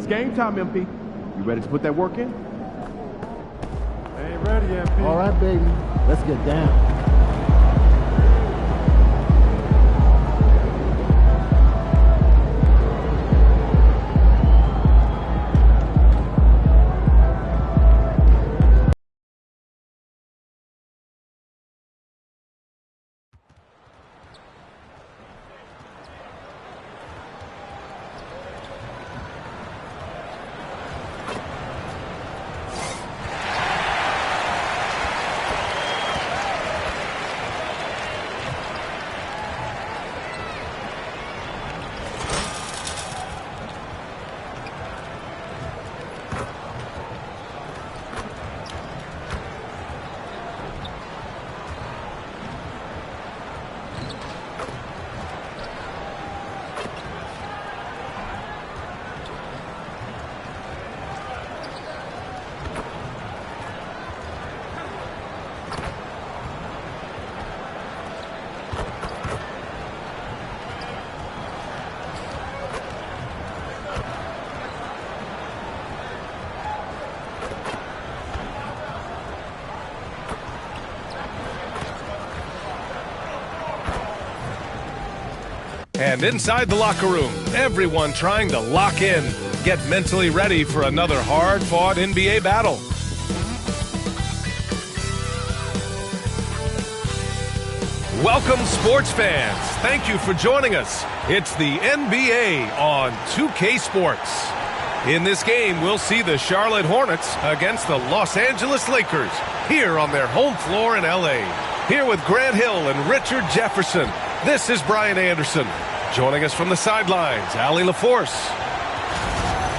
It's game time, MP. You ready to put that work in? Ain't ready, MP. All right, baby. Let's get down. And inside the locker room, everyone trying to lock in, get mentally ready for another hard-fought NBA battle. Welcome, sports fans. Thank you for joining us. It's the NBA on 2K Sports. In this game, we'll see the Charlotte Hornets against the Los Angeles Lakers here on their home floor in LA. Here with Grant Hill and Richard Jefferson, this is Brian Anderson. Joining us from the sidelines, Allie LaForce.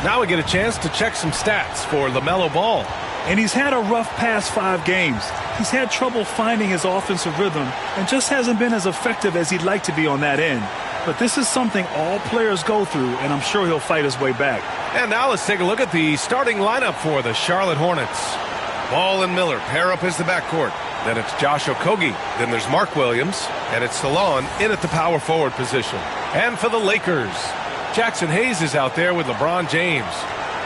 Now we get a chance to check some stats for LaMelo Ball. And he's had a rough past 5 games. He's had trouble finding his offensive rhythm and just hasn't been as effective as he'd like to be on that end. But this is something all players go through, and I'm sure he'll fight his way back. And now let's take a look at the starting lineup for the Charlotte Hornets. Ball and Miller pair up as the backcourt. Then it's Josh Okogie. Then there's Mark Williams. And it's Salon in at the power forward position. And for the Lakers, Jackson Hayes is out there with LeBron James.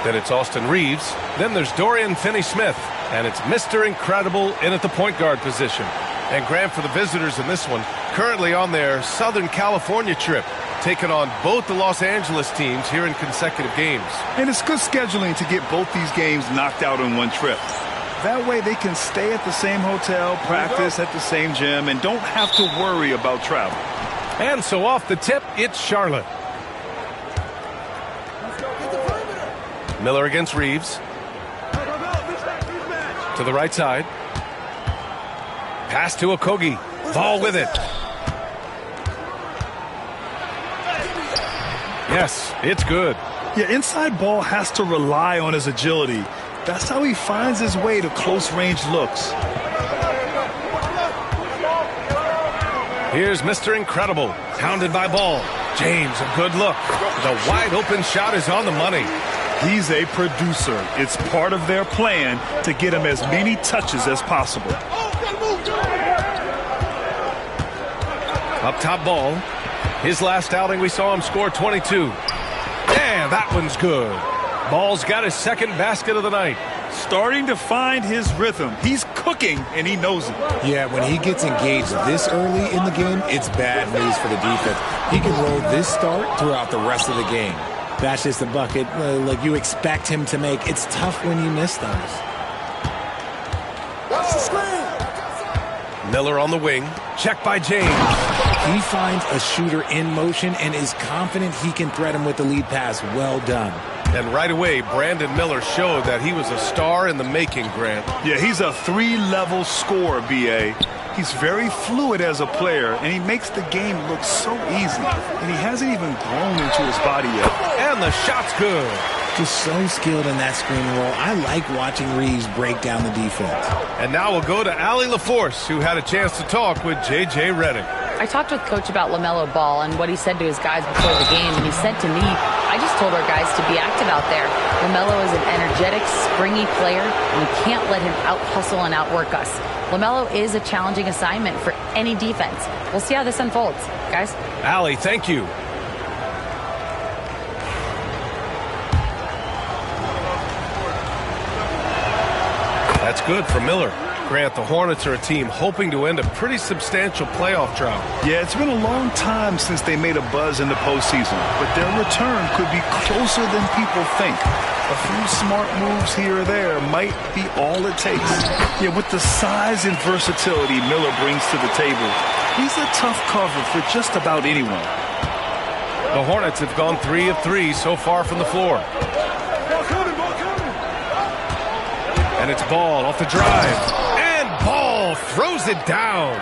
Then it's Austin Reeves. Then there's Dorian Finney-Smith. And it's Mr. Incredible in at the point guard position. And Grant, for the visitors in this one, currently on their Southern California trip, taking on both the Los Angeles teams here in consecutive games. And it's good scheduling to get both these games knocked out in one trip. That way they can stay at the same hotel, practice at the same gym, and don't have to worry about travel. And so off the tip, it's Charlotte. Miller against Reeves. To the right side. Pass to Okogie. Ball with it. Yes, it's good. Yeah, inside Ball has to rely on his agility. That's how he finds his way to close-range looks. Here's Mr. Incredible, hounded by Ball. James, a good look. The wide-open shot is on the money. He's a producer. It's part of their plan to get him as many touches as possible. Up top Ball. His last outing, we saw him score 22. Yeah, that one's good. Ball's got his second basket of the night. Starting to find his rhythm. He's cooking, and he knows it. Yeah, when he gets engaged this early in the game, it's bad news for the defense. He can roll this start throughout the rest of the game. That's just a bucket like you expect him to make. It's tough when you miss those. Miller on the wing. Check by James. He finds a shooter in motion and is confident he can thread him with the lead pass. Well done. And right away, Brandon Miller showed that he was a star in the making, Grant. Yeah, he's a 3-level scorer, B.A. He's very fluid as a player, and he makes the game look so easy. And he hasn't even grown into his body yet. And the shot's good. Just so skilled in that screen and roll. I like watching Reeves break down the defense. And now we'll go to Allie LaForce, who had a chance to talk with J.J. Redick. I talked with Coach about LaMelo Ball and what he said to his guys before the game, and he said to me, I just told our guys to be active out there. LaMelo is an energetic, springy player, and we can't let him out-hustle and outwork us. LaMelo is a challenging assignment for any defense. We'll see how this unfolds. Guys? Allie, thank you. That's good for Miller. Grant, the Hornets are a team hoping to end a pretty substantial playoff drought. Yeah, it's been a long time since they made a buzz in the postseason, but their return could be closer than people think. A few smart moves here or there might be all it takes. Yeah, with the size and versatility Miller brings to the table, he's a tough cover for just about anyone. The Hornets have gone 3 of 3 so far from the floor. And it's Ball off the drive. And Ball throws it down.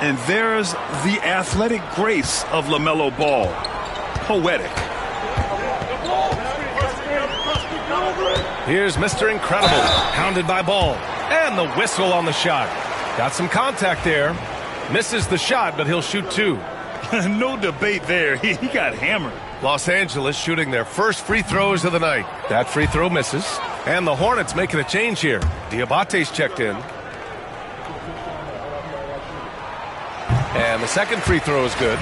And there's the athletic grace of LaMelo Ball. Poetic. Here's Mr. Incredible, hounded by Ball. And the whistle on the shot. Got some contact there. Misses the shot, but he'll shoot 2. No debate there. He got hammered. Los Angeles shooting their first free throws of the night. That free throw misses. And the Hornets making a change here. Diabate's checked in. And the second free throw is good.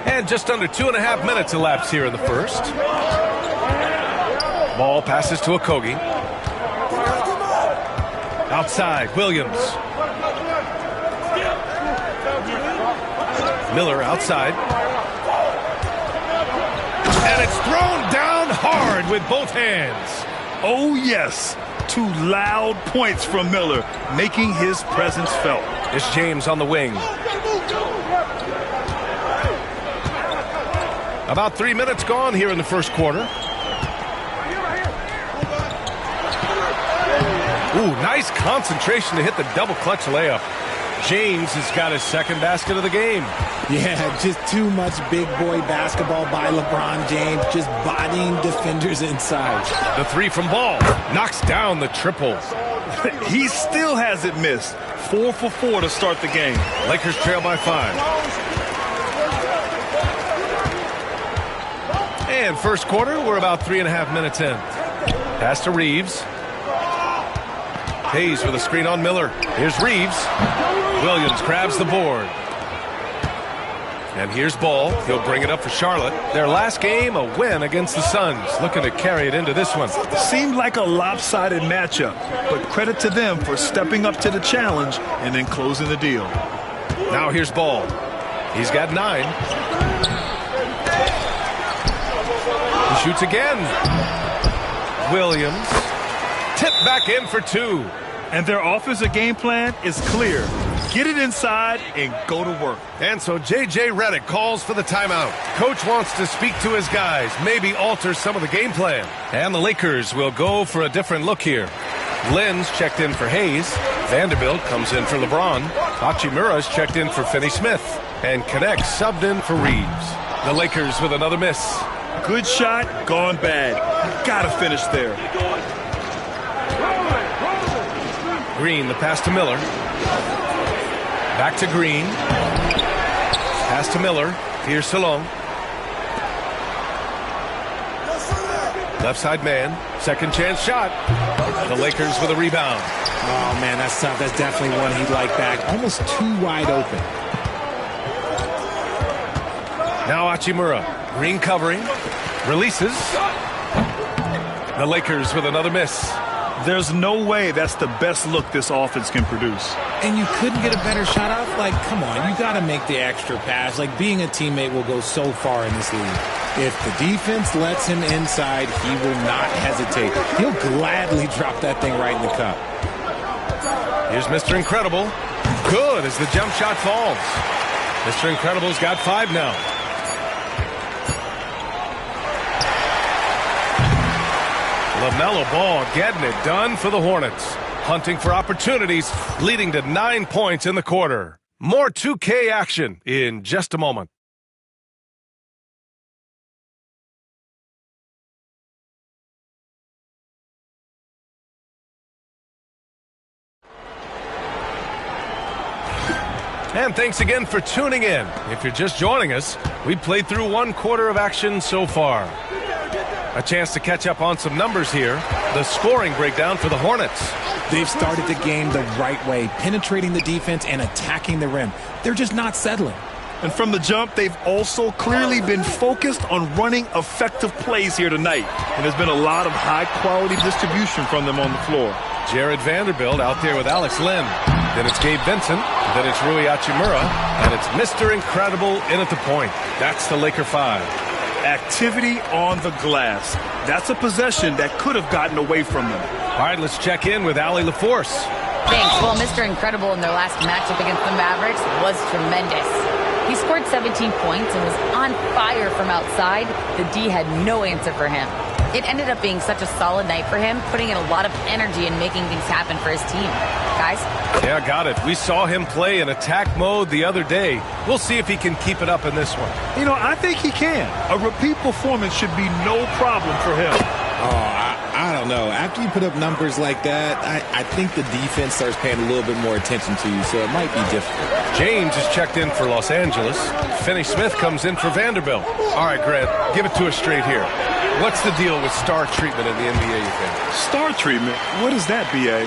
And just under 2.5 minutes elapsed here in the first. Ball passes to Okogie. Outside, Williams. Miller outside. And it's thrown down hard with both hands. Oh, yes. 2 loud points from Miller, making his presence felt. It's James on the wing. About 3 minutes gone here in the first quarter. Ooh, nice concentration to hit the double clutch layup. James has got his second basket of the game. Yeah, just too much big boy basketball by LeBron James, just bodying defenders inside. The 3 from Ball knocks down the triple. He still hasn't missed. 4 for 4 to start the game. Lakers trail by 5. And first quarter, we're about 3.5 minutes in. Pass to Reeves. Hayes with a screen on Miller. Here's Reeves. Williams grabs the board. And here's Ball. He'll bring it up for Charlotte. Their last game, a win against the Suns. Looking to carry it into this one. Seemed like a lopsided matchup, but credit to them for stepping up to the challenge and then closing the deal. Now here's Ball. He's got 9. He shoots again. Williams. Tip back in for 2. And their offensive game plan is clear. Get it inside and go to work. And so J.J. Redick calls for the timeout. Coach wants to speak to his guys, maybe alter some of the game plan. And the Lakers will go for a different look here. Lynn's checked in for Hayes. Vanderbilt comes in for LeBron. Hachimura's checked in for Finney Smith. And Connect subbed in for Reeves. The Lakers with another miss. Good shot, gone bad. You gotta finish there. Green, the pass to Miller. Back to Green. Pass to Miller. Here's Salon. Left side man. Second chance shot. The Lakers with a rebound. Oh, man, that's tough. That's definitely one he'd like back. Almost too wide open. Now Hachimura. Green covering. Releases. The Lakers with another miss. There's no way that's the best look this offense can produce. And you couldn't get a better shot off? Like, come on, you got to make the extra pass. Like, being a teammate will go so far in this league. If the defense lets him inside, he will not hesitate. He'll gladly drop that thing right in the cup. Here's Mr. Incredible. Good as the jump shot falls. Mr. Incredible's got 5 now. LaMelo Ball getting it done for the Hornets. Hunting for opportunities, leading to 9 points in the quarter. More 2K action in just a moment. And thanks again for tuning in. If you're just joining us, we've played through 1 quarter of action so far. A chance to catch up on some numbers here. The scoring breakdown for the Hornets. They've started the game the right way, penetrating the defense and attacking the rim. They're just not settling. And from the jump, they've also clearly been focused on running effective plays here tonight. And there's been a lot of high-quality distribution from them on the floor. Jared Vanderbilt out there with Alex Len. Then it's Gabe Vincent. Then it's Rui Hachimura. And it's Mr. Incredible in at the point. That's the Laker 5. Activity on the glass. That's a possession that could have gotten away from them. All right, let's check in with Allie LaForce. Thanks. Well, Mr. Incredible in their last matchup against the Mavericks was tremendous. He scored 17 points and was on fire from outside. The D had no answer for him. It ended up being such a solid night for him, putting in a lot of energy and making things happen for his team. Guys? Yeah, got it. We saw him play in attack mode the other day. We'll see if he can keep it up in this one. You know, I think he can. A repeat performance should be no problem for him. I don't know. After you put up numbers like that, I think the defense starts paying a little bit more attention to you, so it might be difficult. James is checked in for Los Angeles. Finney Smith comes in for Vanderbilt. All right, Grant, give it to us straight here. What's the deal with star treatment in the NBA, you think? Star treatment? What is that, B.A.?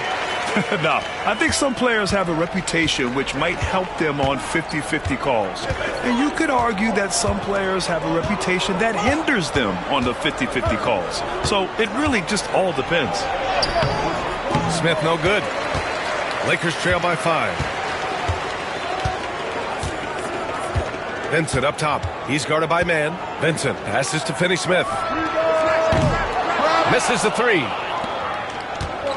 No, I think some players have a reputation which might help them on 50-50 calls. And you could argue that some players have a reputation that hinders them on the 50-50 calls. So it really just all depends. Smith no good. Lakers trail by 5. Vincent up top. He's guarded by man. Vincent passes to Finney Smith. Misses the 3.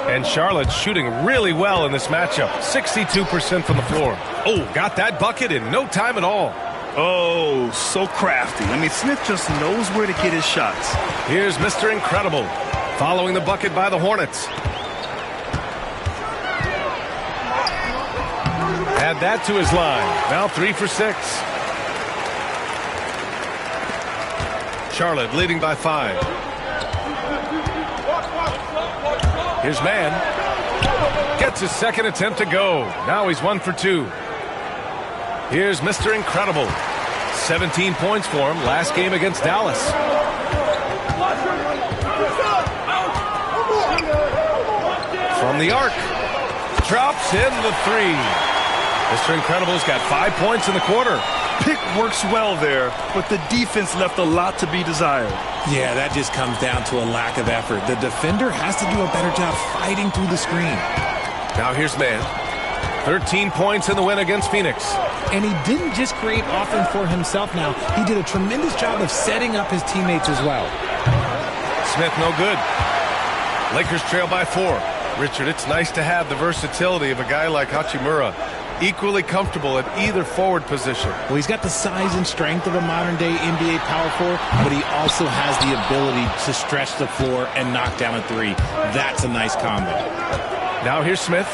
And Charlotte shooting really well in this matchup. 62% from the floor. Oh, got that bucket in no time at all. Oh, so crafty. I mean, Smith just knows where to get his shots. Here's Mr. Incredible following the bucket by the Hornets. Add that to his line. Now 3 for 6. Charlotte leading by 5. Here's man. Gets his second attempt to go. Now he's 1 for 2. Here's Mr. Incredible. 17 points for him last game against Dallas. From the arc. Drops in the 3. Mr. Incredible's got 5 points in the quarter. Pick works well there, but the defense left a lot to be desired. Yeah, that just comes down to a lack of effort. The defender has to do a better job fighting through the screen. Now here's man. 13 points in the win against Phoenix. And he didn't just create offense for himself now. He did a tremendous job of setting up his teammates as well. Smith no good. Lakers trail by 4. Richard, it's nice to have the versatility of a guy like Hachimura. Equally comfortable at either forward position. Well, he's got the size and strength of a modern-day NBA power forward, but he also has the ability to stretch the floor and knock down a 3. That's a nice combo. Now here's Smith.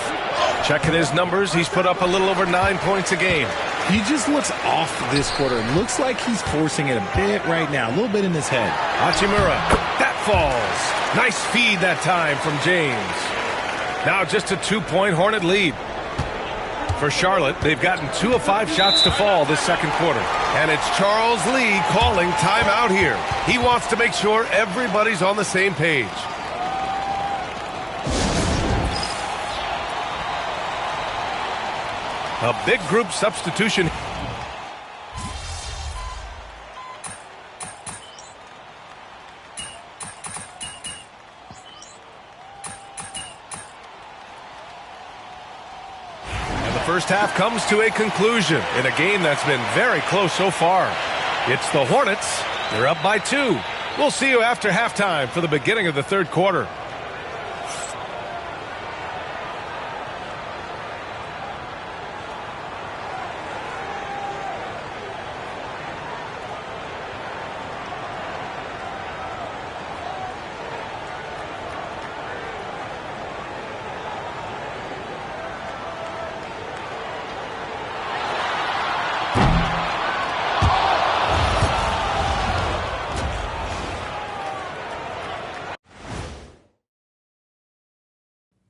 Checking his numbers, he's put up a little over 9 points a game. He just looks off this quarter. Looks like he's forcing it a bit right now, a little bit in his head. Hachimura, that falls. Nice feed that time from James. Now just a 2-point Hornet lead. For Charlotte, they've gotten 2 of 5 shots to fall this second quarter. And it's Charles Lee calling timeout here. He wants to make sure everybody's on the same page. A big group substitution. First half comes to a conclusion in a game that's been very close so far. It's the Hornets. They're up by 2. We'll see you after halftime for the beginning of the third quarter.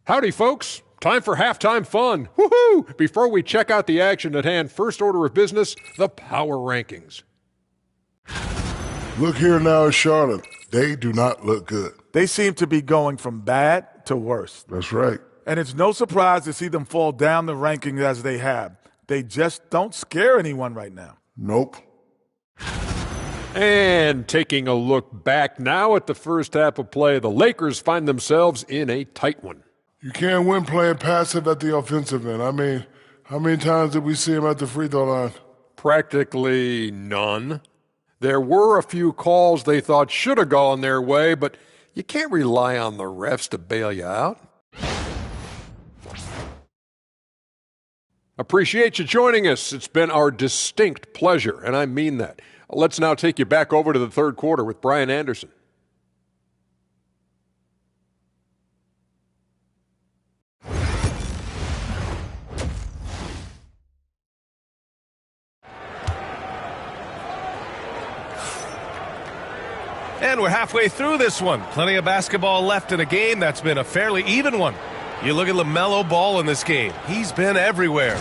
Howdy, folks. Time for halftime fun. Woohoo! Before we check out the action at hand, first order of business, the power rankings. Look here now at Charlotte. They do not look good. They seem to be going from bad to worse. That's right. And it's no surprise to see them fall down the rankings as they have. They just don't scare anyone right now. Nope. And taking a look back now at the first half of play, the Lakers find themselves in a tight one. You can't win playing passive at the offensive end. I mean, how many times did we see him at the free throw line? Practically none. There were a few calls they thought should have gone their way, but you can't rely on the refs to bail you out. Appreciate you joining us. It's been our distinct pleasure, and I mean that. Let's now take you back over to the third quarter with Brian Anderson. And we're halfway through this one. Plenty of basketball left in a game that's been a fairly even one. You look at LaMelo Ball in this game. He's been everywhere.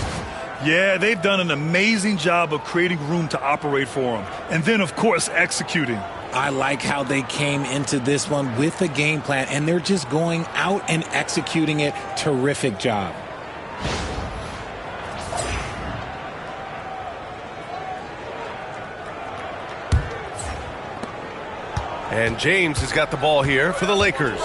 Yeah, they've done an amazing job of creating room to operate for him. And then, of course, executing. I like how they came into this one with a game plan, and they're just going out and executing it. Terrific job. And James has got the ball here for the Lakers.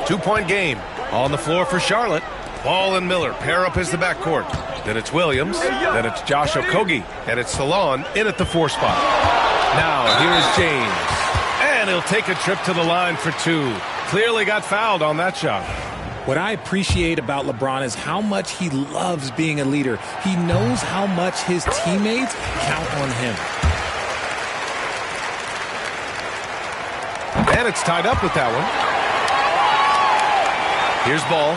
2-point game. On the floor for Charlotte. Ball and Miller pair up as the backcourt. Then it's Williams. Then it's Josh Okogie. And it's Salon in at the 4 spot. Now here's James. And he'll take a trip to the line for 2. Clearly got fouled on that shot. What I appreciate about LeBron is how much he loves being a leader. He knows how much his teammates count on him. And it's tied up with that one. Here's Ball.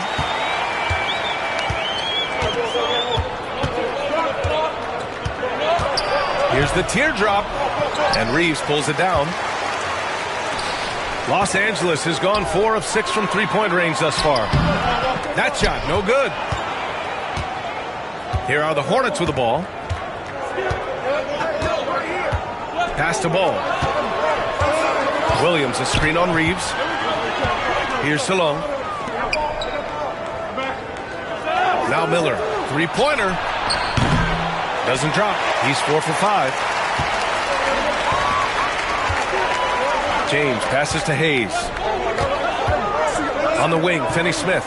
Here's the teardrop. And Reeves pulls it down. Los Angeles has gone 4 of 6 from three-point range thus far. That shot, no good. Here are the Hornets with the ball. Pass to Ball. Williams, a screen on Reeves. Here's Salon. Now Miller, three-pointer. Doesn't drop. He's 4 for 5. James passes to Hayes. On the wing, Finney-Smith.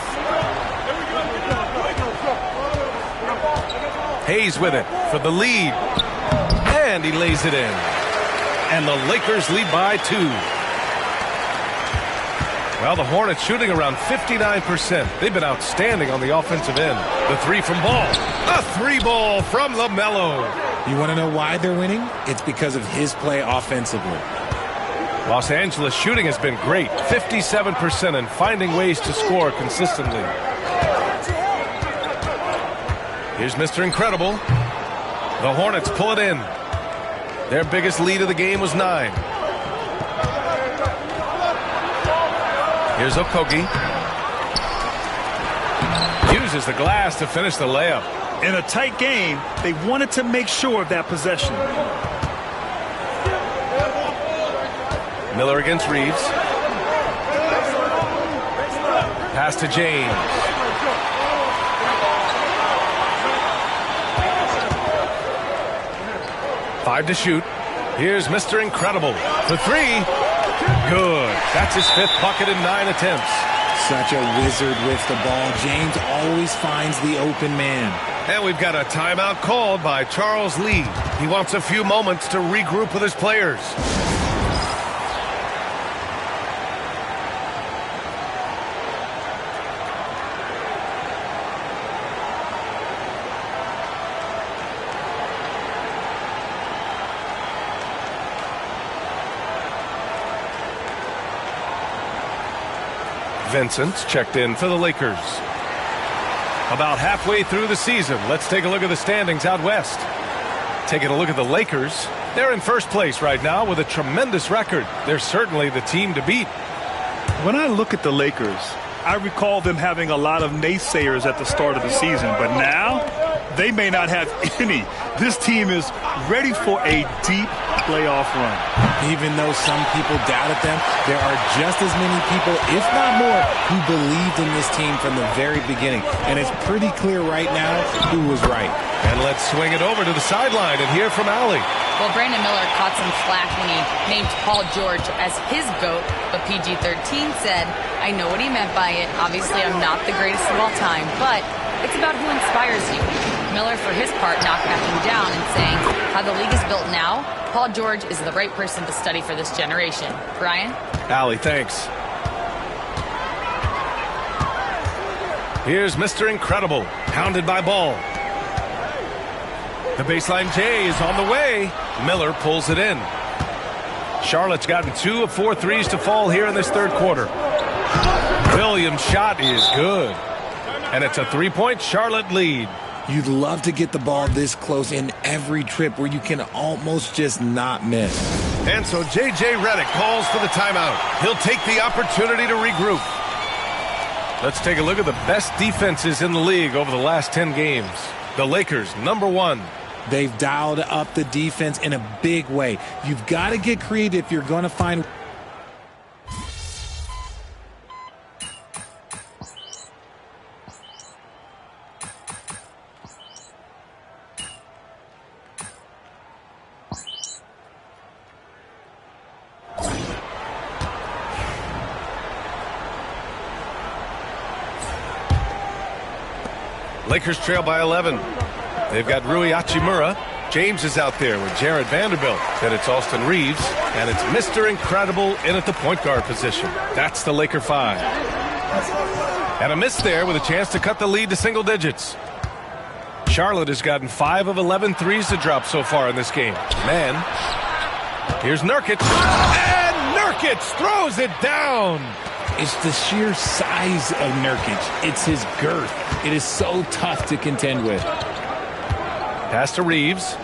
Hayes with it for the lead. And he lays it in. And the Lakers lead by 2. Well, the Hornets shooting around 59%. They've been outstanding on the offensive end. The 3 from Ball. A 3-ball from LaMelo. You want to know why they're winning? It's because of his play offensively. Los Angeles shooting has been great. 57% and finding ways to score consistently. Here's Mr. Incredible. The Hornets pull it in. Their biggest lead of the game was 9. Here's Okogie. Uses the glass to finish the layup. In a tight game, they wanted to make sure of that possession. Miller against Reeves. Pass to James. Five to shoot. Here's Mr. Incredible. The 3. Good. That's his 5th bucket in 9 attempts. Such a wizard with the ball. James always finds the open man. And we've got a timeout called by Charles Lee. He wants a few moments to regroup with his players. Vincent's checked in for the Lakers. About halfway through the season, let's take a look at the standings out west. Taking a look at the Lakers, they're in first place right now with a tremendous record. They're certainly the team to beat. When I look at the Lakers, I recall them having a lot of naysayers at the start of the season, but now they may not have any. This team is ready for a deep playoff run. Even though some people doubted them, there are just as many people, if not more, who believed in this team from the very beginning. And it's pretty clear right now who was right. And let's swing it over to the sideline and hear from Allie. Well, Brandon Miller caught some flack when he named Paul George as his GOAT, but PG-13 said, I know what he meant by it. Obviously, I'm not the greatest of all time, but it's about who inspires you. Miller, for his part, not backing down and saying, how the league is built now, Paul George is the right person to study for this generation. Brian? Allie, thanks. Here's Mr. Incredible, hounded by Ball. The baseline J is on the way. Miller pulls it in. Charlotte's gotten 2 of 4 threes to fall here in this third quarter. Williams' shot is good. And it's a 3-point Charlotte lead. You'd love to get the ball this close in every trip where you can almost just not miss. And so J.J. Redick calls for the timeout. He'll take the opportunity to regroup. Let's take a look at the best defenses in the league over the last 10 games. The Lakers, #1. They've dialed up the defense in a big way. You've got to get creative if you're going to find... Lakers trail by 11. They've got Rui Hachimura. James is out there with Jared Vanderbilt. Then it's Austin Reeves. And it's Mr. Incredible in at the point guard position. That's the Laker 5. And a miss there with a chance to cut the lead to single digits. Charlotte has gotten 5 of 11 threes to drop so far in this game. Man. Here's Nurkic. And Nurkic throws it down. It's the sheer size of Nurkic. It's his girth. It is so tough to contend with. Pass to Reeves.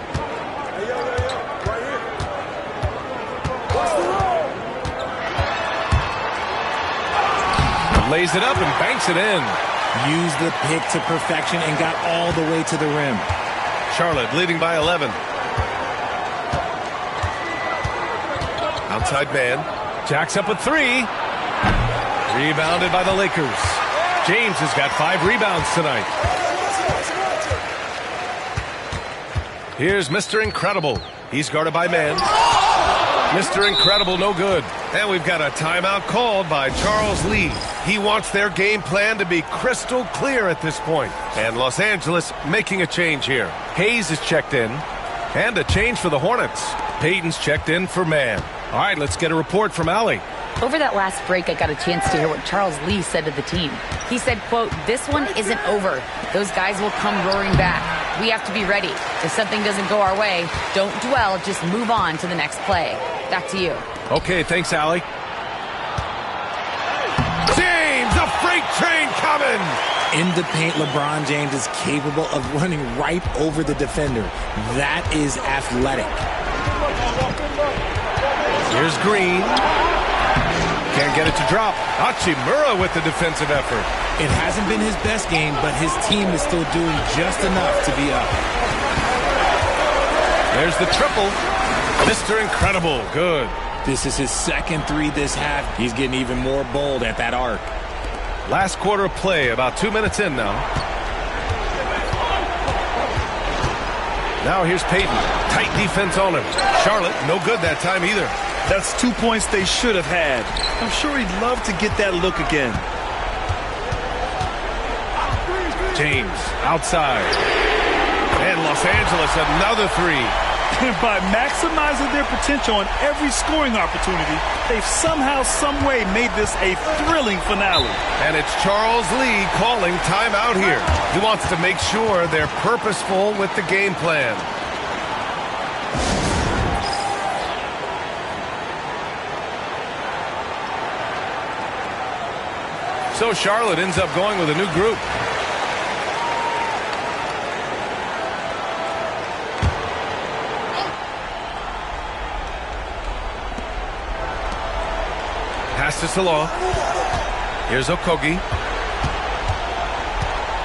Lays it up and banks it in. Used the pick to perfection and got all the way to the rim. Charlotte leading by 11. Outside man. Jacks up a 3. Rebounded by the Lakers. James has got 5 rebounds tonight. Here's Mr. Incredible. He's guarded by man. Mr. Incredible, no good. And we've got a timeout called by Charles Lee. He wants their game plan to be crystal clear at this point. And Los Angeles making a change here. Hayes is checked in. And a change for the Hornets. Payton's checked in for man. All right, let's get a report from Allie. Over that last break, I got a chance to hear what Charles Lee said to the team. He said, quote, this one isn't over. Those guys will come roaring back. We have to be ready. If something doesn't go our way, don't dwell, just move on to the next play. Back to you. Okay, thanks, Allie. James, a freight train coming! In the paint, LeBron James is capable of running right over the defender. That is athletic. Here's Green. Can't get it to drop. Hachimura with the defensive effort. It hasn't been his best game, but his team is still doing just enough to be up. There's the triple. Mr. Incredible, good. This is his second 3 this half. He's getting even more bold at that arc. Last quarter of play, about 2 minutes in now. Now here's Payton. Tight defense on him. Charlotte, no good that time either. That's 2 points they should have had. I'm sure he'd love to get that look again. James, outside. And Los Angeles, another 3. And by maximizing their potential on every scoring opportunity, they've somehow, some way made this a thrilling finale. And it's Charles Lee calling timeout here. He wants to make sure they're purposeful with the game plan. So Charlotte ends up going with a new group. Pass to Salah. Here's Okogie.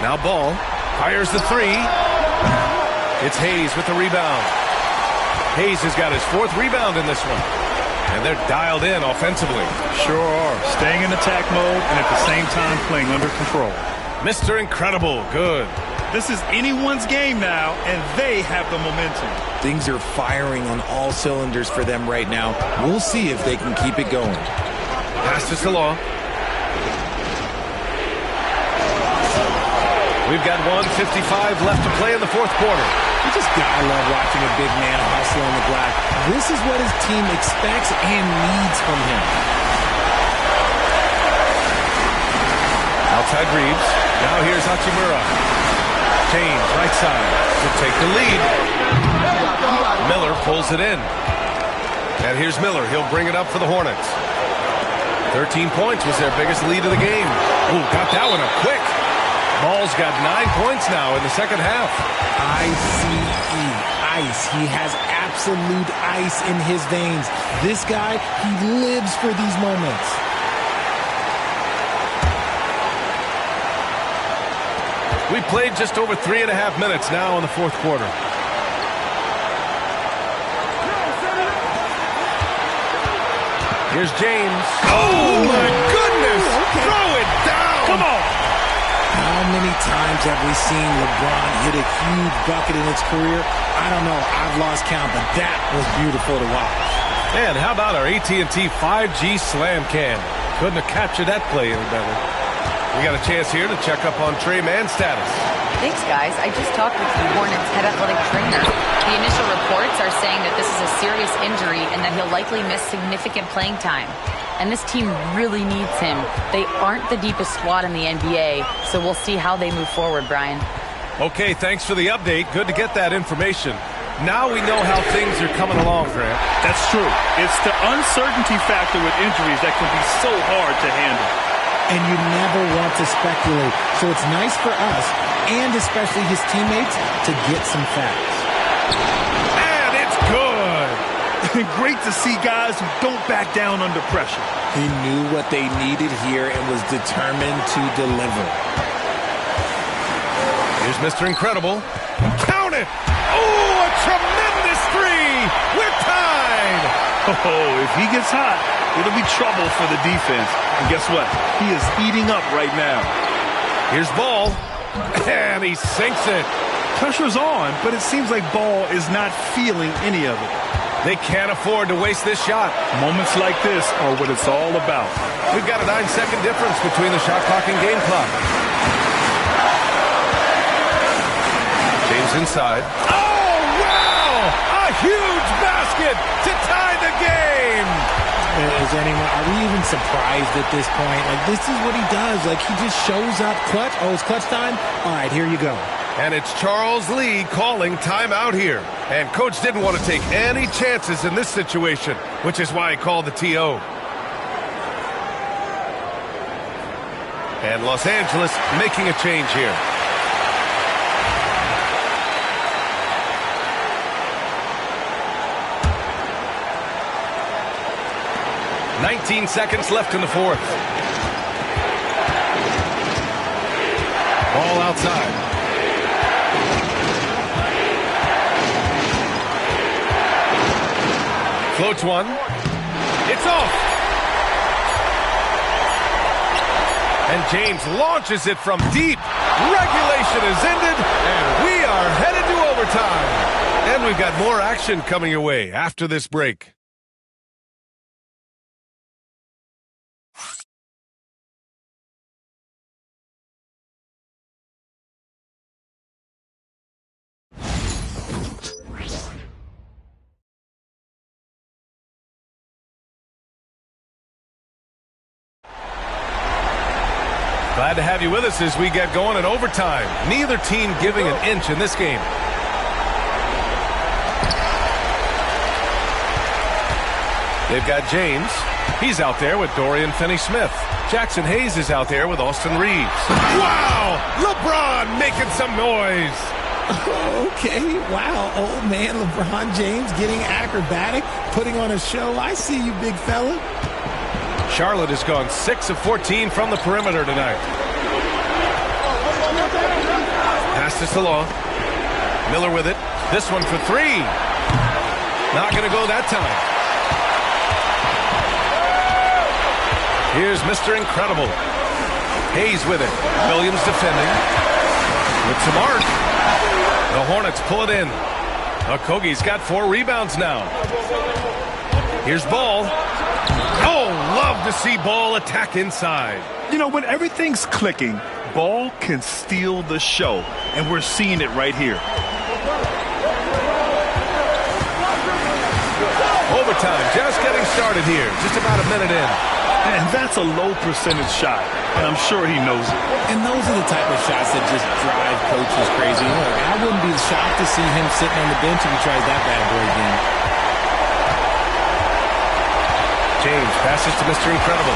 Now Ball. Fires the 3. It's Hayes with the rebound. Hayes has got his 4th rebound in this one. And they're dialed in offensively. Sure are. Staying in attack mode and at the same time playing under control. Mr. Incredible, good. This is anyone's game now, and they have the momentum. Things are firing on all cylinders for them right now. We'll see if they can keep it going. Pass to Salah. We've got 1:55 left to play in the 4th quarter. You just gotta love watching a big man hustle on the glass. This is what his team expects and needs from him. Outside Reeves. Now here's Hachimura. James, right side, to take the lead. Miller pulls it in. And here's Miller. He'll bring it up for the Hornets. 13 points was their biggest lead of the game. Ooh, got that one up quick. Ball's got 9 points now in the second half. ICE, ice. He has absolute ice in his veins. This guy, he lives for these moments. We played just over 3.5 minutes now in the 4th quarter. Here's James. Oh, my goodness! Okay. Throw it down! Come on! How many times have we seen LeBron hit a huge bucket in his career? I don't know. I've lost count, but that was beautiful to watch. And how about our AT&T 5G Slam Cam? Couldn't have captured that play any better. We got a chance here to check up on Tre Mann status. Thanks, guys. I just talked with the Hornets head athletic trainer. The initial reports are saying that this is a serious injury and that he'll likely miss significant playing time. And this team really needs him. They aren't the deepest squad in the NBA, so we'll see how they move forward, Brian. Okay, thanks for the update. Good to get that information. Now we know how things are coming along, Grant. That's true. It's the uncertainty factor with injuries that can be so hard to handle. And you never want to speculate. So it's nice for us, and especially his teammates, to get some facts. And it's good! Great to see guys who don't back down under pressure. He knew what they needed here and was determined to deliver. Here's Mr. Incredible. Count it! Oh, a tremendous three! We're tied! Oh, if he gets hot, it'll be trouble for the defense. And guess what? He is heating up right now. Here's Ball. And he sinks it. Pressure's on, but it seems like Ball is not feeling any of it. They can't afford to waste this shot. Moments like this are what it's all about. We've got a 9-second difference between the shot clock and game clock. James inside. Oh, wow! A huge basket to tie the game! Is anyone, are we even surprised at this point? Like, this is what he does. Like, he just shows up clutch. Oh, it's clutch time? All right, here you go. And it's Charles Lee calling timeout here. And Coach didn't want to take any chances in this situation, which is why he called the TO. And Los Angeles making a change here. "19 seconds left in the 4th. Ball outside. Floats one. It's off. And James launches it from deep. Regulation is ended, and we are headed to overtime. And we've got more action coming your way after this break. Glad to have you with us as we get going in overtime. Neither team giving an inch in this game. They've got James. He's out there with Dorian Finney-Smith. Jackson Hayes is out there with Austin Reeves. Wow! LeBron making some noise. Okay, wow. Old man LeBron James getting acrobatic, putting on a show. I see you, big fella. Charlotte has gone 6 of 14 from the perimeter tonight. Pass to Salah. Miller with it. This one for three. Not going to go that time. Here's Mr. Incredible. Hayes with it. Williams defending. With some arc. The Hornets pull it in. Okogie's got 4 rebounds now. Here's Ball. Oh, love to see Ball attack inside. You know, when everything's clicking, Ball can steal the show, and we're seeing it right here. Overtime just getting started here. Just about a minute in. And that's a low percentage shot, and I'm sure he knows it. And those are the type of shots that just drive coaches crazy. Look, I wouldn't be shocked to see him sitting on the bench if he tries that bad boy again. James passes to Mr. Incredible.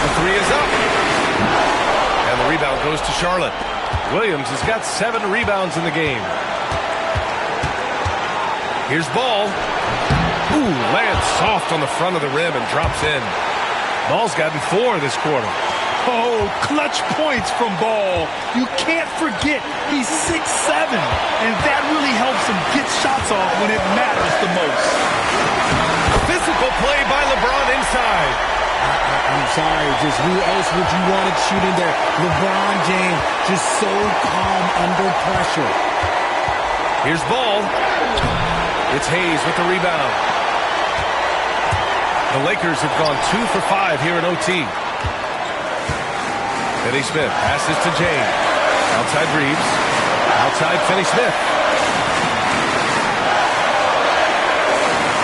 The 3 is up. And the rebound goes to Charlotte. Williams has got 7 rebounds in the game. Here's Ball. Ooh, lands soft on the front of the rim and drops in. Ball's gotten 4 this quarter. Oh, clutch points from Ball. You can't forget he's 6'7", and that really helps him get shots off when it matters the most. Physical play by LeBron inside. I'm sorry, just who else would you want to shoot in there? LeBron James, just so calm under pressure. Here's Ball. It's Hayes with the rebound. The Lakers have gone 2 for 5 here in OT. Finney Smith passes to James. Outside Reeves. Outside Finney Smith.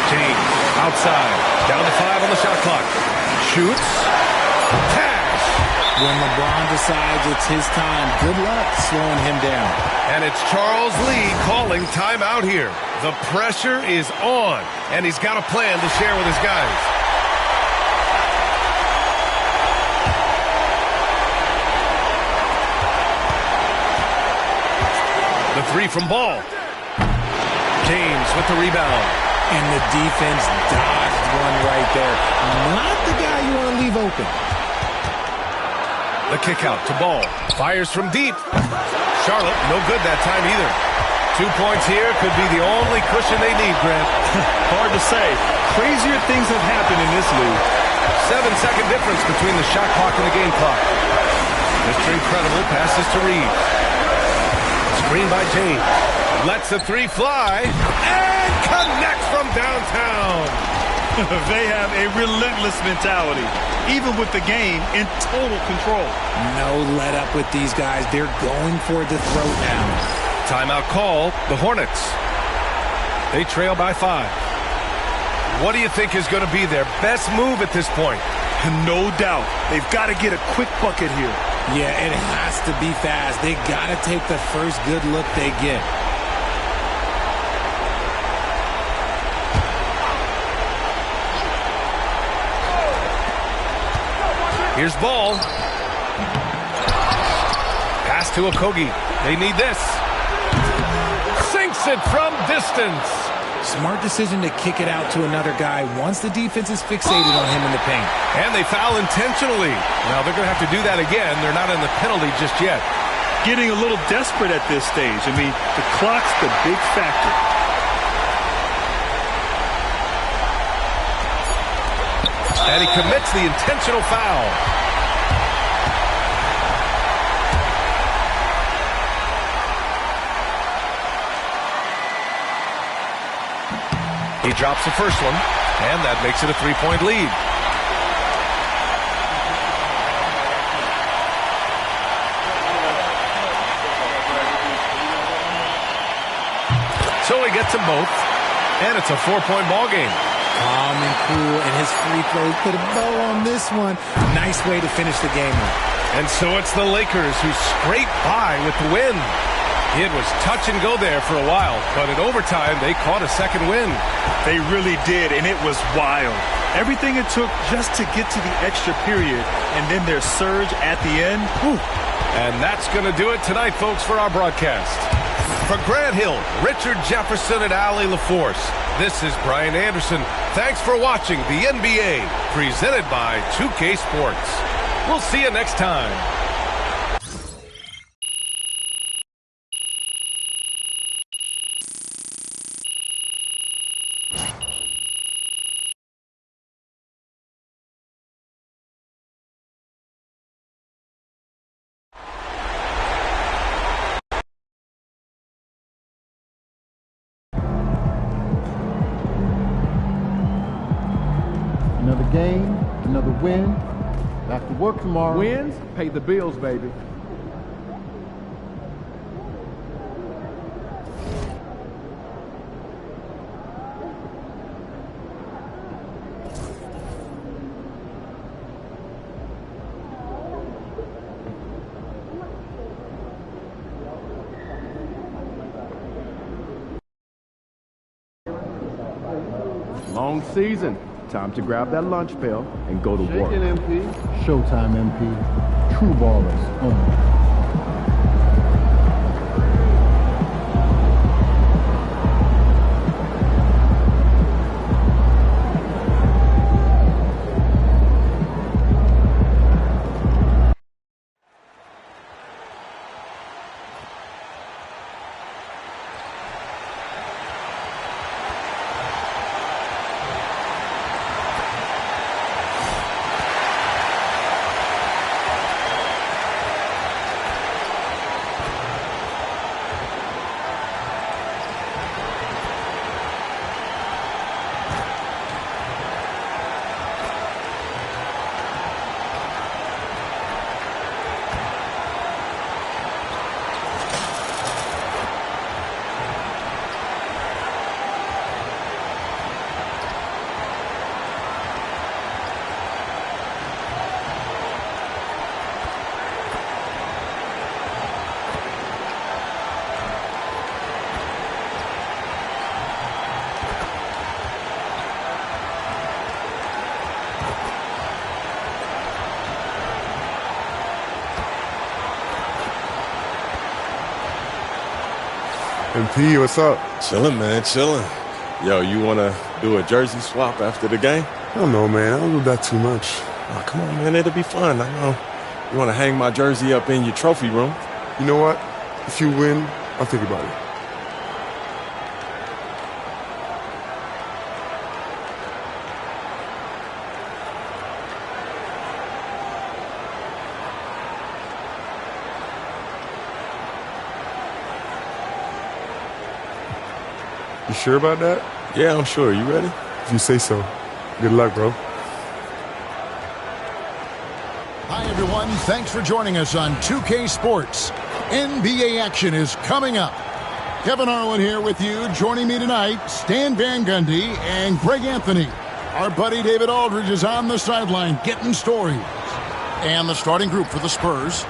James outside. Down to 5 on the shot clock. Shoots. Cash. When LeBron decides it's his time, good luck slowing him down. And it's Charles Lee calling timeout here. The pressure is on, and he's got a plan to share with his guys. The 3 from Ball. James with the rebound. And the defense dodged one right there. Not the guy you want to leave open. The kick out to Ball. Fires from deep. Charlotte, no good that time either. 2 points here could be the only cushion they need, Grant. Hard to say. Crazier things have happened in this league. 7-second difference between the shot clock and the game clock. Mr. Incredible passes to Reeves. Screen by James. Lets the 3 fly. And connects from downtown. They have a relentless mentality, even with the game in total control. No let up with these guys. They're going for the throat now. Timeout call, the Hornets. They trail by 5. What do you think is going to be their best move at this point? No doubt. They've got to get a quick bucket here. Yeah, it has to be fast. They got to take the first good look they get. Here's Ball. Pass to Okogie. They need this. Sinks it from distance. Smart decision to kick it out to another guy once the defense is fixated on him in the paint. And they foul intentionally. Now they're going to have to do that again. They're not in the penalty just yet. Getting a little desperate at this stage. I mean, the clock's the big factor. And he commits the intentional foul. He drops the first one, and that makes it a 3-point lead. So he gets them both, and it's a 4-point ball game. Calm and cool, and his free throw put a bow on this one. Nice way to finish the game up. And so it's the Lakers who scrape by with the win. It was touch and go there for a while, but in overtime, they caught a second win. They really did, and it was wild. Everything it took just to get to the extra period, and then their surge at the end. Whew. And that's going to do it tonight, folks, for our broadcast. For Grant Hill, Richard Jefferson, and Allie LaForce, this is Brian Anderson. Thanks for watching the NBA, presented by 2K Sports. We'll see you next time. game, another win. Back to work tomorrow. Wins pay the bills, baby. Long season. Time to grab that lunch pail and go to work. MP. Showtime, MP. True ballers only. MP, what's up? Chilling, man, chilling. Yo, you want to do a jersey swap after the game? I don't know, man. I don't do that too much. Oh, come on, man. It'll be fun. I know. You want to hang my jersey up in your trophy room? You know what? If you win, I'll think about it. You sure about that? Yeah, I'm sure. You ready? If you say so. Good luck, bro. Hi, everyone. Thanks for joining us on 2K Sports. NBA action is coming up. Kevin Harlan here with you. Joining me tonight, Stan Van Gundy and Greg Anthony. Our buddy David Aldridge is on the sideline getting stories. And the starting group for the Spurs.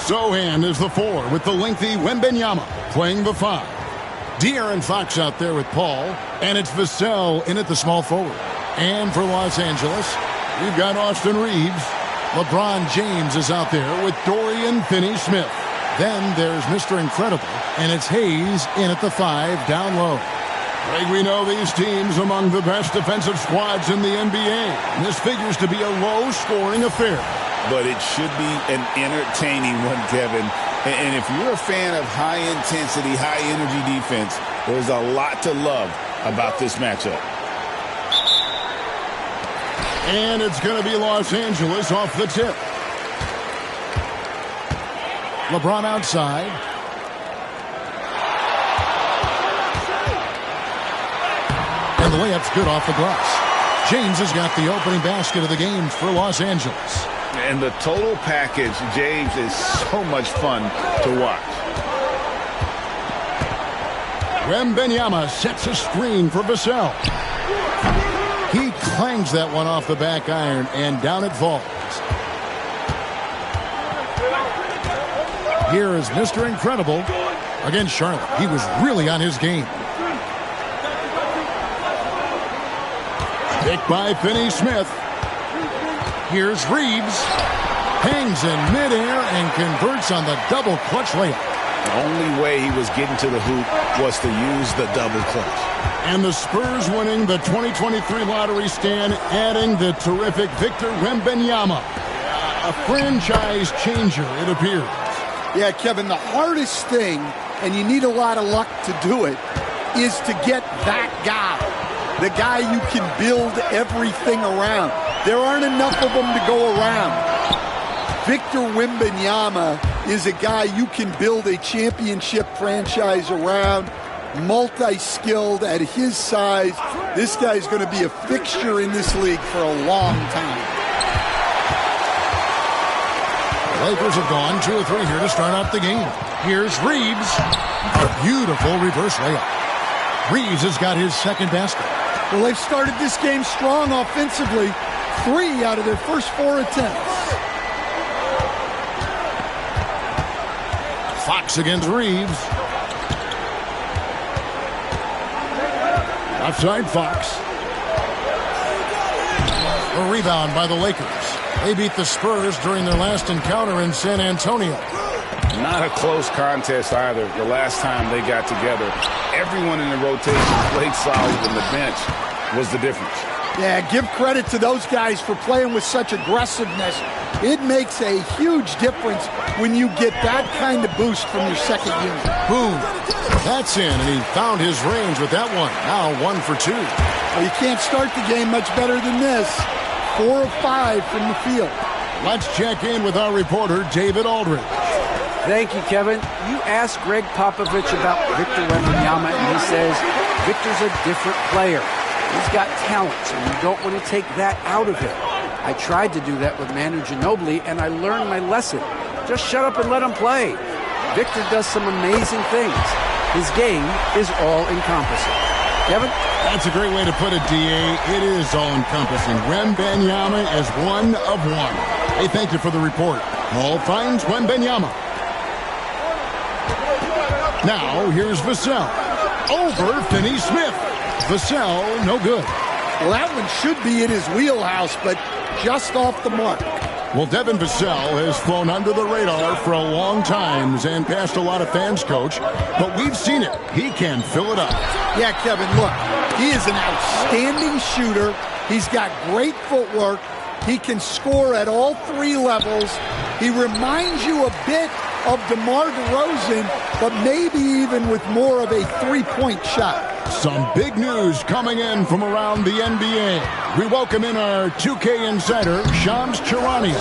Sohan is the 4 with the lengthy Wembanyama playing the 5. De'Aaron Fox out there with Paul, and it's Vassell in at the small forward. And for Los Angeles, we've got Austin Reeves. LeBron James is out there with Dorian Finney-Smith. Then there's Mr. Incredible, and it's Hayes in at the 5 down low. Greg, we know these teams among the best defensive squads in the NBA. This figures to be a low-scoring affair. But it should be an entertaining one, Kevin. And if you're a fan of high-intensity, high-energy defense, there's a lot to love about this matchup. And it's going to be Los Angeles off the tip. LeBron outside. And the layup's good off the glass. James has got the opening basket of the game for Los Angeles. And the total package, James, is so much fun to watch. Wembanyama sets a screen for Vassell. He clangs that one off the back iron, and down it falls. Here is Mr. Incredible against Charlotte. He was really on his game. Picked by Finney-Smith. Here's Reeves. Hangs in midair and converts on the double clutch layup. The only way he was getting to the hoop was to use the double clutch. And the Spurs winning the 2023 lottery, Stan, adding the terrific Victor Wembanyama. A franchise changer, it appears. Yeah, Kevin, the hardest thing, and you need a lot of luck to do it, is to get that guy. The guy you can build everything around. There aren't enough of them to go around. Victor Wembanyama is a guy you can build a championship franchise around. multi-skilled at his size. This guy's going to be a fixture in this league for a long time. The Lakers have gone 2 of 3 here to start out the game. Here's Reeves. A beautiful reverse layup. Reeves has got his second basket. Well, they've started this game strong offensively. 3 out of their first 4 attempts. Fox against Reeves. Outside Fox. A rebound by the Lakers. They beat the Spurs during their last encounter in San Antonio. Not a close contest either. The last time they got together, everyone in the rotation played solid, and the bench was the difference. Yeah, give credit to those guys for playing with such aggressiveness. It makes a huge difference when you get that kind of boost from your second unit. Boom. That's in, and he found his range with that one. Now 1 for 2. Well, you can't start the game much better than this. 4 of 5 from the field. Let's check in with our reporter, David Aldridge. Thank you, Kevin. You asked Greg Popovich about Victor Wembanyama, and he says Victor's a different player. He's got talent, and you don't want to take that out of him. I tried to do that with Manu Ginobili, and I learned my lesson. Just shut up and let him play. Victor does some amazing things. His game is all-encompassing. Kevin? That's a great way to put it, D.A. It is all-encompassing. Wembanyama is 1 of 1. Hey, thank you for the report. Paul finds Wembanyama. Now, here's Vassell. Over Finney-Smith. Vassell, no good. Well, that one should be in his wheelhouse, but just off the mark. Well, Devin Vassell has flown under the radar for a long time and passed a lot of fans, Coach. But we've seen it. He can fill it up. Yeah, Kevin, look. He is an outstanding shooter. He's got great footwork. He can score at all 3 levels. He reminds you a bit of DeMar DeRozan, but maybe even with more of a 3-point shot. Some big news coming in from around the NBA. We welcome in our 2K insider, Shams Charania,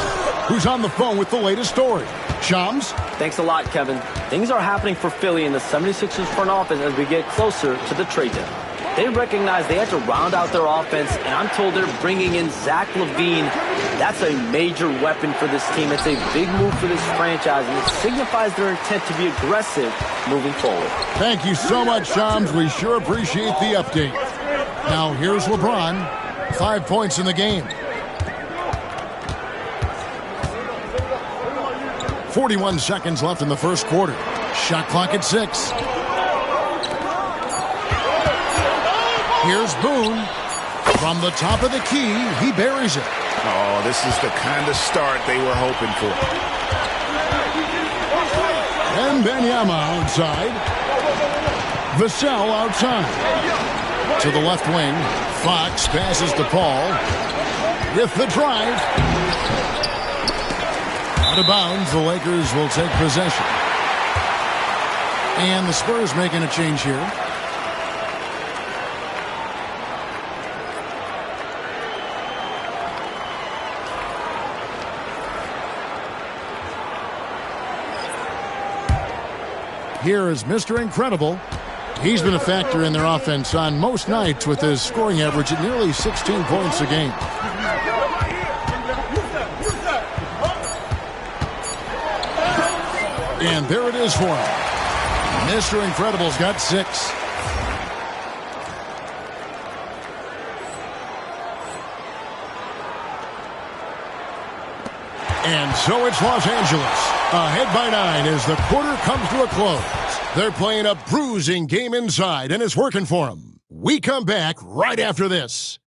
who's on the phone with the latest story. Shams? Thanks a lot, Kevin. Things are happening for Philly in the 76ers front office as we get closer to the trade deadline. They recognize they had to round out their offense, and I'm told they're bringing in Zach LaVine. That's a major weapon for this team. It's a big move for this franchise, and it signifies their intent to be aggressive moving forward. Thank you so much, Shams. We sure appreciate the update. Now, here's LeBron. 5 points in the game. 41 seconds left in the first quarter. Shot clock at 6. Here's Boone. From the top of the key, he buries it. Oh, this is the kind of start they were hoping for. And Wembanyama outside. Vassell outside. To the left wing. Fox passes to Paul. With the drive. Out of bounds, the Lakers will take possession. And the Spurs making a change here. Here is Mr. Incredible. He's been a factor in their offense on most nights with his scoring average at nearly 16 points a game. And there it is for him. Mr. Incredible's got 6. And so it's Los Angeles. Ahead by 9 as the quarter comes to a close. They're playing a bruising game inside, and it's working for them. We come back right after this.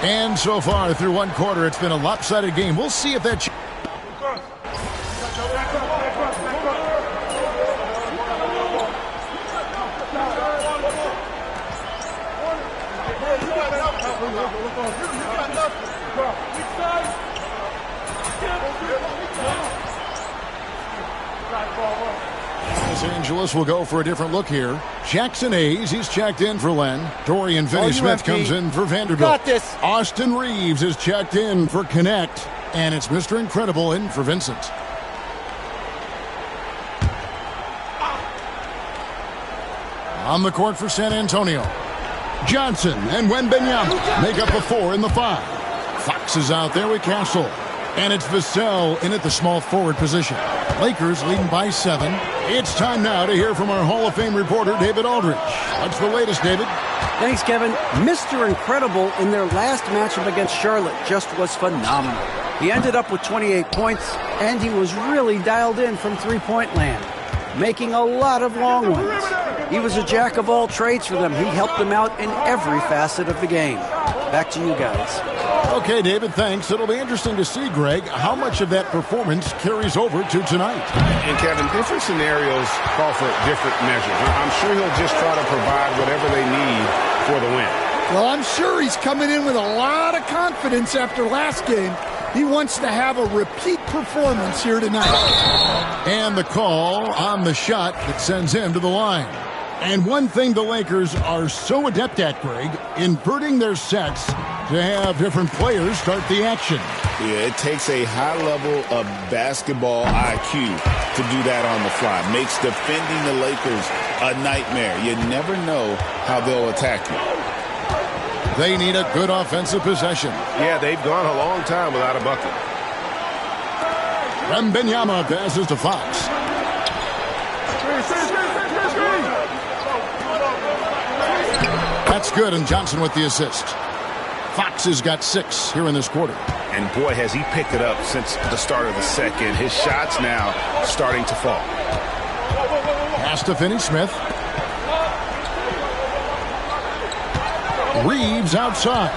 And so far through one quarter, it's been a lopsided game. We'll see if that... Los Angeles will go for a different look here. Jackson Hayes, he's checked in for Len. Dorian Finney-Smith comes in for Vanderbilt. Got this. Austin Reeves is checked in for Connect. And it's Mr. Incredible in for Vincent. On the court for San Antonio, Johnson and Wembanyama make up a 4 in the 5. Fox is out there with Castle. And it's Vassell in at the small forward position. Lakers leading by 7. It's time now to hear from our Hall of Fame reporter, David Aldridge. What's the latest, David? Thanks, Kevin. Mr. Incredible in their last matchup against Charlotte just was phenomenal. He ended up with 28 points, and he was really dialed in from three-point land, making a lot of long ones. He was a jack of all trades for them. He helped them out in every facet of the game. Back to you guys. Okay, David, thanks. It'll be interesting to see, Greg, how much of that performance carries over to tonight. And, Kevin, different scenarios call for different measures. I'm sure he'll just try to provide whatever they need for the win. Well, I'm sure he's coming in with a lot of confidence after last game. He wants to have a repeat performance here tonight. And the call on the shot that sends him to the line. And one thing the Lakers are so adept at, Greg, inverting their sets to have different players start the action. Yeah, it takes a high level of basketball IQ to do that on the fly. Makes defending the Lakers a nightmare. You never know how they'll attack you. They need a good offensive possession. Yeah, they've gone a long time without a bucket. Wembanyama passes to Fox. That's good, and Johnson with the assist. Fox has got 6 here in this quarter. And boy, has he picked it up since the start of the second. His shots now starting to fall. Pass to Finney-Smith. Reeves outside.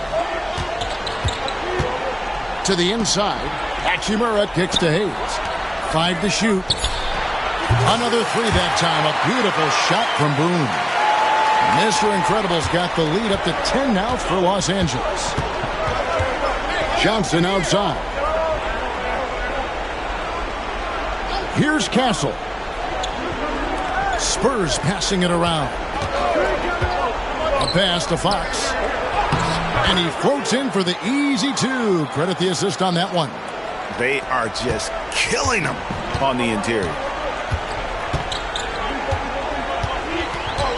To the inside. Hachimura kicks to Hayes. 5 to shoot. Another 3 that time. A beautiful shot from Boone. Mr. Incredible's got the lead up to 10 now for Los Angeles. Johnson outside. Here's Castle. Spurs passing it around. A pass to Fox. And he floats in for the easy 2. Credit the assist on that one. They are just killing them on the interior.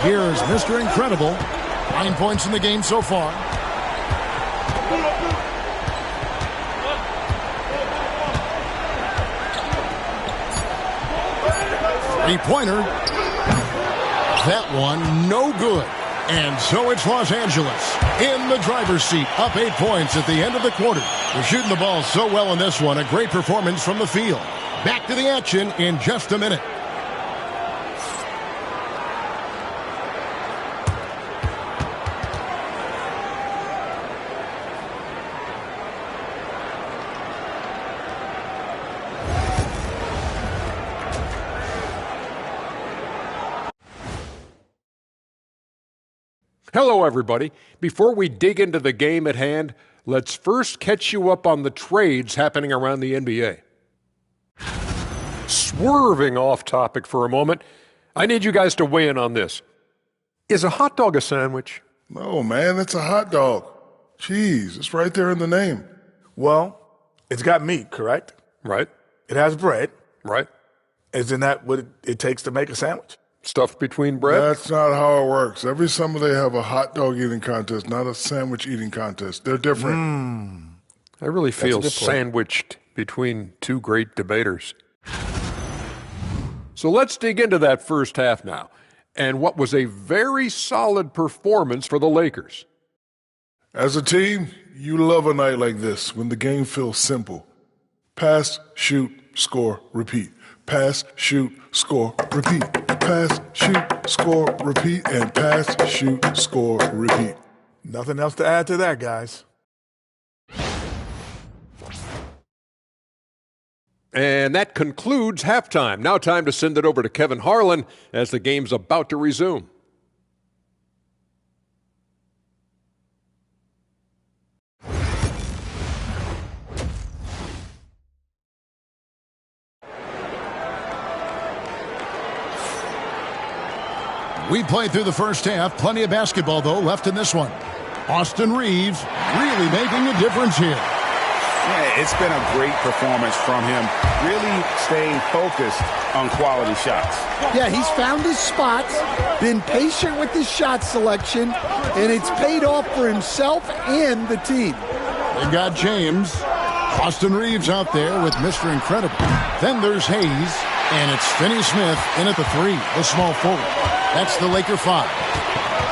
Here's Mr. Incredible. 9 points in the game so far. Three-pointer. That one no good. And so it's Los Angeles in the driver's seat, up 8 points at the end of the quarter. They're shooting the ball so well in this one. A great performance from the field. Back to the action in just a minute. Hello, everybody. Before we dig into the game at hand, let's first catch you up on the trades happening around the NBA. Swerving off topic for a moment, I need you guys to weigh in on this. Is a hot dog a sandwich? No, man, it's a hot dog. Cheese, it's right there in the name. Well, it's got meat, correct? Right. It has bread. Right. Isn't that what it takes to make a sandwich? Stuffed between bread? That's not how it works. Every summer they have a hot dog eating contest, not a sandwich eating contest. They're different. I really feel sandwiched between two great debaters. So let's dig into that first half now, and what was a very solid performance for the Lakers. As a team, you love a night like this when the game feels simple. Pass, shoot, score, repeat. Pass, shoot, score, repeat. Pass, shoot, score, repeat, and pass, shoot, score, repeat. Nothing else to add to that, guys. And that concludes halftime. Now time to send it over to Kevin Harlan as the game's about to resume. We played through the first half. Plenty of basketball, though, left in this one. Austin Reeves really making a difference here. Yeah, it's been a great performance from him, really staying focused on quality shots. Yeah, he's found his spots, been patient with his shot selection, and it's paid off for himself and the team. They got James. Austin Reeves out there with Mr. Incredible. Then there's Hayes, and it's Finney-Smith in at the 3, the small forward. That's the Laker 5.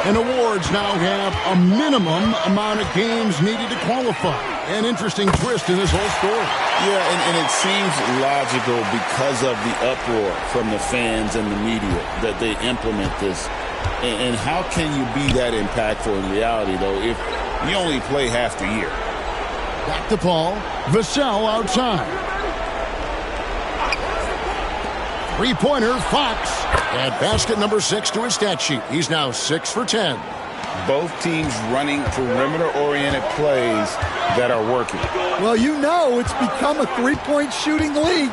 And awards now have a minimum amount of games needed to qualify. An interesting twist in this whole story. Yeah, and it seems logical because of the uproar from the fans and the media that they implement this. And how can you be that impactful in reality, though, if you only play half the year? Back to Paul. Vassell outside. Three-pointer, Fox. At basket number 6 to his stat sheet. He's now 6 for 10. Both teams running perimeter-oriented plays that are working. Well, you know it's become a three-point shooting league.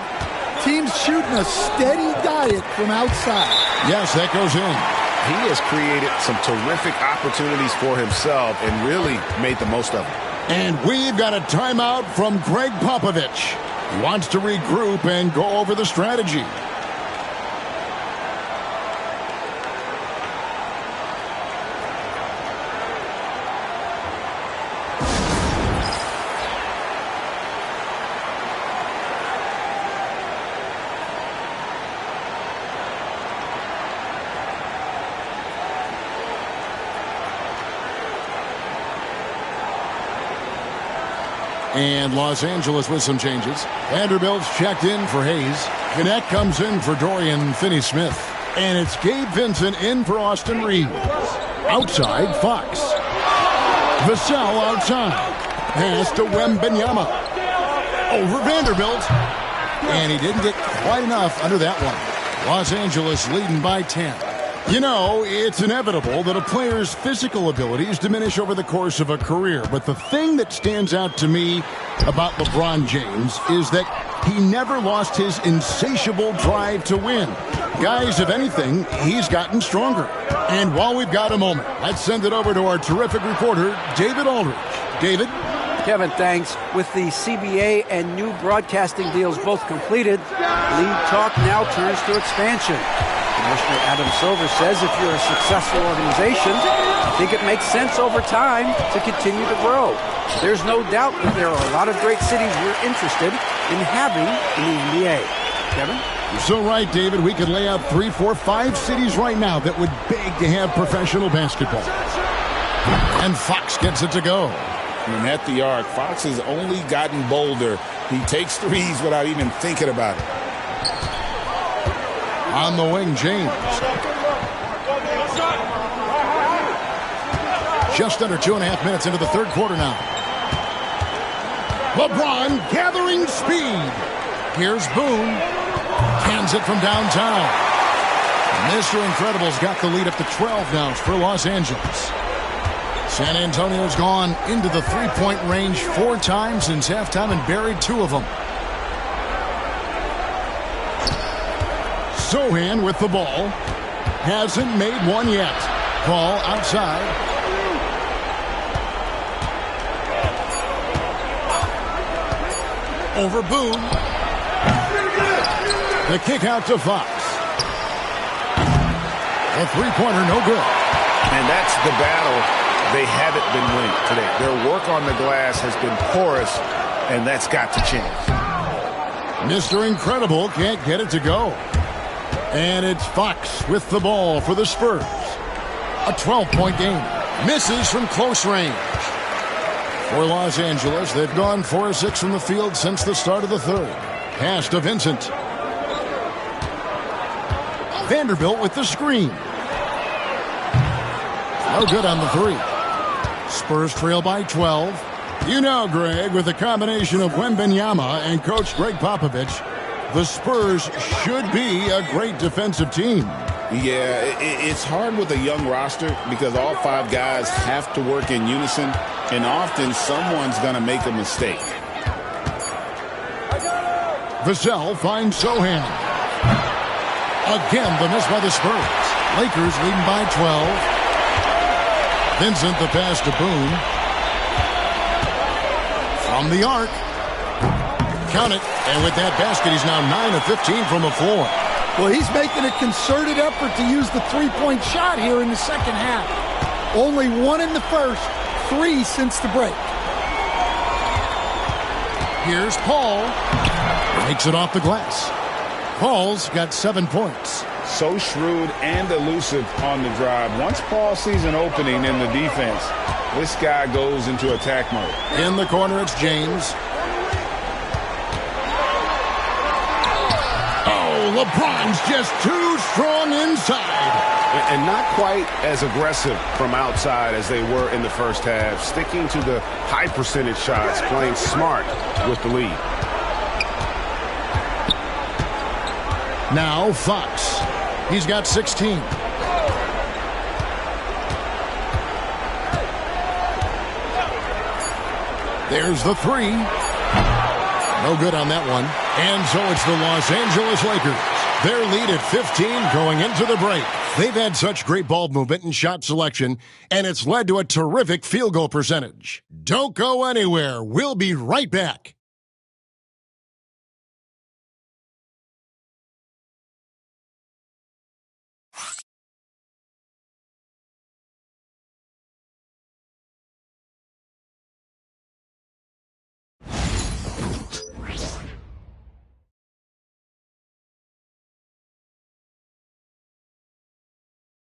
Teams shooting a steady diet from outside. Yes, that goes in. He has created some terrific opportunities for himself and really made the most of them. And we've got a timeout from Greg Popovich. He wants to regroup and go over the strategy. And Los Angeles with some changes. Vanderbilt's checked in for Hayes. Gannett comes in for Dorian Finney-Smith. And it's Gabe Vincent in for Austin Reeves. Outside, Fox. Vassell outside. Pass to Wembanyama. Over Vanderbilt. And he didn't get quite enough under that one. Los Angeles leading by 10. You know, it's inevitable that a player's physical abilities diminish over the course of a career. But the thing that stands out to me about LeBron James is that he never lost his insatiable drive to win. Guys, if anything, he's gotten stronger. And while we've got a moment, let's send it over to our terrific reporter, David Aldridge. David? Kevin, thanks. With the CBA and new broadcasting deals both completed, league talk now turns to expansion. Commissioner Adam Silver says if you're a successful organization, I think it makes sense over time to continue to grow. There's no doubt that there are a lot of great cities we're interested in having in the NBA. Kevin? You're so right, David. We could lay out 3, 4, 5 cities right now that would beg to have professional basketball. And Fox gets it to go. And at the arc, Fox has only gotten bolder. He takes threes without even thinking about it. On the wing, James. Just under 2.5 minutes into the third quarter now. LeBron gathering speed. Here's Boone. Cans it from downtown. Mr. Incredible's got the lead up to 12 now for Los Angeles. San Antonio's gone into the three-point range 4 times since halftime and buried 2 of them. Sohan with the ball. Hasn't made one yet. Ball outside. Over Boone. The kick out to Fox. A three-pointer, no good. And that's the battle they haven't been winning today. Their work on the glass has been porous, and that's got to change. Mr. Incredible can't get it to go. And it's Fox with the ball for the Spurs. A 12-point game. Misses from close range. For Los Angeles, they've gone 4 of 6 from the field since the start of the third. Pass to Vincent. Vanderbilt with the screen. No good on the 3. Spurs trail by 12. You know, Greg, with a combination of Wembanyama and Coach Greg Popovich, the Spurs should be a great defensive team. Yeah, it's hard with a young roster because all 5 guys have to work in unison, and often someone's going to make a mistake. Vassell finds Sohan. Again, the miss by the Spurs. Lakers leading by 12. Vincent the pass to Boone. From the arc. Count it. And with that basket, he's now 9 of 15 from the floor. Well, he's making a concerted effort to use the three-point shot here in the second half. Only 1 in the first, 3 since the break. Here's Paul. Makes it off the glass. Paul's got 7 points. So shrewd and elusive on the drive. Once Paul sees an opening in the defense, this guy goes into attack mode. In the corner, it's James. LeBron's just too strong inside. And not quite as aggressive from outside as they were in the first half. Sticking to the high percentage shots, playing smart with the lead. Now Fox. He's got 16. There's the 3. No good on that one. And so it's the Los Angeles Lakers. Their lead at 15 going into the break. They've had such great ball movement and shot selection, and it's led to a terrific field goal percentage. Don't go anywhere. We'll be right back.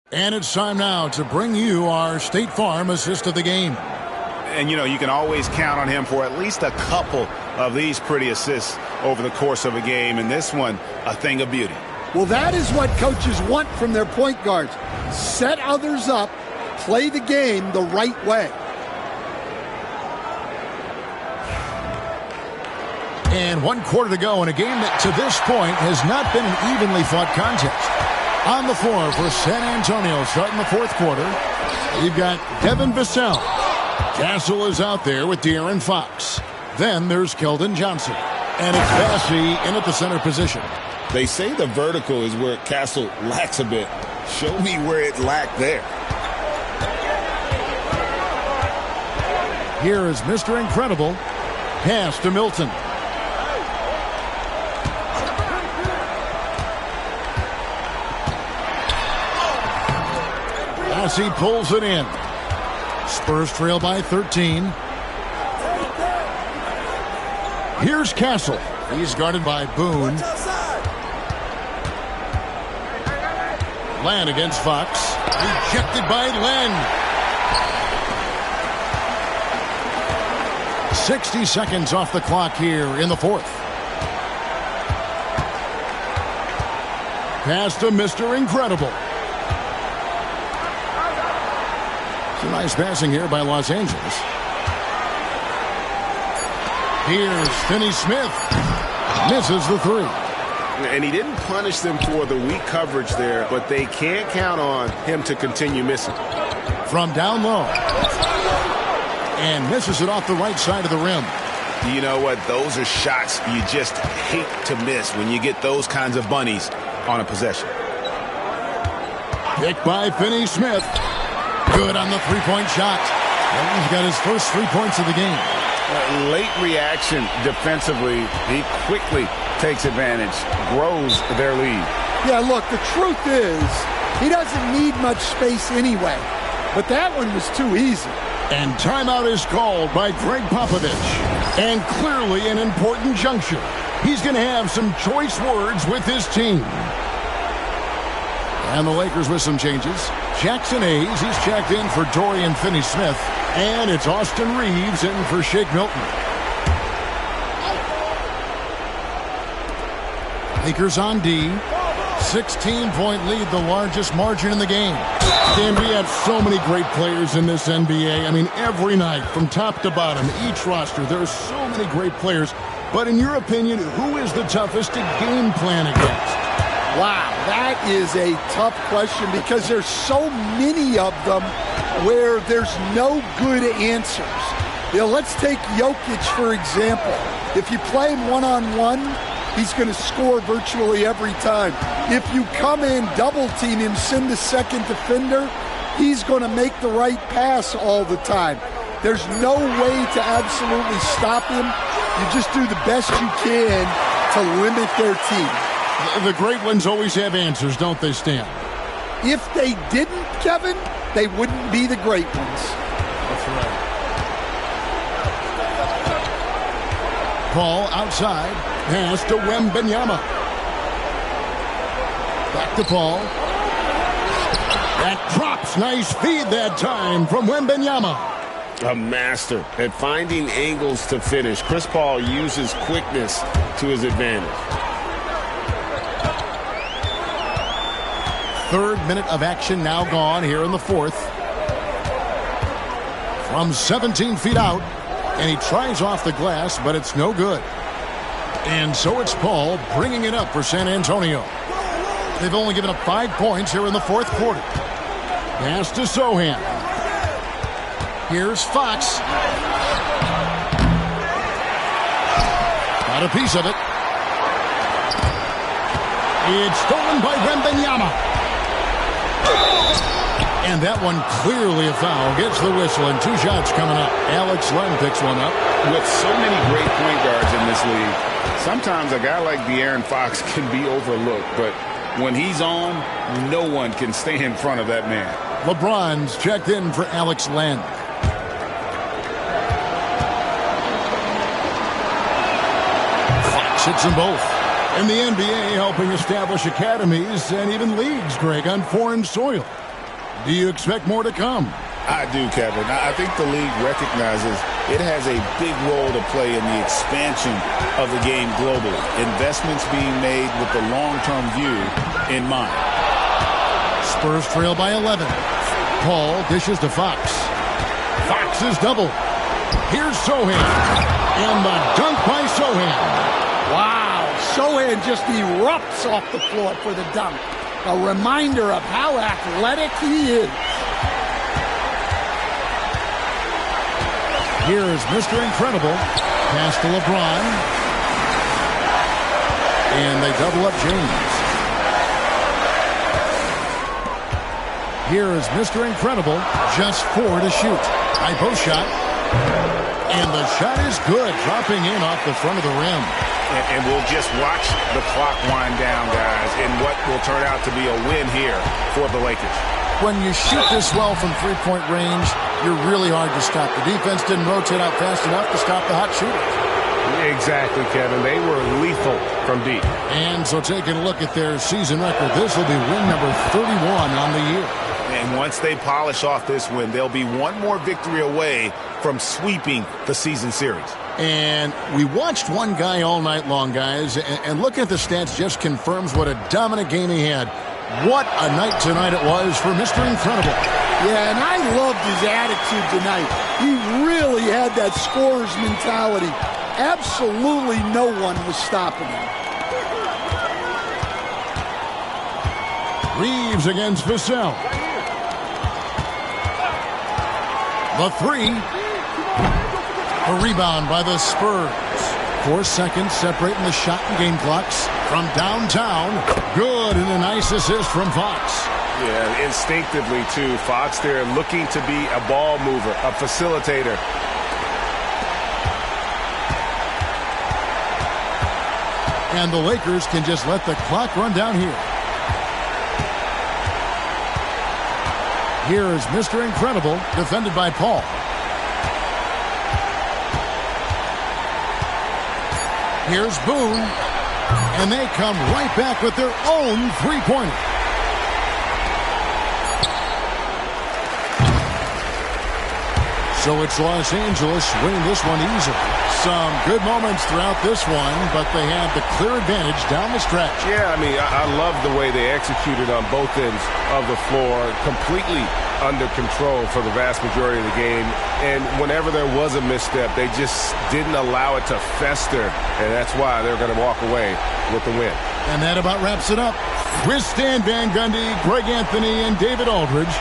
And it's time now to bring you our State Farm assist of the game. And, you know, you can always count on him for at least a couple of these pretty assists over the course of a game. And this one, a thing of beauty. Well, that is what coaches want from their point guards. Set others up, play the game the right way. And 1 quarter to go in a game that to this point has not been an evenly fought contest. On the floor for San Antonio starting the 4th quarter, you've got Devin Vassell. Castle is out there with De'Aaron Fox. Then there's Keldon Johnson. And it's Bassey in at the center position. They say the vertical is where Castle lacks a bit. Show me where it lacked there. Here is Mr. Incredible. Pass to Milton. Bassey pulls it in. Spurs trail by 13. Here's Castle. He's guarded by Boone. Len against Fox. Rejected by Len. 60 seconds off the clock here in the 4th. Pass to Mr. Incredible. Some nice passing here by Los Angeles. Here's Finney-Smith. Misses the 3. And he didn't punish them for the weak coverage there, but they can't count on him to continue missing. From down low. And misses it off the right side of the rim. You know what? Those are shots you just hate to miss when you get those kinds of bunnies on a possession. Picked by Finney-Smith. Good on the three-point shot. And he's got his first 3 points of the game. Late reaction defensively. He quickly takes advantage, grows their lead. Yeah, look, the truth is he doesn't need much space anyway. But that one was too easy. And timeout is called by Greg Popovich. And clearly an important juncture. He's going to have some choice words with his team. And the Lakers with some changes. Jackson Hayes, he's checked in for Dorian Finney-Smith. And it's Austin Reeves in for Shake Milton. Lakers on D. 16-point lead, the largest margin in the game. Dan, we have so many great players in this NBA. I mean, every night, from top to bottom, each roster, there are so many great players. But in your opinion, who is the toughest to game plan against? Wow, that is a tough question because there's so many of them where there's no good answers. You know, let's take Jokic, for example. If you play him one-on-one, he's going to score virtually every time. If you come in, double team him, send the second defender, he's going to make the right pass all the time. There's no way to absolutely stop him. You just do the best you can to limit their team. The great ones always have answers, don't they, Stan? If they didn't, Kevin, they wouldn't be the great ones. That's right. Paul outside. Pass to Wembanyama. Back to Paul. That drops. Nice feed that time from Wembanyama. A master at finding angles to finish. Chris Paul uses quickness to his advantage. Third minute of action now gone here in the fourth. From 17 feet out, and he tries off the glass, but it's no good. And so it's Paul bringing it up for San Antonio. They've only given up 5 points here in the fourth quarter. Pass to Sohan. Here's Fox. Got a piece of it. It's stolen by Wembanyama. And that one clearly a foul. Gets the whistle, and 2 shots coming up. Alex Len picks one up. With so many great point guards in this league, sometimes a guy like De'Aaron Fox can be overlooked. But when he's on, no one can stay in front of that man. LeBron's checked in for Alex Len. Fox hits them both. And the NBA helping establish academies and even leagues, Greg, on foreign soil. Do you expect more to come? I do, Kevin. I think the league recognizes it has a big role to play in the expansion of the game globally. Investments being made with the long-term view in mind. Spurs trail by 11. Paul dishes to Fox. Fox is double. Here's Sohan. And the dunk by Sohan. Wow, Sohan just erupts off the floor for the dunk. A reminder of how athletic he is. Here's Mr. Incredible. Pass to LeBron. And they double up James. Here's Mr. Incredible. Just 4 to shoot. High post shot. And the shot is good. Dropping in off the front of the rim. And we'll just watch the clock wind down, guys, in what will turn out to be a win here for the Lakers. When you shoot this well from three-point range, you're really hard to stop. The defense didn't rotate out fast enough to stop the hot shooters. Exactly, Kevin. They were lethal from deep. And so taking a look at their season record, this will be win number 31 on the year. And once they polish off this win, they'll be one more victory away from sweeping the season series. And we watched one guy all night long, guys, and looking at the stats just confirms what a dominant game he had. What a night tonight it was for Mr. Incredible. Yeah, and I loved his attitude tonight. He really had that scorer's mentality. Absolutely no one was stopping him. Reeves against Vassell. The 3. A rebound by the Spurs. 4 seconds separating the shot and game clocks. From downtown, good, and a nice assist from Fox. Yeah, instinctively, too. Fox there looking to be a ball mover, a facilitator. And the Lakers can just let the clock run down here. Here is Mr. Incredible, defended by Paul. Here's Boone, and they come right back with their own three-pointer. So it's Los Angeles winning this one easily. Some good moments throughout this one, but they have the clear advantage down the stretch. Yeah, I mean, I love the way they executed on both ends of the floor, completely under control for the vast majority of the game. And whenever there was a misstep, they just didn't allow it to fester, and that's why they're going to walk away with the win. And that about wraps it up. With Stan Van Gundy, Greg Anthony, and David Aldridge,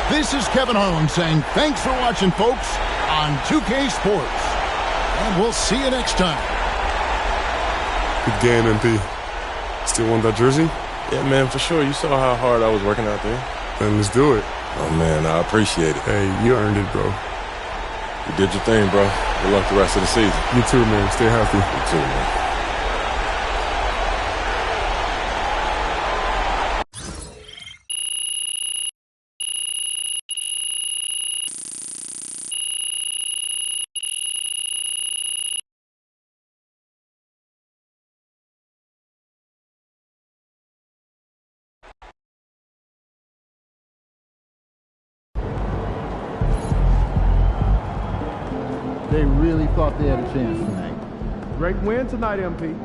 this is Kevin Harlan saying thanks for watching, folks, on 2K Sports. And we'll see you next time. Good game, MP. Still want that jersey? Yeah, man, for sure. You saw how hard I was working out there. Then let's do it. Oh, man, I appreciate it. Hey, you earned it, bro. You did your thing, bro. Good luck the rest of the season. You too, man. Stay healthy. You too, man. They really thought they had a chance tonight. Great win tonight, MP.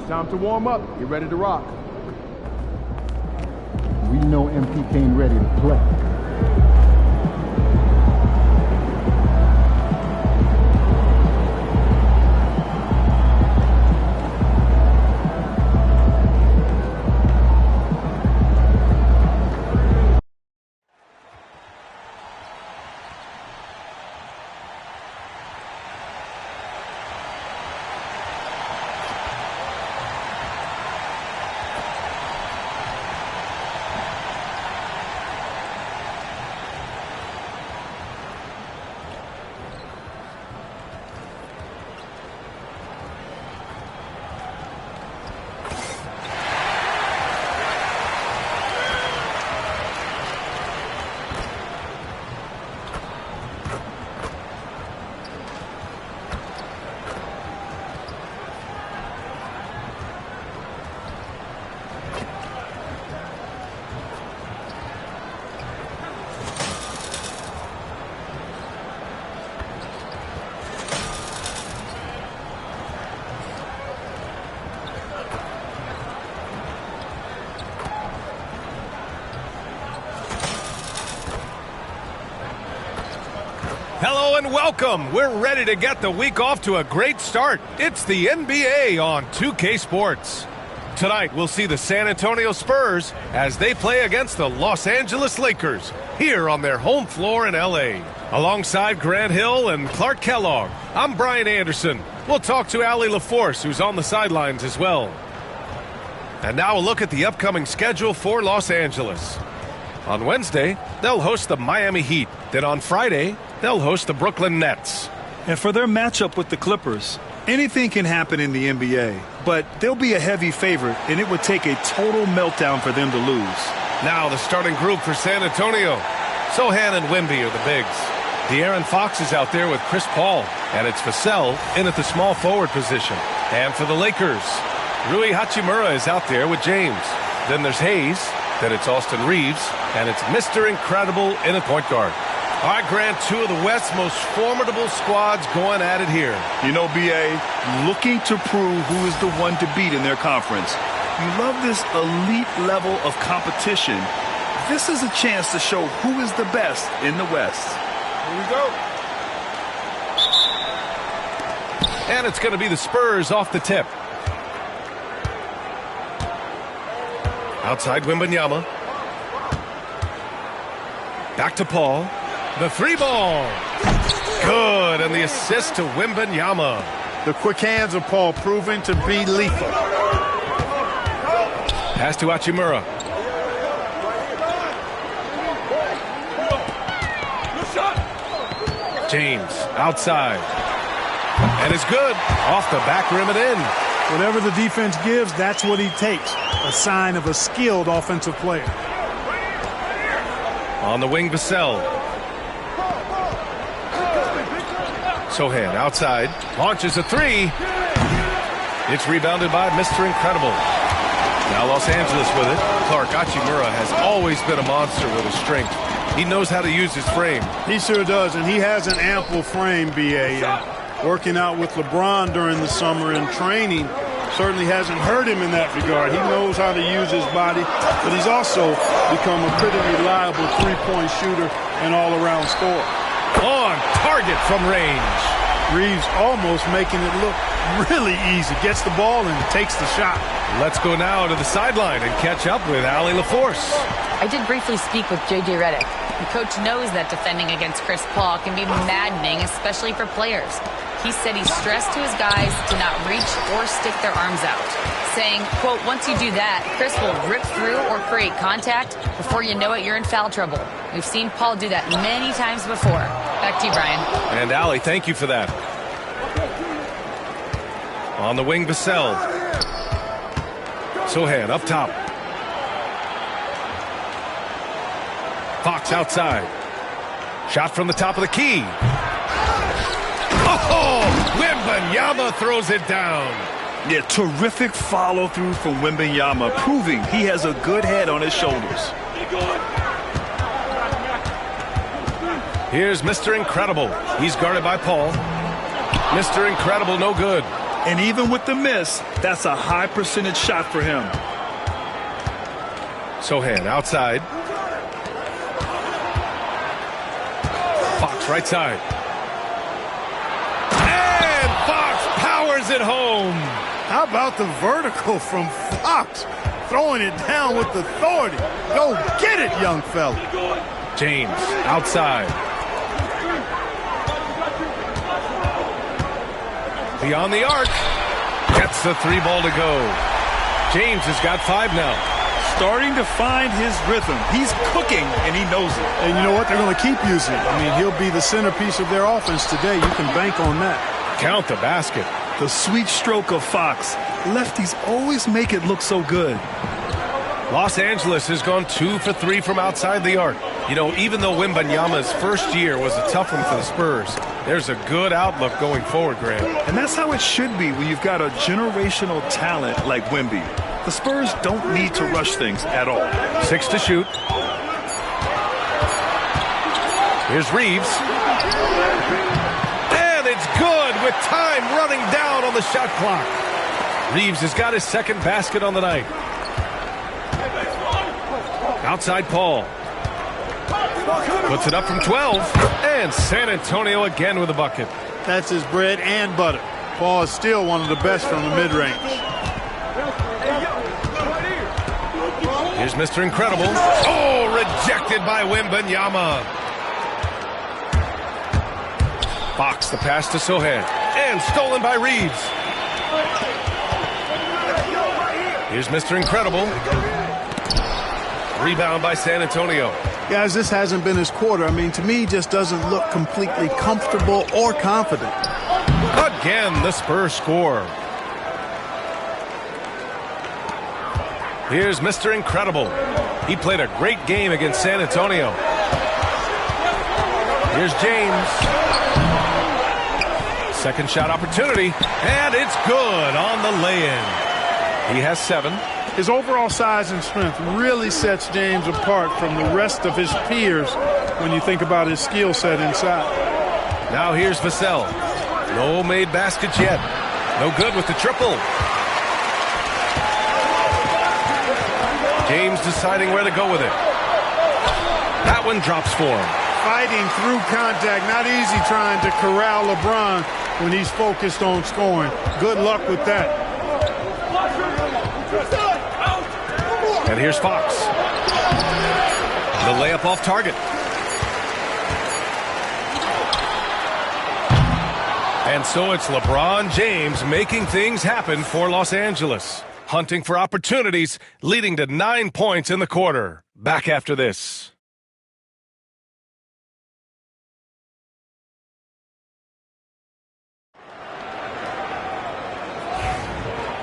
Time to warm up. Get ready to rock. We know MP came ready to play. Hello and welcome. We're ready to get the week off to a great start. It's the NBA on 2K Sports. Tonight, we'll see the San Antonio Spurs as they play against the Los Angeles Lakers here on their home floor in L.A. Alongside Grant Hill and Clark Kellogg, I'm Brian Anderson. We'll talk to Allie LaForce, who's on the sidelines as well. And now a look at the upcoming schedule for Los Angeles. On Wednesday, they'll host the Miami Heat. Then on Friday, they'll host the Brooklyn Nets. And for their matchup with the Clippers, anything can happen in the NBA, but they'll be a heavy favorite, and it would take a total meltdown for them to lose. Now the starting group for San Antonio. Sohan and Wemby are the bigs. De'Aaron Fox is out there with Chris Paul, and it's Vassell in at the small forward position. And for the Lakers, Rui Hachimura is out there with James. Then there's Hayes, then it's Austin Reeves, and it's Mr. Incredible in at point guard. All right, Grant, two of the West's most formidable squads going at it here. You know, B.A., looking to prove who is the one to beat in their conference. You love this elite level of competition. This is a chance to show who is the best in the West. Here we go. And it's going to be the Spurs off the tip. Outside Wembanyama. Back to Paul. The three ball. Good, and the assist to Wembanyama. The quick hands of Paul proving to be lethal. Pass to Hachimura. James outside. And it's good. Off the back rim and in. Whatever the defense gives, that's what he takes. A sign of a skilled offensive player. On the wing, Vassell. Sohan outside. Launches a three. It's rebounded by Mr. Incredible. Now Los Angeles with it. Clark Hachimura has always been a monster with his strength. He knows how to use his frame. He sure does, and he has an ample frame, B.A. Working out with LeBron during the summer and training certainly hasn't hurt him in that regard. He knows how to use his body, but he's also become a pretty reliable three-point shooter and all-around scorer. On target from range. Reeves almost making it look really easy. Gets the ball and takes the shot. Let's go now to the sideline and catch up with Allie LaForce. I did briefly speak with J.J. Redick. The coach knows that defending against Chris Paul can be maddening, especially for players. He said he stressed to his guys to not reach or stick their arms out, saying, quote, once you do that, Chris will rip through or create contact. Before you know it, you're in foul trouble. We've seen Paul do that many times before. Back to you, Brian. And Allie, thank you for that. On the wing, Vassell. Sochan up top. Fox outside. Shot from the top of the key. Oh! Wembanyama throws it down. Yeah, terrific follow-through from Wembanyama, proving he has a good head on his shoulders. Here's Mr. Incredible. He's guarded by Paul. Mr. Incredible, no good. And even with the miss, that's a high percentage shot for him. Sochan outside. Fox right side. And Fox powers it home. How about the vertical from Fox? Throwing it down with authority. Go get it, young fella. James outside. Beyond the arc. Gets the three ball to go. James has got 5 now. Starting to find his rhythm. He's cooking, and he knows it. And you know what? They're going to keep using it. I mean, he'll be the centerpiece of their offense today. You can bank on that. Count the basket. The sweet stroke of Fox. Lefties always make it look so good. Los Angeles has gone 2 for 3 from outside the arc. You know, even though Wembanyama's first year was a tough one for the Spurs, there's a good outlook going forward, Graham. And that's how it should be when you've got a generational talent like Wemby. The Spurs don't need to rush things at all. 6 to shoot. Here's Reeves. And it's good with time running down on the shot clock. Reeves has got his second basket on the night. Outside Paul. Puts it up from 12. And San Antonio again with a bucket. That's his bread and butter. Paul is still one of the best from the mid-range. Here's Mr. Incredible. Oh, rejected by Wembanyama. Fox, the pass to Sochan. And stolen by Reeves. Here's Mr. Incredible. Rebound by San Antonio. Guys, this hasn't been his quarter. I mean, to me, he just doesn't look completely comfortable or confident. Again, the Spurs score. Here's Mr. Incredible. He played a great game against San Antonio. Here's James. Second shot opportunity, and it's good on the lay-in. He has 7. His overall size and strength really sets James apart from the rest of his peers when you think about his skill set inside. Now here's Vassell. No made baskets yet. No good with the triple. James deciding where to go with it. That one drops for him. Fighting through contact. Not easy trying to corral LeBron when he's focused on scoring. Good luck with that. And here's Fox. The layup off target. And so it's LeBron James making things happen for Los Angeles. Hunting for opportunities, leading to 9 points in the quarter. Back after this.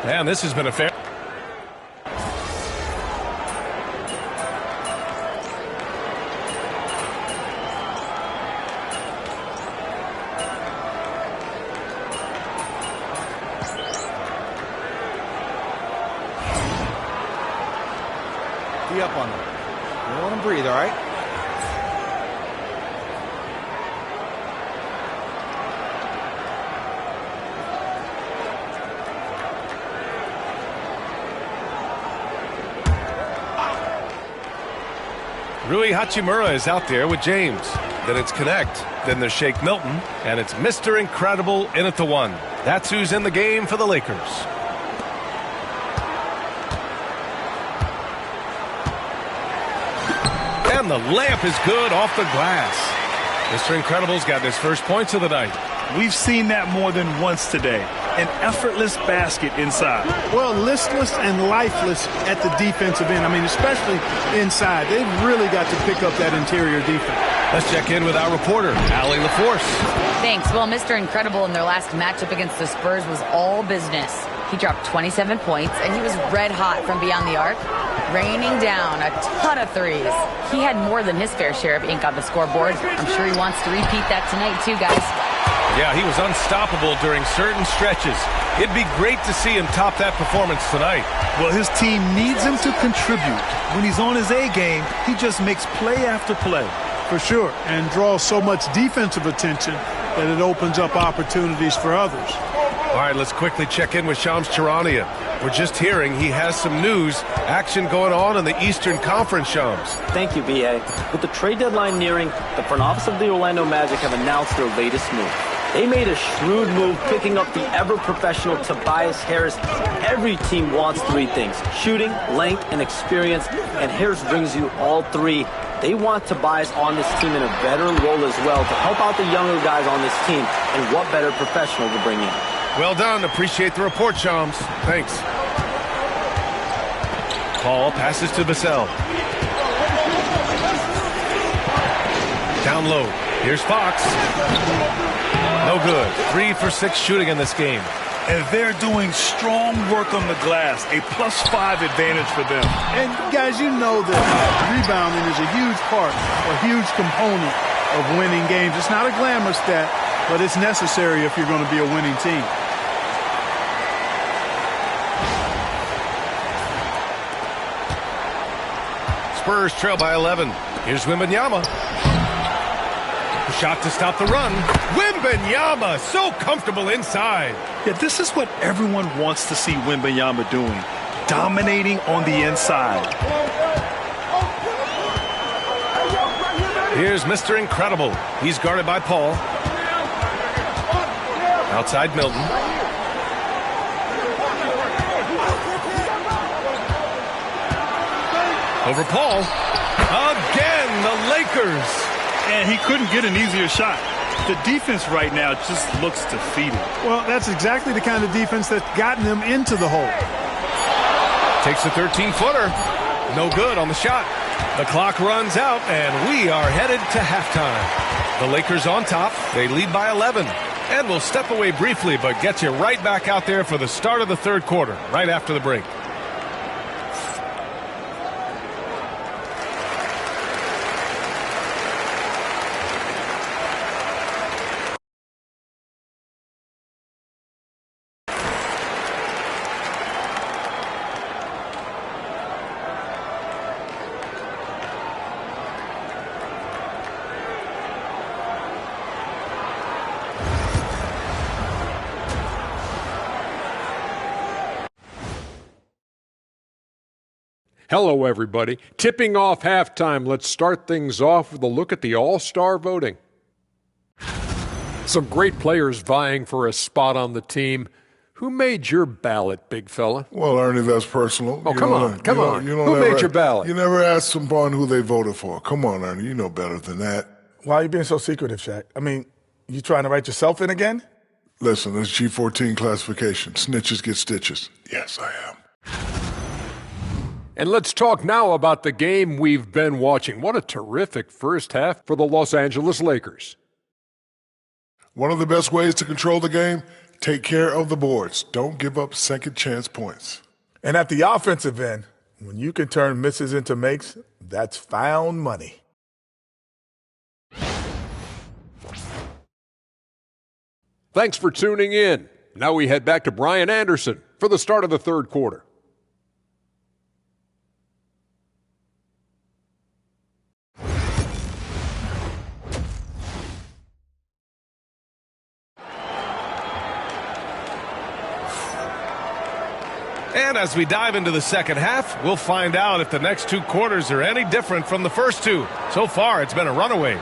Man, this has been a fair... D up on them. Don't let them breathe, all right? Rui Hachimura is out there with James. Then it's Connect. Then there's Shake Milton. And it's Mr. Incredible in at the 1. That's who's in the game for the Lakers. And the layup is good off the glass. Mr. Incredible's got his first points of the night. We've seen that more than once today. An effortless basket inside. Well, listless and lifeless at the defensive end. I mean, especially inside. They've really got to pick up that interior defense. Let's check in with our reporter, Allie LaForce. Thanks. Well, Mr. Incredible in their last matchup against the Spurs was all business. He dropped 27 points, and he was red hot from beyond the arc, raining down a ton of threes. He had more than his fair share of ink on the scoreboard. I'm sure he wants to repeat that tonight, too, guys. Yeah, he was unstoppable during certain stretches. It'd be great to see him top that performance tonight. Well, his team needs him to contribute. When he's on his A game, he just makes play after play. For sure, and draws so much defensive attention that it opens up opportunities for others. All right, let's quickly check in with Shams Charania. We're just hearing he has some news, action going on in the Eastern Conference, Shams. Thank you, B.A. With the trade deadline nearing, the front office of the Orlando Magic have announced their latest move. They made a shrewd move picking up the ever-professional Tobias Harris. Every team wants 3 things: shooting, length, and experience, and Harris brings you all 3. They want Tobias on this team in a veteran role as well to help out the younger guys on this team, and what better professional to bring in. Well done. Appreciate the report, Shams. Thanks. Paul passes to Vassell. Down low. Here's Fox. No good. 3 for 6 shooting in this game. And they're doing strong work on the glass, a +5 advantage for them. And guys, you know that rebounding is a huge part, a huge component of winning games. It's not a glamour stat, but it's necessary if you're going to be a winning team. Spurs trail by 11. Here's Wembanyama. Shot to stop the run. Wembanyama, so comfortable inside. Yeah, this is what everyone wants to see Wembanyama doing, dominating on the inside. Here's Mr. Incredible. He's guarded by Paul. Outside Milton. Over Paul. Again, the Lakers. And he couldn't get an easier shot. The defense right now just looks defeated. Well, that's exactly the kind of defense that's gotten them into the hole. Takes a 13-footer. No good on the shot. The clock runs out, and we are headed to halftime. The Lakers on top. They lead by 11. And we'll step away briefly, but get you right back out there for the start of the third quarter, right after the break. Hello, everybody. Tipping off halftime, let's start things off with a look at the All-Star voting. Some great players vying for a spot on the team. Who made your ballot, big fella? Well, Ernie, that's personal. Oh, come on. Who made your ballot? You never asked someone who they voted for. Come on, Ernie, you know better than that. Why are you being so secretive, Shaq? I mean, you trying to write yourself in again? Listen, it's G14 classification. Snitches get stitches. Yes, I am. And let's talk now about the game we've been watching. What a terrific first half for the Los Angeles Lakers. One of the best ways to control the game, take care of the boards. Don't give up second chance points. And at the offensive end, when you can turn misses into makes, that's found money. Thanks for tuning in. Now we head back to Brian Anderson for the start of the third quarter. And as we dive into the second half, we'll find out if the next 2 quarters are any different from the first 2. So far, it's been a runaway.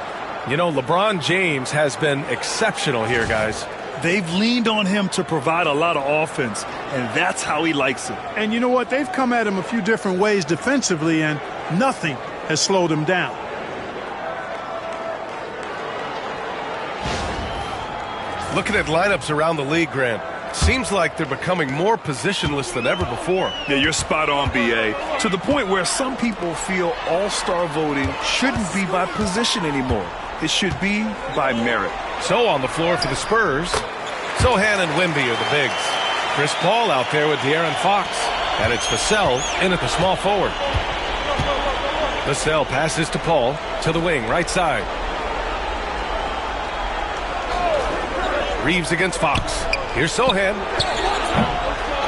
You know, LeBron James has been exceptional here, guys. They've leaned on him to provide a lot of offense, and that's how he likes it. And you know what? They've come at him a few different ways defensively, and nothing has slowed him down. Looking at lineups around the league, Grant, seems like they're becoming more positionless than ever before. Yeah, you're spot on, B.A. To the point where some people feel all-star voting shouldn't be by position anymore. It should be by merit. So on the floor for the Spurs, Sochan and Wemby are the bigs. Chris Paul out there with De'Aaron Fox. And it's Vassell in at the small forward. Vassell passes to Paul to the wing, right side. Reeves against Fox. Here's Sochan.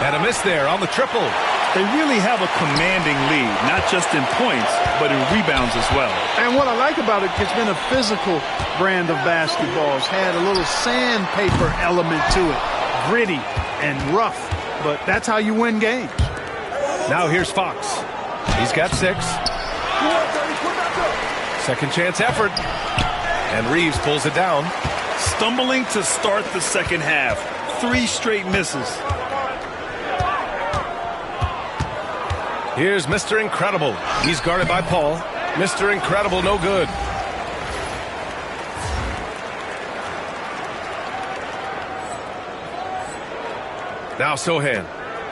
And a miss there on the triple. They really have a commanding lead, not just in points, but in rebounds as well. And what I like about it, it's been a physical brand of basketball. It's had a little sandpaper element to it. Gritty and rough, but that's how you win games. Now here's Fox. He's got 6. Second chance effort. And Reeves pulls it down. Stumbling to start the second half. 3 straight misses. Here's Mr. Incredible. He's guarded by Paul. Mr. Incredible, no good. Now Sochan,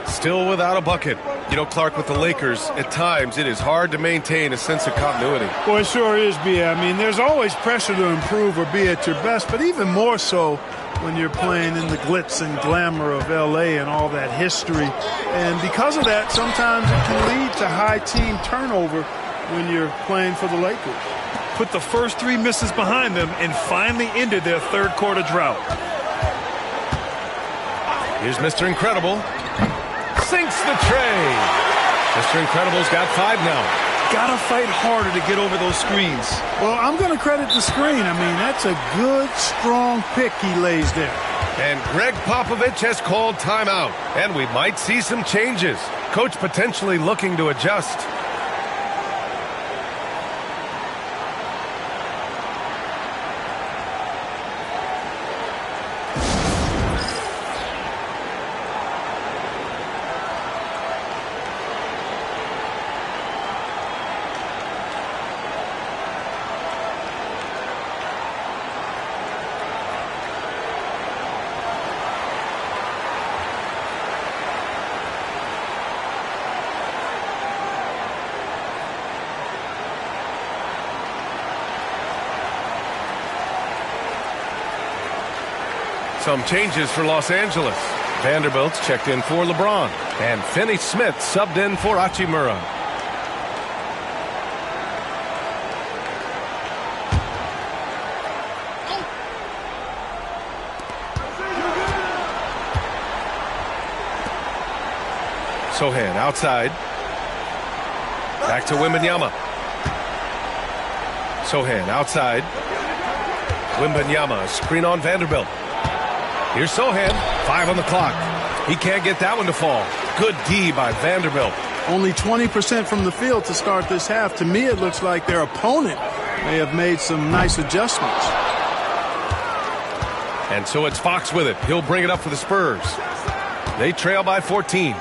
still without a bucket. You know, Clark, with the Lakers, at times it is hard to maintain a sense of continuity. Well, it sure is, B.A. I mean, there's always pressure to improve or be at your best, but even more so when you're playing in the glitz and glamour of L.A. and all that history. And because of that, sometimes it can lead to high team turnover when you're playing for the Lakers. Put the first 3 misses behind them and finally ended their third quarter drought. Here's Mr. Incredible. Sinks the tray. Mr. Incredible's got 5 now. Gotta fight harder to get over those screens. Well, I'm going to credit the screen. I mean, that's a good, strong pick he lays there. And Greg Popovich has called timeout. And we might see some changes. Coach potentially looking to adjust. Some changes for Los Angeles. Vanderbilt's checked in for LeBron. And Finney-Smith subbed in for Hachimura. Sochan outside. Back to Wembanyama. Sochan outside. Wembanyama, screen on Vanderbilt. Here's Sochan, 5 on the clock. He can't get that one to fall. Good D by Vanderbilt. Only 20% from the field to start this half. To me, it looks like their opponent may have made some nice adjustments. And so it's Fox with it. He'll bring it up for the Spurs. They trail by 14.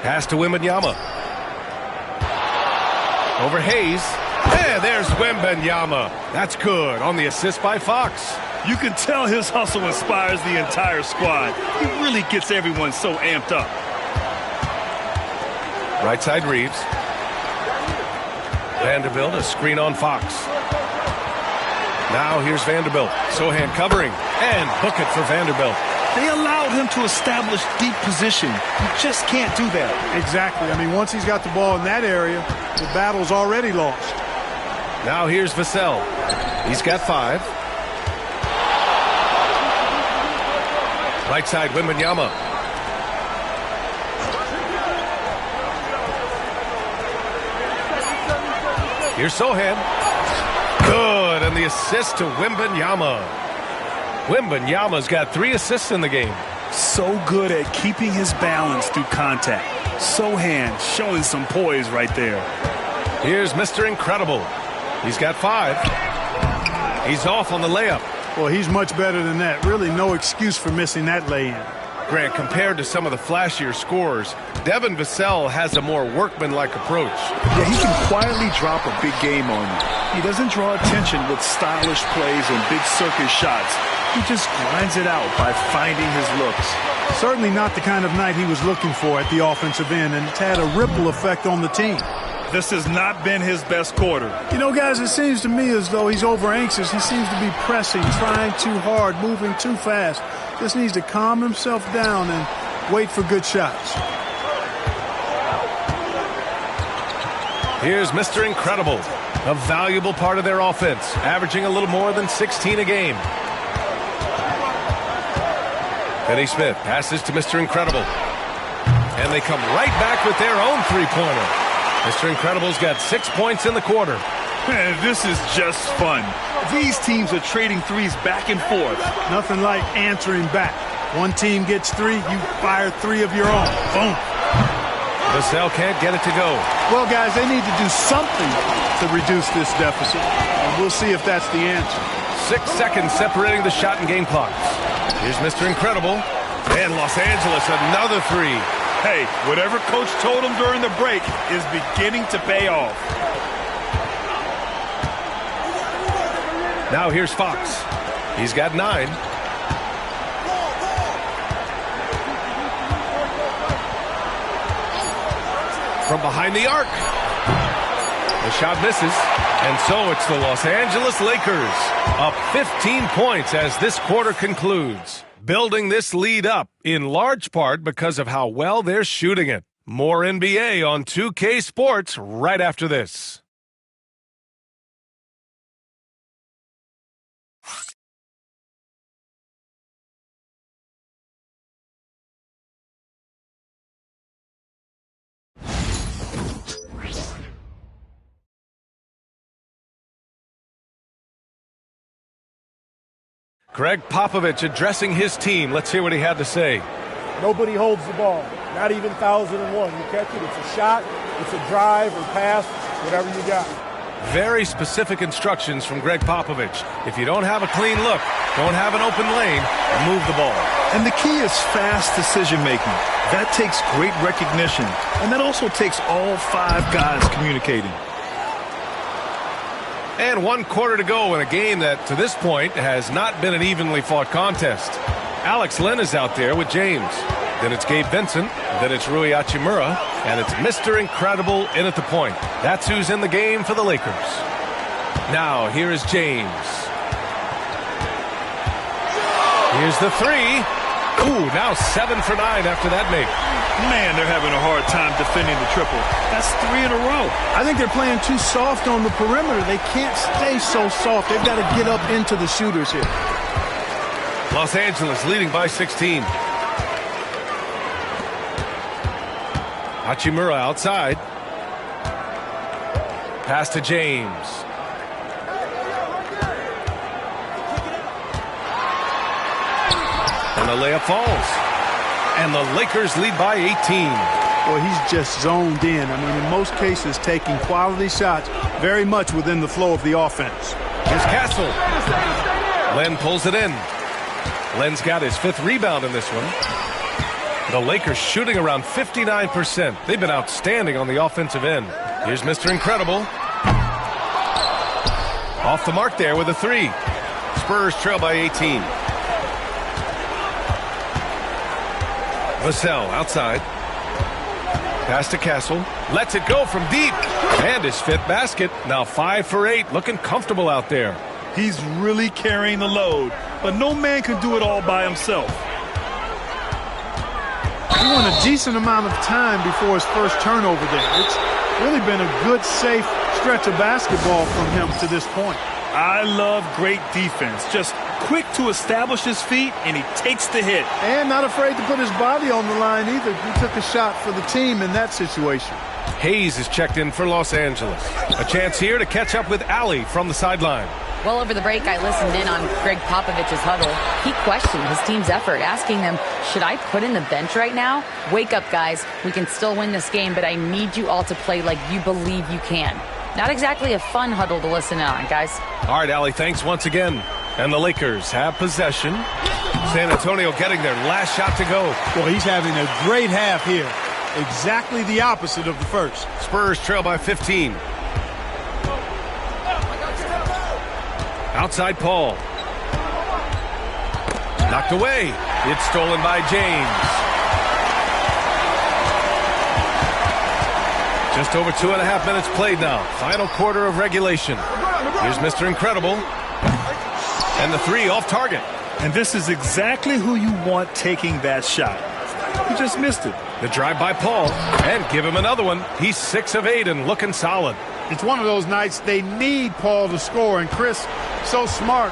Pass to Wembanyama. Over Hayes. And there's Wembanyama. That's good on the assist by Fox. You can tell his hustle inspires the entire squad. He really gets everyone so amped up. Right side Reeves. Vanderbilt, a screen on Fox. Now here's Vanderbilt. Sochan covering and book it for Vanderbilt. They allowed him to establish deep position. You just can't do that. Exactly. I mean, once he's got the ball in that area, the battle's already lost. Now here's Vassell. He's got 5. Right side, Wembanyama. Here's Sochan. Good, and the assist to Wembanyama. Wembanyama's got 3 assists in the game. So good at keeping his balance through contact. Sochan showing some poise right there. Here's Mr. Incredible. He's got 5. He's off on the layup. Well, he's much better than that. Really no excuse for missing that lay-in. Grant, compared to some of the flashier scorers, Devin Vassell has a more workmanlike approach. Yeah, he can quietly drop a big game on you. He doesn't draw attention with stylish plays and big circus shots. He just grinds it out by finding his looks. Certainly not the kind of night he was looking for at the offensive end, and it's had a ripple effect on the team. This has not been his best quarter. You know, guys, it seems to me as though he's over-anxious. He seems to be pressing, trying too hard, moving too fast. Just needs to calm himself down and wait for good shots. Here's Mr. Incredible, a valuable part of their offense, averaging a little more than 16 a game. Finney Smith passes to Mr. Incredible. And they come right back with their own three-pointer. Mr. Incredible's got 6 points in the quarter. Man, this is just fun. These teams are trading threes back and forth. Nothing like answering back. One team gets 3, you fire 3 of your own. Boom. Vassell can't get it to go. Well, guys, they need to do something to reduce this deficit. And we'll see if that's the answer. 6 seconds separating the shot and game clocks. Here's Mr. Incredible. And Los Angeles, another 3. Hey, whatever coach told him during the break is beginning to pay off. Now here's Fox. He's got 9. From behind the arc. The shot misses. And so it's the Los Angeles Lakers up 15 points as this quarter concludes. Building this lead up in large part because of how well they're shooting it. More NBA on 2K Sports right after this. Greg Popovich addressing his team. Let's hear what he had to say. Nobody holds the ball, not even 1,001. You catch it, it's a shot, it's a drive or pass, whatever you got. Very specific instructions from Greg Popovich. If you don't have a clean look, don't have an open lane, move the ball. And the key is fast decision-making. That takes great recognition, and that also takes all 5 guys communicating. And 1 quarter to go in a game that, to this point, has not been an evenly fought contest. Alex Len is out there with James. Then it's Gabe Vincent. Then it's Rui Hachimura. And it's Mr. Incredible in at the point. That's who's in the game for the Lakers. Now, here is James. Here's the 3. Ooh, now 7 for 9 after that make. Man, they're having a hard time defending the triple. That's 3 in a row. I think they're playing too soft on the perimeter. They can't stay so soft. They've got to get up into the shooters here. Los Angeles leading by 16. Hachimura outside. Pass to James. And the layup falls. And the Lakers lead by 18. Well, he's just zoned in. I mean, in most cases, taking quality shots very much within the flow of the offense. Here's Castle. Len pulls it in. Len's got his 5th rebound in this one. The Lakers shooting around 59%. They've been outstanding on the offensive end. Here's Mr. Incredible. Off the mark there with a 3. Spurs trail by 18. Vassell outside. Pass to Castle. Lets it go from deep. And his 5th basket. Now 5 for 8. Looking comfortable out there. He's really carrying the load. But no man can do it all by himself. He won a decent amount of time before his first turnover there. It's really been a good, safe stretch of basketball from him to this point. I love great defense. Just quick to establish his feet, and he takes the hit. And not afraid to put his body on the line either. He took a shot for the team in that situation. Hayes is checked in for Los Angeles. A chance here to catch up with Allie from the sideline. Well, over the break, I listened in on Greg Popovich's huddle. He questioned his team's effort, asking them, should I put in the bench right now? Wake up, guys. We can still win this game, but I need you all to play like you believe you can. Not exactly a fun huddle to listen in on, guys. All right, Allie, thanks once again. And the Lakers have possession. San Antonio getting their last shot to go. Well, he's having a great half here. Exactly the opposite of the first. Spurs trail by 15. Outside Paul. Knocked away. It's stolen by James. Just over 2.5 minutes played now. Final quarter of regulation. Here's Mr. Incredible. And the three off target. And this is exactly who you want taking that shot. He just missed it. The drive by Paul. And give him another one. He's 6 of 8 and looking solid. It's one of those nights they need Paul to score, and Chris, so smart,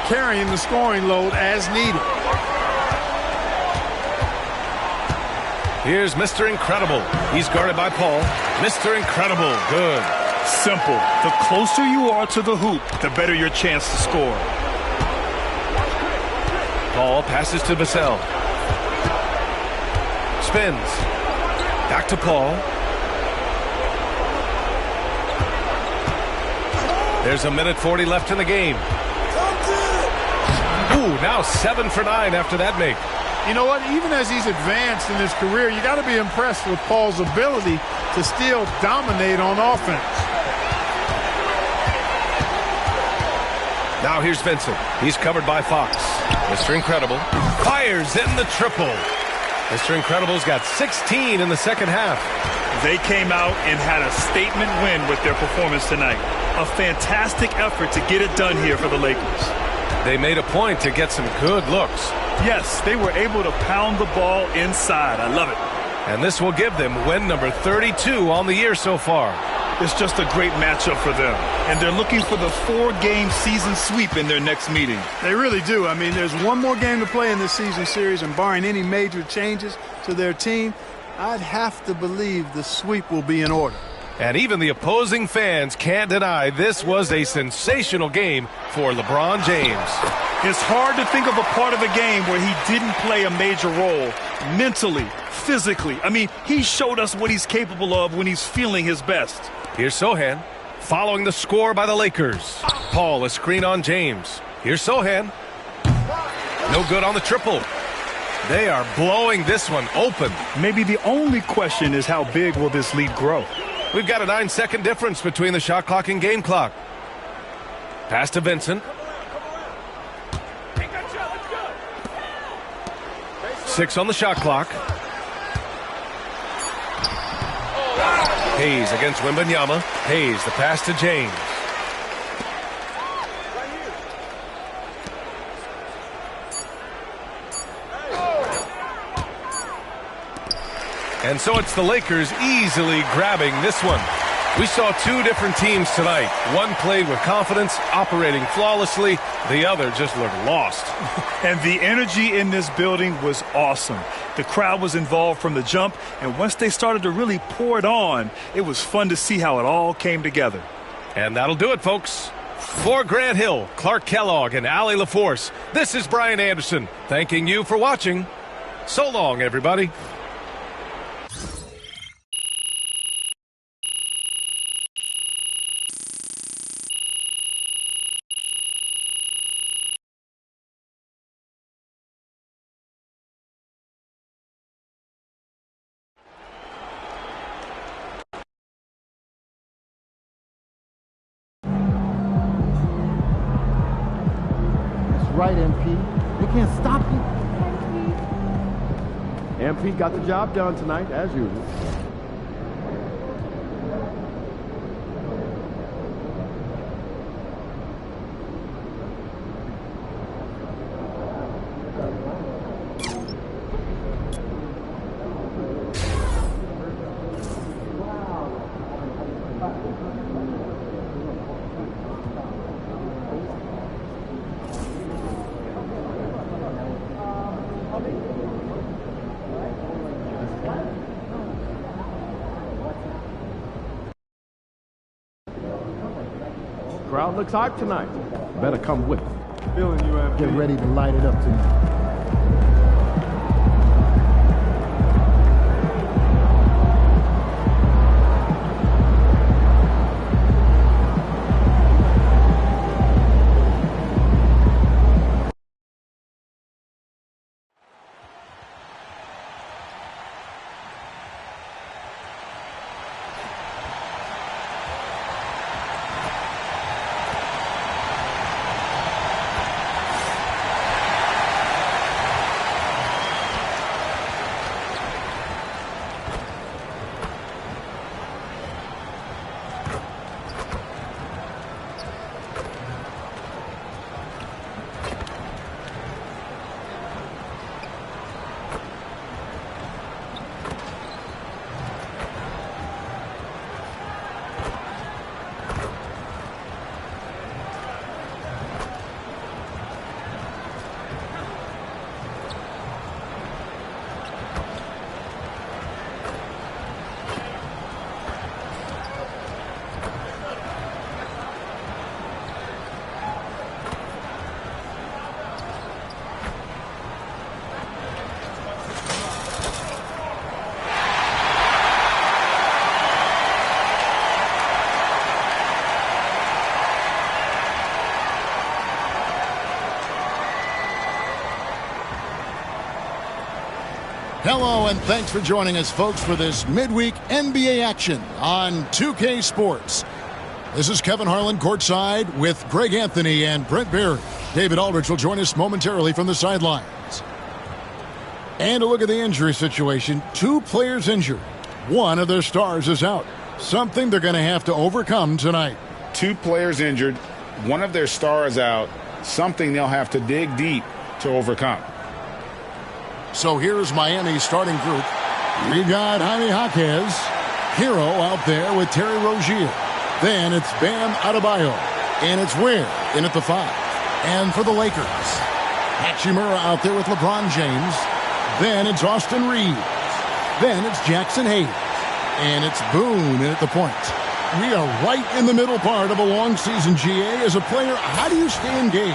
carrying the scoring load as needed. Here's Mr. Incredible. He's guarded by Paul. Mr. Incredible. Good. Simple. The closer you are to the hoop, the better your chance to score. Paul passes to Vassell. Spins. Back to Paul. There's 1:40 left in the game. Ooh, now 7 for 9 after that make. You know what? Even as he's advanced in his career, you got to be impressed with Paul's ability to still dominate on offense. Now here's Vincent. He's covered by Fox. Mr. Incredible fires in the triple. Mr. Incredible's got 16 in the second half. They came out and had a statement win with their performance tonight. A fantastic effort to get it done here for the Lakers. They made a point to get some good looks. Yes, they were able to pound the ball inside. I love it. And this will give them win number 32 on the year so far. It's just a great matchup for them. And they're looking for the 4-game season sweep in their next meeting. They really do. I mean, there's one more game to play in this season series, and barring any major changes to their team, I'd have to believe the sweep will be in order. And even the opposing fans can't deny this was a sensational game for LeBron James. It's hard to think of a part of the game where he didn't play a major role mentally, physically. I mean, he showed us what he's capable of when he's feeling his best. Here's Sohan following the score by the Lakers. Paul, a screen on James. Here's Sohan. No good on the triple. They are blowing this one open. Maybe the only question is how big will this lead grow? We've got a 9-second difference between the shot clock and game clock. Pass to Vincent. 6 on the shot clock. Hayes against Wembanyama. Hayes, the pass to James. And so it's the Lakers easily grabbing this one. We saw 2 different teams tonight. One played with confidence, operating flawlessly. The other just looked lost. And the energy in this building was awesome. The crowd was involved from the jump, and once they started to really pour it on, it was fun to see how it all came together. And that'll do it, folks. For Grant Hill, Clark Kellogg, and Allie LaForce, this is Brian Anderson, thanking you for watching. So long, everybody. Right, MP. They can't stop you. MP got the job done tonight, as usual. Crowd looks hyped tonight. Better come with it. Feeling you, MP. Get ready to light it up tonight. Hello, and thanks for joining us, folks, for this midweek NBA action on 2K Sports. This is Kevin Harlan courtside with Greg Anthony and Brent Barry. David Aldridge will join us momentarily from the sidelines. And a look at the injury situation. 2 players injured. One of their stars is out. Something they're going to have to overcome tonight. 2 players injured. One of their stars out. Something they'll have to dig deep to overcome. So here's Miami's starting group. We've got Jaime Jaquez, Hero out there with Terry Rozier. Then it's Bam Adebayo, and it's Ware in at the 5. And for the Lakers, Hachimura out there with LeBron James. Then it's Austin Reeves. Then it's Jackson Hayes. And it's Boone in at the point. We are right in the middle part of a long season, GA. As a player, how do you stay engaged?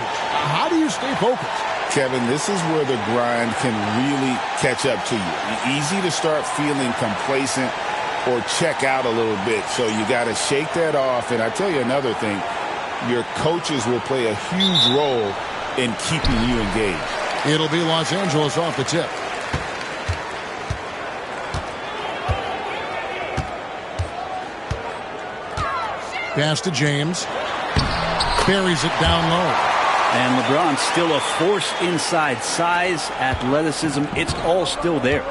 How do you stay focused? Kevin, this is where the grind can really catch up to you. Easy to start feeling complacent or check out a little bit. So you got to shake that off. And I tell you another thing, your coaches will play a huge role in keeping you engaged. It'll be Los Angeles off the tip. Pass to James. Buries it down low. And LeBron still a force inside. Size, athleticism, it's all still there.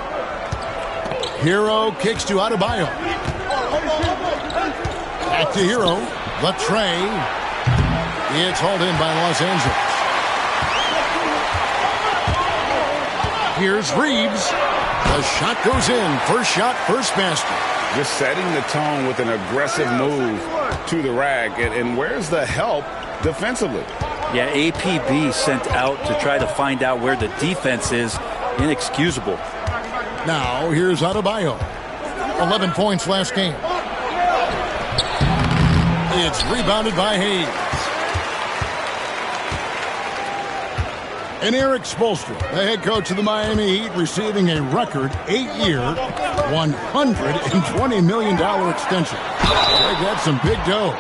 Hero kicks to Adebayo. Back to Hero. The tray. It's hauled in by Los Angeles. Here's Reeves. The shot goes in. First shot, first basket. Just setting the tone with an aggressive move to the rack. And where's the help defensively? Yeah, APB sent out to try to find out where the defense is. Inexcusable. Now, here's Adebayo. 11 points last game. It's rebounded by Hayes. And Eric Spoelstra, the head coach of the Miami Heat, receiving a record 8-year, $120 million extension. Greg, that's some big dough.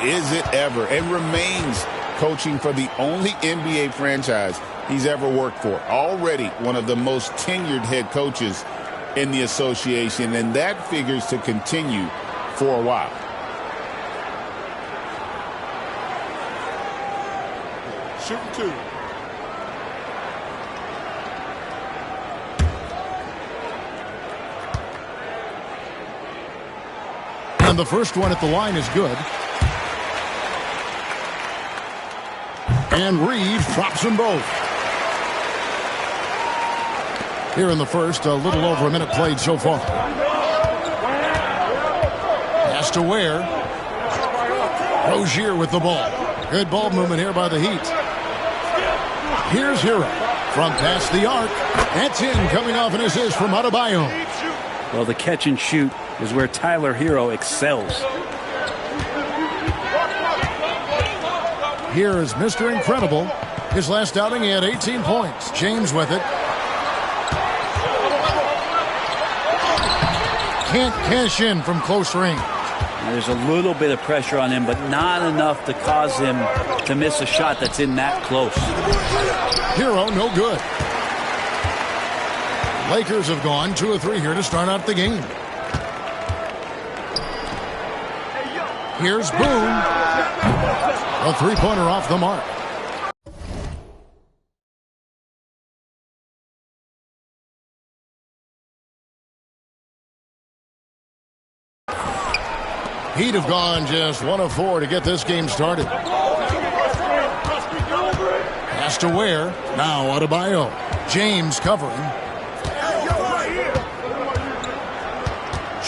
Is it ever? And remains coaching for the only NBA franchise he's ever worked for. Already one of the most tenured head coaches in the association, and that figures to continue for a while. Shooting 2. And the first one at the line is good. And Reeves drops them both. Here in the first, a little over a minute played so far. Pass to Ware. Rozier with the ball. Good ball movement here by the Heat. Here's Hero from past the arc. That's in, coming off an assist from Adebayo. Well, the catch and shoot is where Tyler Hero excels. Here is Mr. Incredible. His last outing, he had 18 points. James with it. Can't cash in from close range. There's a little bit of pressure on him, but not enough to cause him to miss a shot that's in that close. Hero, no good. Lakers have gone 2 of 3 here to start out the game. Here's Boone. A three-pointer off the mark. He'd have gone just 1 of 4 to get this game started. Pass to Ware. Now Adebayo. James covering.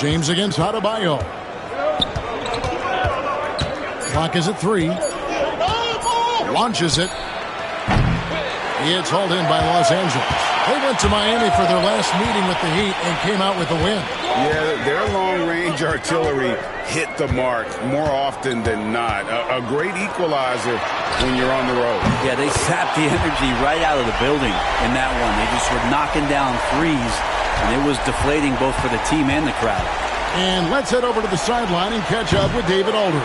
James against Adebayo. Clock is at 3. Launches it. It's hauled in by Los Angeles. They went to Miami for their last meeting with the Heat and came out with a win. Yeah, their long-range artillery hit the mark more often than not. A great equalizer when you're on the road. Yeah, they sapped the energy right out of the building in that one. They just were knocking down threes, and it was deflating both for the team and the crowd. And let's head over to the sideline and catch up with David Aldridge.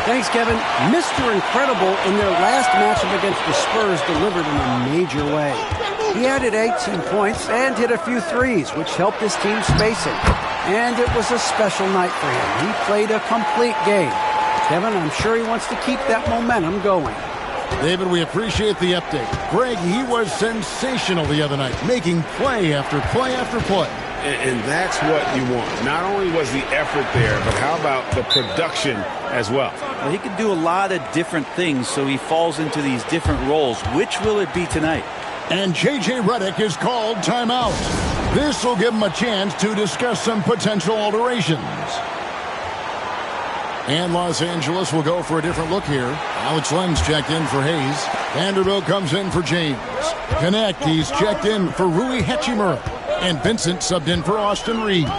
Thanks, Kevin. Mr. Incredible in their last matchup against the Spurs delivered in a major way. He added 18 points and hit a few threes, which helped his team spacing. And it was a special night for him. He played a complete game. Kevin, I'm sure he wants to keep that momentum going. David, we appreciate the update. Greg, he was sensational the other night, making play after play after play. And that's what you want. Not only was the effort there, but how about the production as well? Well, he can do a lot of different things, so he falls into these different roles. Which will it be tonight? And J.J. Redick is called timeout. This will give him a chance to discuss some potential alterations. And Los Angeles will go for a different look here. Alex Len's checked in for Hayes. Vanderbilt comes in for James. Connect, he's checked in for Rui Hachimura. And Vincent subbed in for Austin Reeves.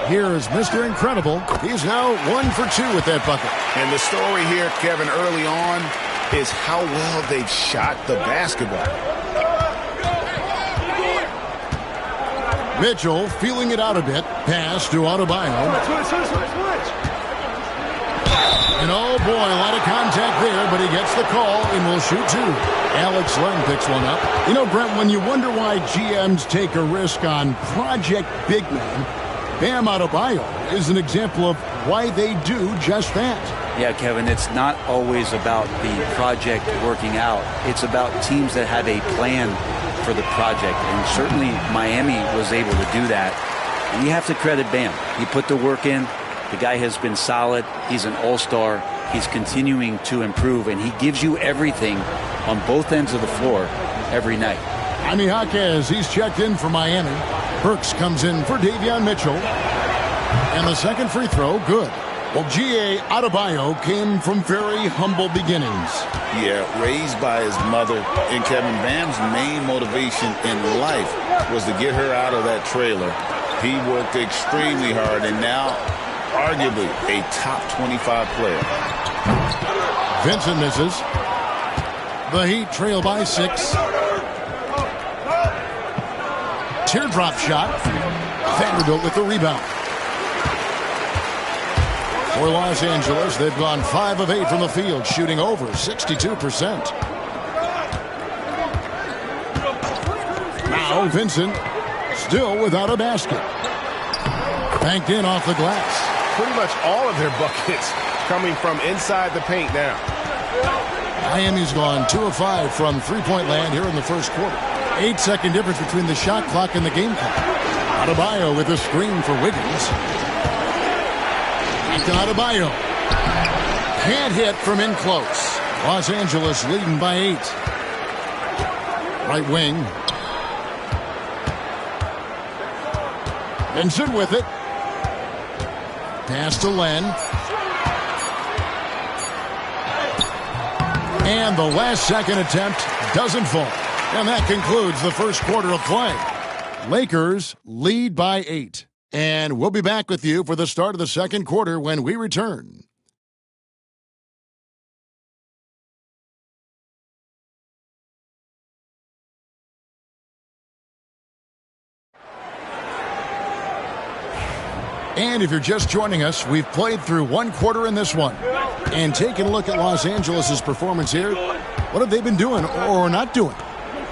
Here is Mr. Incredible. He's now 1 for 2 with that bucket. And the story here, Kevin, early on is how well they've shot the basketball. Mitchell feeling it out a bit. Pass to Adebayo. And oh boy, a lot of contact there, but he gets the call and will shoot 2. Alex Len picks one up. You know, Brent, when you wonder why GMs take a risk on project big men, Bam Adebayo is an example of why they do just that. Yeah, Kevin, it's not always about the project working out. It's about teams that have a plan for the project, and certainly Miami was able to do that. And you have to credit Bam. He put the work in. The guy has been solid. He's an all-star. He's continuing to improve, and he gives you everything on both ends of the floor every night. Jaime Jaquez, he's checked in for Miami. Burks comes in for Davion Mitchell. And the second free throw, good. Well, G.A. Adebayo came from very humble beginnings. Yeah, raised by his mother. And Kevin, Bam's main motivation in life was to get her out of that trailer. He worked extremely hard, and now arguably a top 25 player. Vincent misses. The Heat trail by 6. Teardrop shot. Vanderbilt with the rebound. For Los Angeles, they've gone 5 of 8 from the field, shooting over 62%. Now Vincent, still without a basket. Banked in off the glass. Pretty much all of their buckets coming from inside the paint now. Miami's gone 2 of 5 from three-point land here in the first quarter. 8-second difference between the shot clock and the game clock. Adebayo with a screen for Wiggins. Back to Adebayo. Can't hit from in close. Los Angeles leading by 8. Right wing. Vincent with it. Pass to Len. And the last second attempt doesn't fall. And that concludes the first quarter of play. Lakers lead by 8. And we'll be back with you for the start of the second quarter when we return. And if you're just joining us, we've played through one quarter in this one. And taking a look at Los Angeles' performance here, what have they been doing or not doing?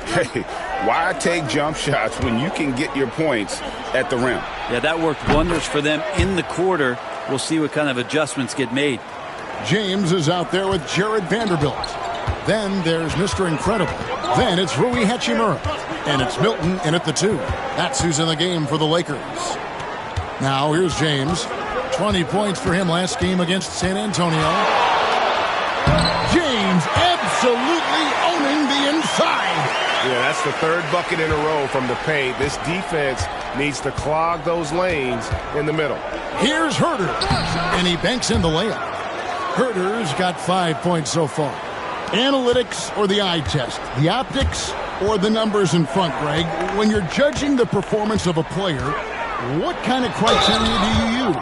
Hey, why take jump shots when you can get your points at the rim? Yeah, that worked wonders for them in the quarter. We'll see what kind of adjustments get made. James is out there with Jared Vanderbilt. Then there's Mr. Incredible. Then it's Rui Hachimura. And it's Milton in at the 2. That's who's in the game for the Lakers. Now here's James. 20 points for him last game against San Antonio. James absolutely owning the inside. Yeah, that's the third bucket in a row from the paint. This defense needs to clog those lanes in the middle. Here's Herter, and he banks in the layup. Herter's got 5 points so far. Analytics or the eye test? The optics or the numbers in front, Greg? When you're judging the performance of a player, what kind of criteria do you use?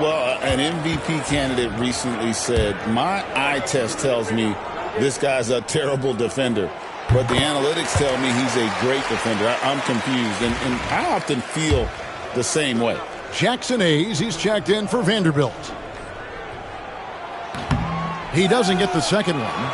Well, an MVP candidate recently said, my eye test tells me this guy's a terrible defender, but the analytics tell me he's a great defender. I'm confused, and I often feel the same way. Jackson Hayes, he's checked in for Vanderbilt. He doesn't get the second one.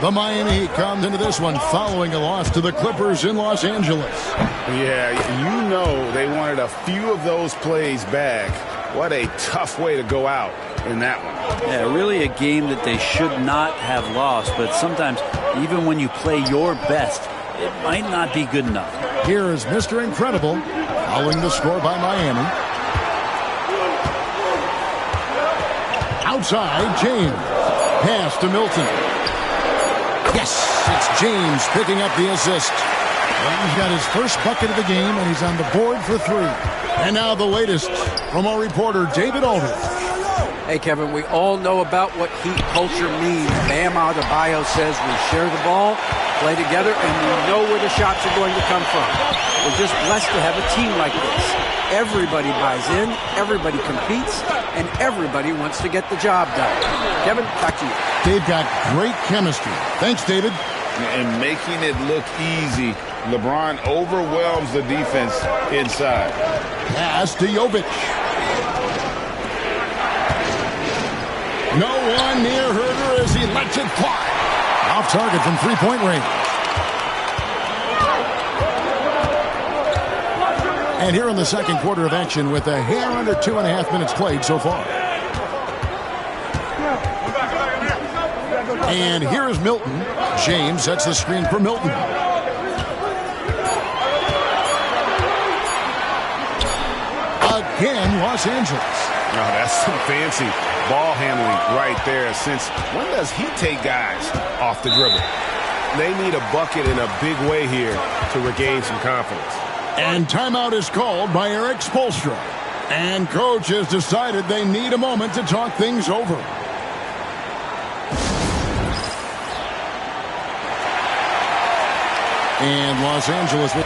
The Miami Heat comes into this one following a loss to the Clippers in Los Angeles. Yeah, you know they wanted a few of those plays back. What a tough way to go out in that one. Yeah, really a game that they should not have lost, but sometimes even when you play your best, it might not be good enough. Here is Mr. Incredible following the score by Miami. Outside, James. Pass to Milton. Yes, it's James picking up the assist. Well, he's got his first bucket of the game, and he's on the board for 3. And now the latest from our reporter, David Aldridge. Hey, Kevin, we all know about what Heat culture means. Bam Adebayo says we share the ball, play together, and we know where the shots are going to come from. We're just blessed to have a team like this. Everybody buys in, everybody competes, and everybody wants to get the job done. Kevin, back to you. They've got great chemistry. Thanks, David. And making it look easy, LeBron overwhelms the defense inside. Pass to Jovic. No one near Herter as he lets it fly. Off target from three-point range. And here in the second quarter of action with a hair under 2.5 minutes played so far. And here is Milton. James sets the screen for Milton. Again, Los Angeles. Oh, that's some fancy ball handling right there. Since when does he take guys off the dribble? They need a bucket in a big way here to regain some confidence. And timeout is called by Eric Spoelstra. And coach has decided they need a moment to talk things over. And Los Angeles will...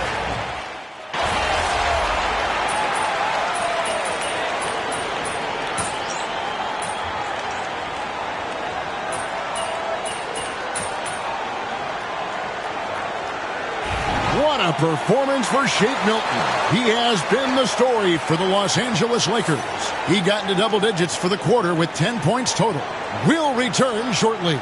What a performance for Shake Milton. He has been the story for the Los Angeles Lakers. He got into double digits for the quarter with 10 points total. We'll return shortly.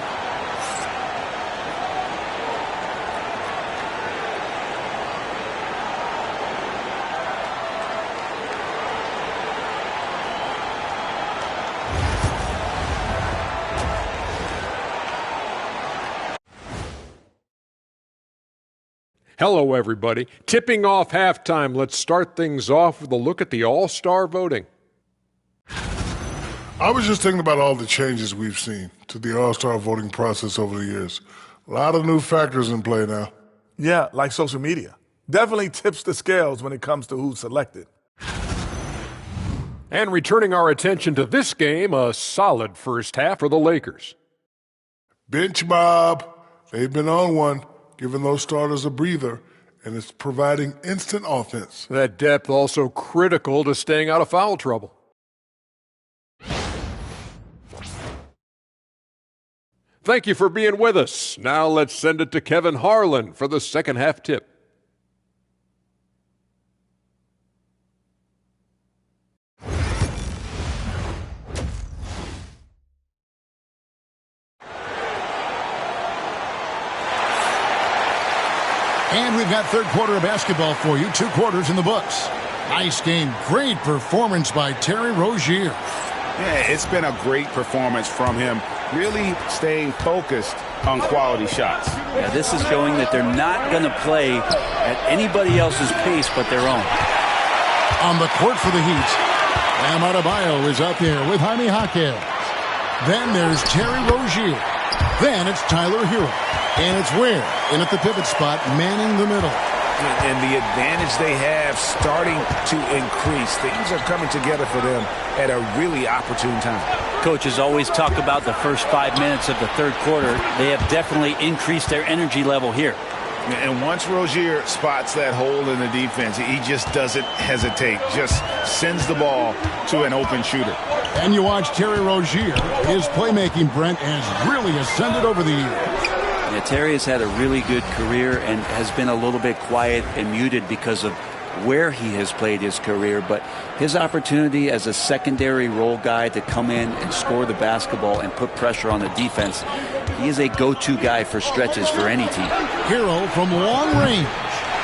Hello, everybody. Tipping off halftime. Let's start things off with a look at the All-Star voting. I was just thinking about all the changes we've seen to the All-Star voting process over the years. A lot of new factors in play now. Yeah, like social media. Definitely tips the scales when it comes to who's selected. And returning our attention to this game, a solid first half for the Lakers. Bench mob. They've been on one, giving those starters a breather, and it's providing instant offense. That depth also critical to staying out of foul trouble. Thank you for being with us. Now let's send it to Kevin Harlan for the second half tip. What a performance for Shake Milton. He has been the story for the Los Angeles Lakers. He got into double digits for the quarter with 10 points total. We'll return shortly. And we've got third quarter of basketball for you. 2 quarters in the books. Nice game. Great performance by Terry Rozier. Yeah, it's been a great performance from him. Really staying focused on quality shots. Yeah, this is showing that they're not going to play at anybody else's pace but their own. On the court for the Heat, Bam Adebayo is up here with Jaime Jaquez. Then there's Terry Rozier. Then it's Tyler Hero. And it's Ware in at the pivot spot, manning the middle. And the advantage they have starting to increase. Things are coming together for them at a really opportune time. Coaches always talk about the first 5 minutes of the third quarter. They have definitely increased their energy level here. And once Rozier spots that hole in the defense, he just doesn't hesitate. Just sends the ball to an open shooter. And you watch Terry Rozier. His playmaking, Brent, has really ascended over the years. Yeah, Terry has had a really good career and has been a little bit quiet and muted because of where he has played his career. But his opportunity as a secondary role guy to come in and score the basketball and put pressure on the defense, he is a go-to guy for stretches for any team. Hero from long range.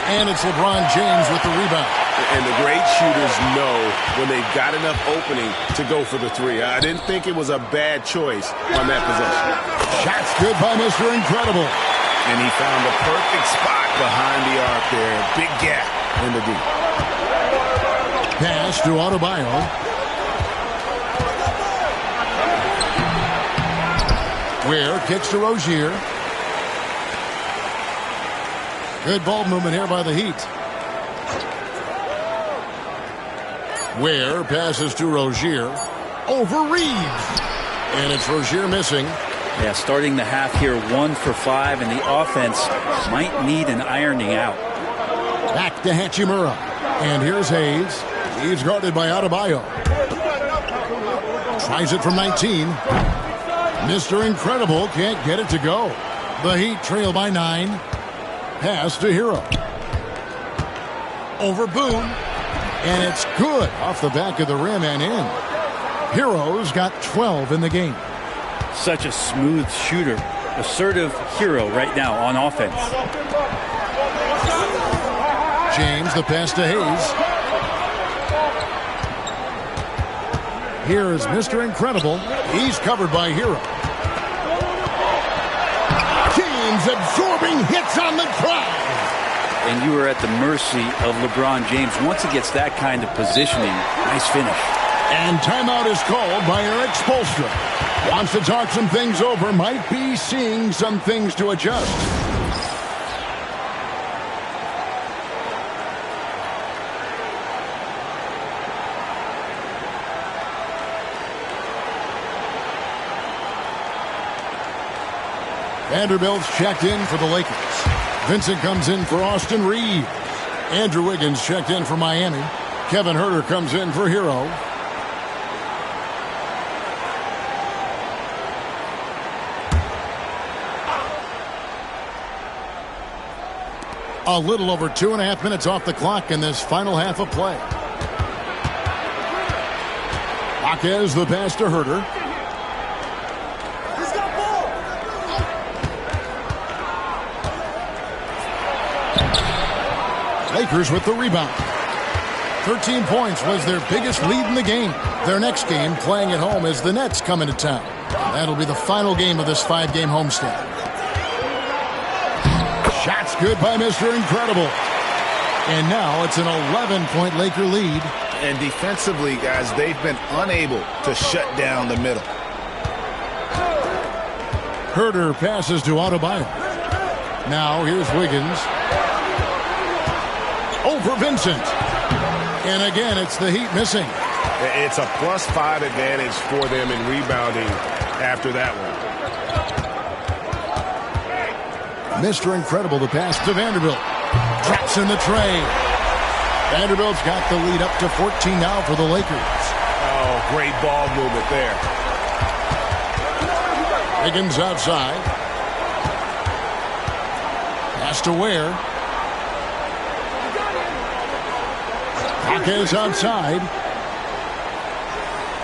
And it's LeBron James with the rebound. And the great shooters know when they've got enough opening to go for the three. I didn't think it was a bad choice on that possession. Shots good by Mr. Incredible. And he found the perfect spot behind the arc there. Big gap in the deep. Pass to Adebayo. Ware kicks to Rozier. Good ball movement here by the Heat. Ware passes to Rozier. Over Reeves. And it's Rozier missing. Yeah, starting the half here 1 for 5, and the offense might need an ironing out. Back to Hachimura. And here's Hayes. He's guarded by Adebayo. Tries it from 19. Mr. Incredible can't get it to go. The Heat trail by 9. Pass to Hero. Over Boone. And it's good off the back of the rim and in. Hero's got 12 in the game. Such a smooth shooter. Assertive Hero right now on offense. James, the pass to Hayes. Here is Mr. Incredible. He's covered by Hero. James absorbing hits on the drive. And you are at the mercy of LeBron James. Once he gets that kind of positioning, nice finish. And timeout is called by Eric Spoelstra. Wants to talk some things over, might be seeing some things to adjust. Vanderbilt's checked in for the Lakers. Vincent comes in for Austin Reeves. Andrew Wiggins checked in for Miami. Kevin Huerter comes in for Hero. A little over 2.5 minutes off the clock in this final half of play. Jaquez the pass to Huerter. Lakers with the rebound. 13 points was their biggest lead in the game. Their next game, playing at home, is the Nets coming to town. That'll be the final game of this 5-game homestand. Shots good by Mr. Incredible. And now it's an 11-point Laker lead. And defensively, guys, they've been unable to shut down the middle. Huerter passes to Adebayo. Now here's Wiggins. Over Vincent. And again, it's the Heat missing. It's a +5 advantage for them in rebounding after that one. Mr. Incredible, the pass to Vanderbilt. Traps in the tray. Vanderbilt's got the lead up to 14 now for the Lakers. Oh, great ball movement there. Wiggins outside. Pass to Ware. Jaquez outside.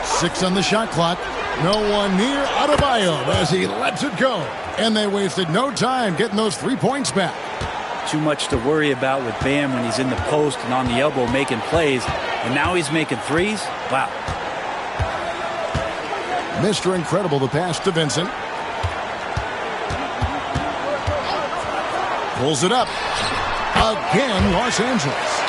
6 on the shot clock. No one near Adebayo as he lets it go. And they wasted no time getting those 3 points back. too much to worry about with Bam when he's in the post and on the elbow making plays. And now he's making threes? Wow. Mr. Incredible, the pass to Vincent. Pulls it up. Again, Los Angeles.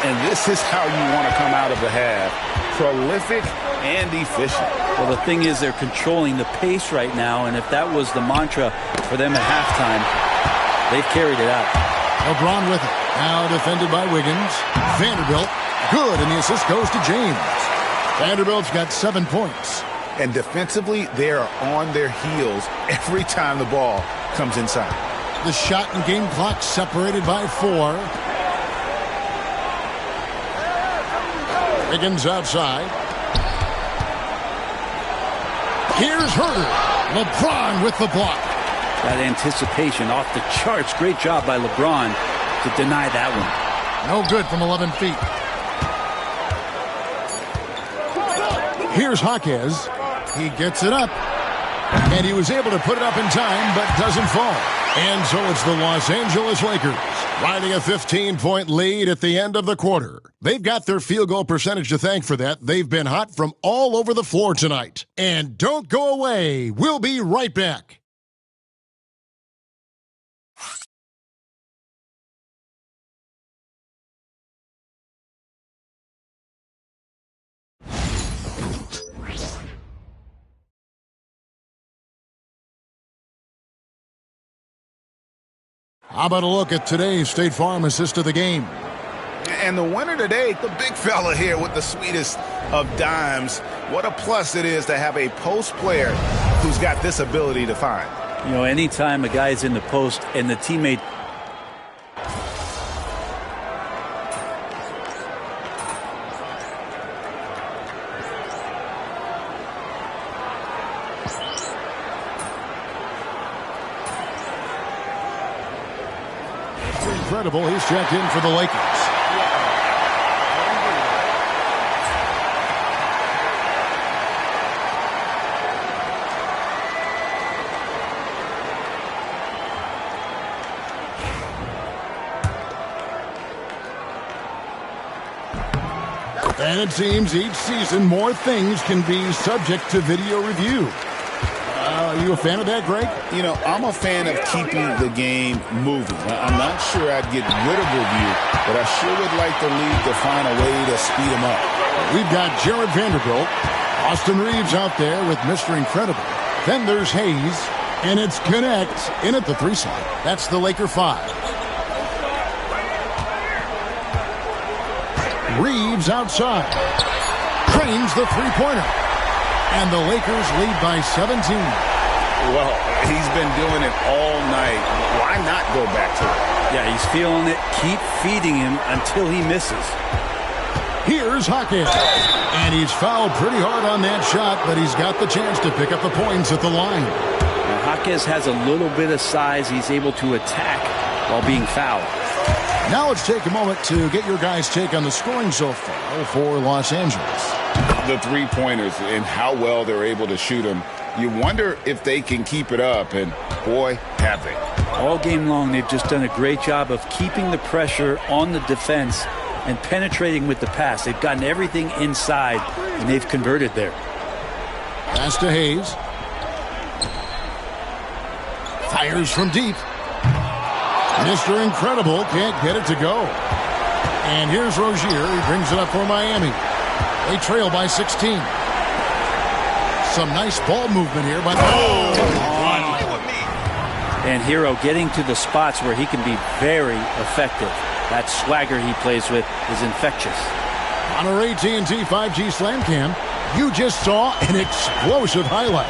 And this is how you want to come out of the half. Prolific and efficient. Well, the thing is they're controlling the pace right now, and if that was the mantra for them at halftime, they've carried it out. LeBron with it. Now defended by Wiggins. Vanderbilt. Good, and the assist goes to James. Vanderbilt's got 7 points. And defensively, they are on their heels every time the ball comes inside. The shot and game clock separated by 4. Wiggins outside. Here's Herter. LeBron with the block. That anticipation off the charts. Great job by LeBron to deny that one. No good from 11 feet. Here's Jaquez. He gets it up. And he was able to put it up in time, but doesn't fall. And so it's the Los Angeles Lakers riding a 15-point lead at the end of the quarter. They've got their field goal percentage to thank for that. They've been hot from all over the floor tonight. And don't go away. We'll be right back. How about a look at today's State Farm assist of the game? And the winner today, the big fella here with the sweetest of dimes. What a plus it is to have a post player who's got this ability to find. You know, anytime a guy's in the post and the teammate Incredible. He's checked in for the Lakers. And it seems each season more things can be subject to video review. Are you a fan of that, Greg? You know, I'm a fan of keeping the game moving. I'm not sure I'd get rid of review, but I sure would like the league to find a way to speed them up. We've got Jared Vanderbilt, Austin Reeves out there with Mr. Incredible. Then there's Hayes, and it's Connect in at the 3 slot. That's the Laker 5. Reeves outside. Cranes the three-pointer. And the Lakers lead by 17. Well, he's been doing it all night. Why not go back to it? Yeah, he's feeling it. Keep feeding him until he misses. Here's Jaquez. And he's fouled pretty hard on that shot, but he's got the chance to pick up the points at the line. Now, Jaquez has a little bit of size. He's able to attack while being fouled. Now let's take a moment to get your guys' take on the scoring so far for Los Angeles. The three-pointers and how well they're able to shoot them. You wonder if they can keep it up, and boy, have they. All game long, they've just done a great job of keeping the pressure on the defense and penetrating with the pass. They've gotten everything inside, and they've converted there. Pass to Hayes. Fires from deep. Mr. Incredible can't get it to go. And here's Rozier. He brings it up for Miami. They trail by 16. Some nice ball movement here by And Hero getting to the spots where he can be very effective. That swagger he plays with is infectious. On our AT&T 5G Slam Cam, you just saw an explosive highlight.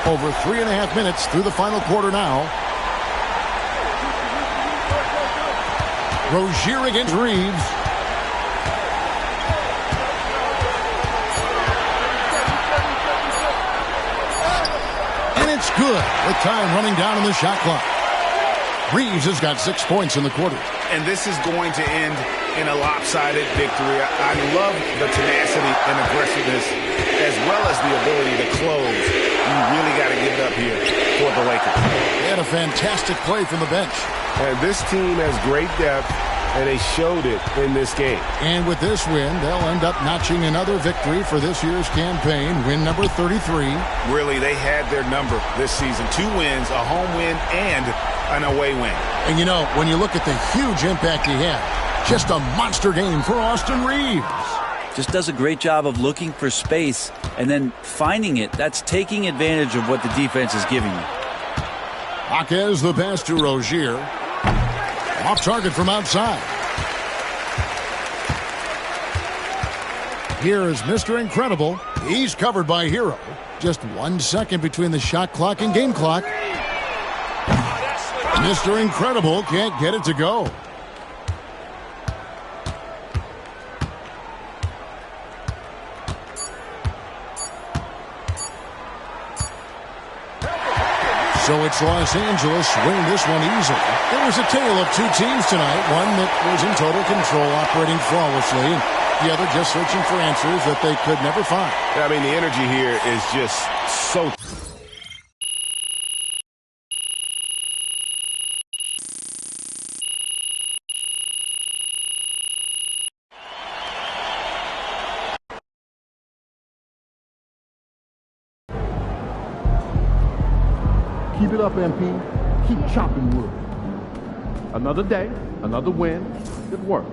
Over 3.5 minutes through the final quarter now. Rozier against Reeves. And it's good with time running down on the shot clock. Reeves has got 6 points in the quarter. And this is going to end in a lopsided victory. I love the tenacity and aggressiveness as well as the ability to close. You really got to give it up here for the Lakers. And a fantastic play from the bench. And this team has great depth, and they showed it in this game. And with this win, they'll end up notching another victory for this year's campaign, win number 33. Really, they had their number this season. 2 wins, a home win, and an away win. And you know, when you look at the huge impact he had, just a monster game for Austin Reeves. Just does a great job of looking for space and then finding it. That's taking advantage of what the defense is giving you. Jaquez the pass to Rozier. Off target from outside. Here is Mr. Incredible. He's covered by Hero. Just 1 second between the shot clock and game clock. Mr. Incredible can't get it to go. So it's Los Angeles winning this one easily. It was a tale of 2 teams tonight. One that was in total control, operating flawlessly, and the other just searching for answers that they could never find. I mean, the energy here is just so... Keep it up, MP. Keep chopping wood. Another day, another win. Good work.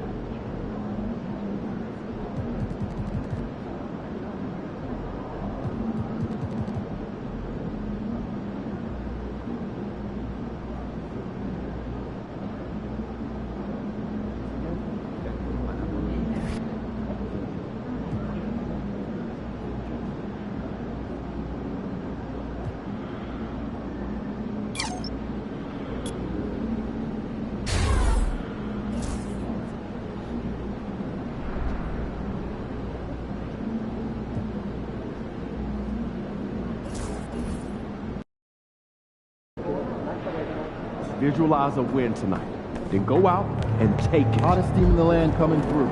Visualize a win tonight. Then go out and take it. Hottest team in the land coming through.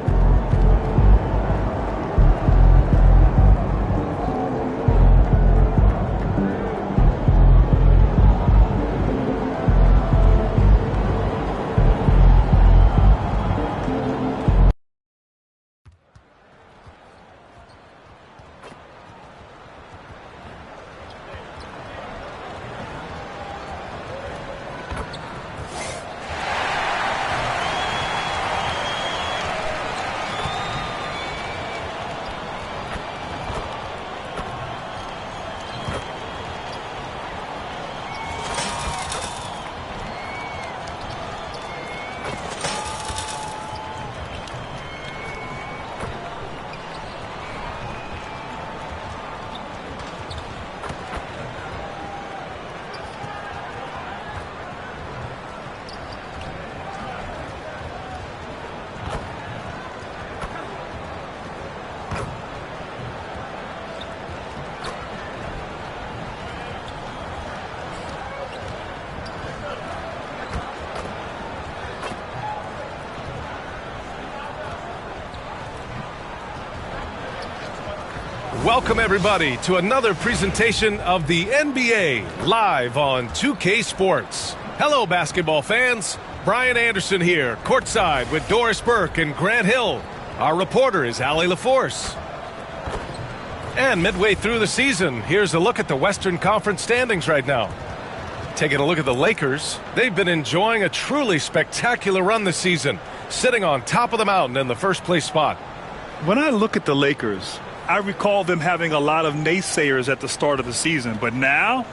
Welcome, everybody, to another presentation of the NBA live on 2K Sports. Hello, basketball fans. Brian Anderson here, courtside with Doris Burke and Grant Hill. Our reporter is Allie LaForce. And midway through the season, here's a look at the Western Conference standings right now. Taking a look at the Lakers, they've been enjoying a truly spectacular run this season, sitting on top of the mountain in the first-place spot. When I look at the Lakers, I recall them having a lot of naysayers at the start of the season, but now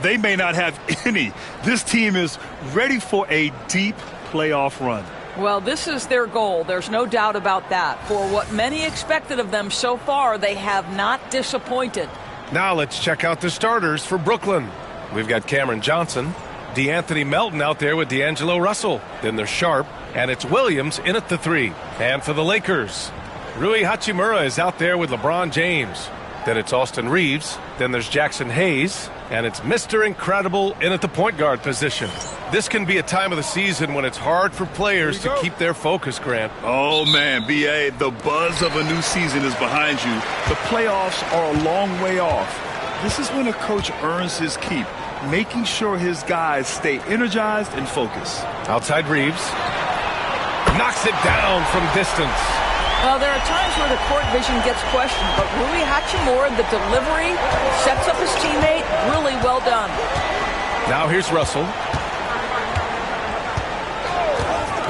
they may not have any. This team is ready for a deep playoff run. Well, this is their goal. There's no doubt about that. For what many expected of them so far, they have not disappointed. Now let's check out the starters for Brooklyn. We've got Cameron Johnson, DeAnthony Melton out there with D'Angelo Russell. Then there's Sharp, and it's Williams in at the 3. And for the Lakers, Rui Hachimura is out there with LeBron James. Then it's Austin Reeves. Then there's Jackson Hayes. And it's Mr. Incredible in at the point guard position. This can be a time of the season when it's hard for players to keep their focus, Grant. Oh, man, B.A., the buzz of a new season is behind you. The playoffs are a long way off. This is when a coach earns his keep. making sure his guys stay energized and focused. Outside Reeves. Knocks it down from distance. Well, there are times where the court vision gets questioned, but Rui Hachimura, the delivery, sets up his teammate. Really well done. Now here's Russell.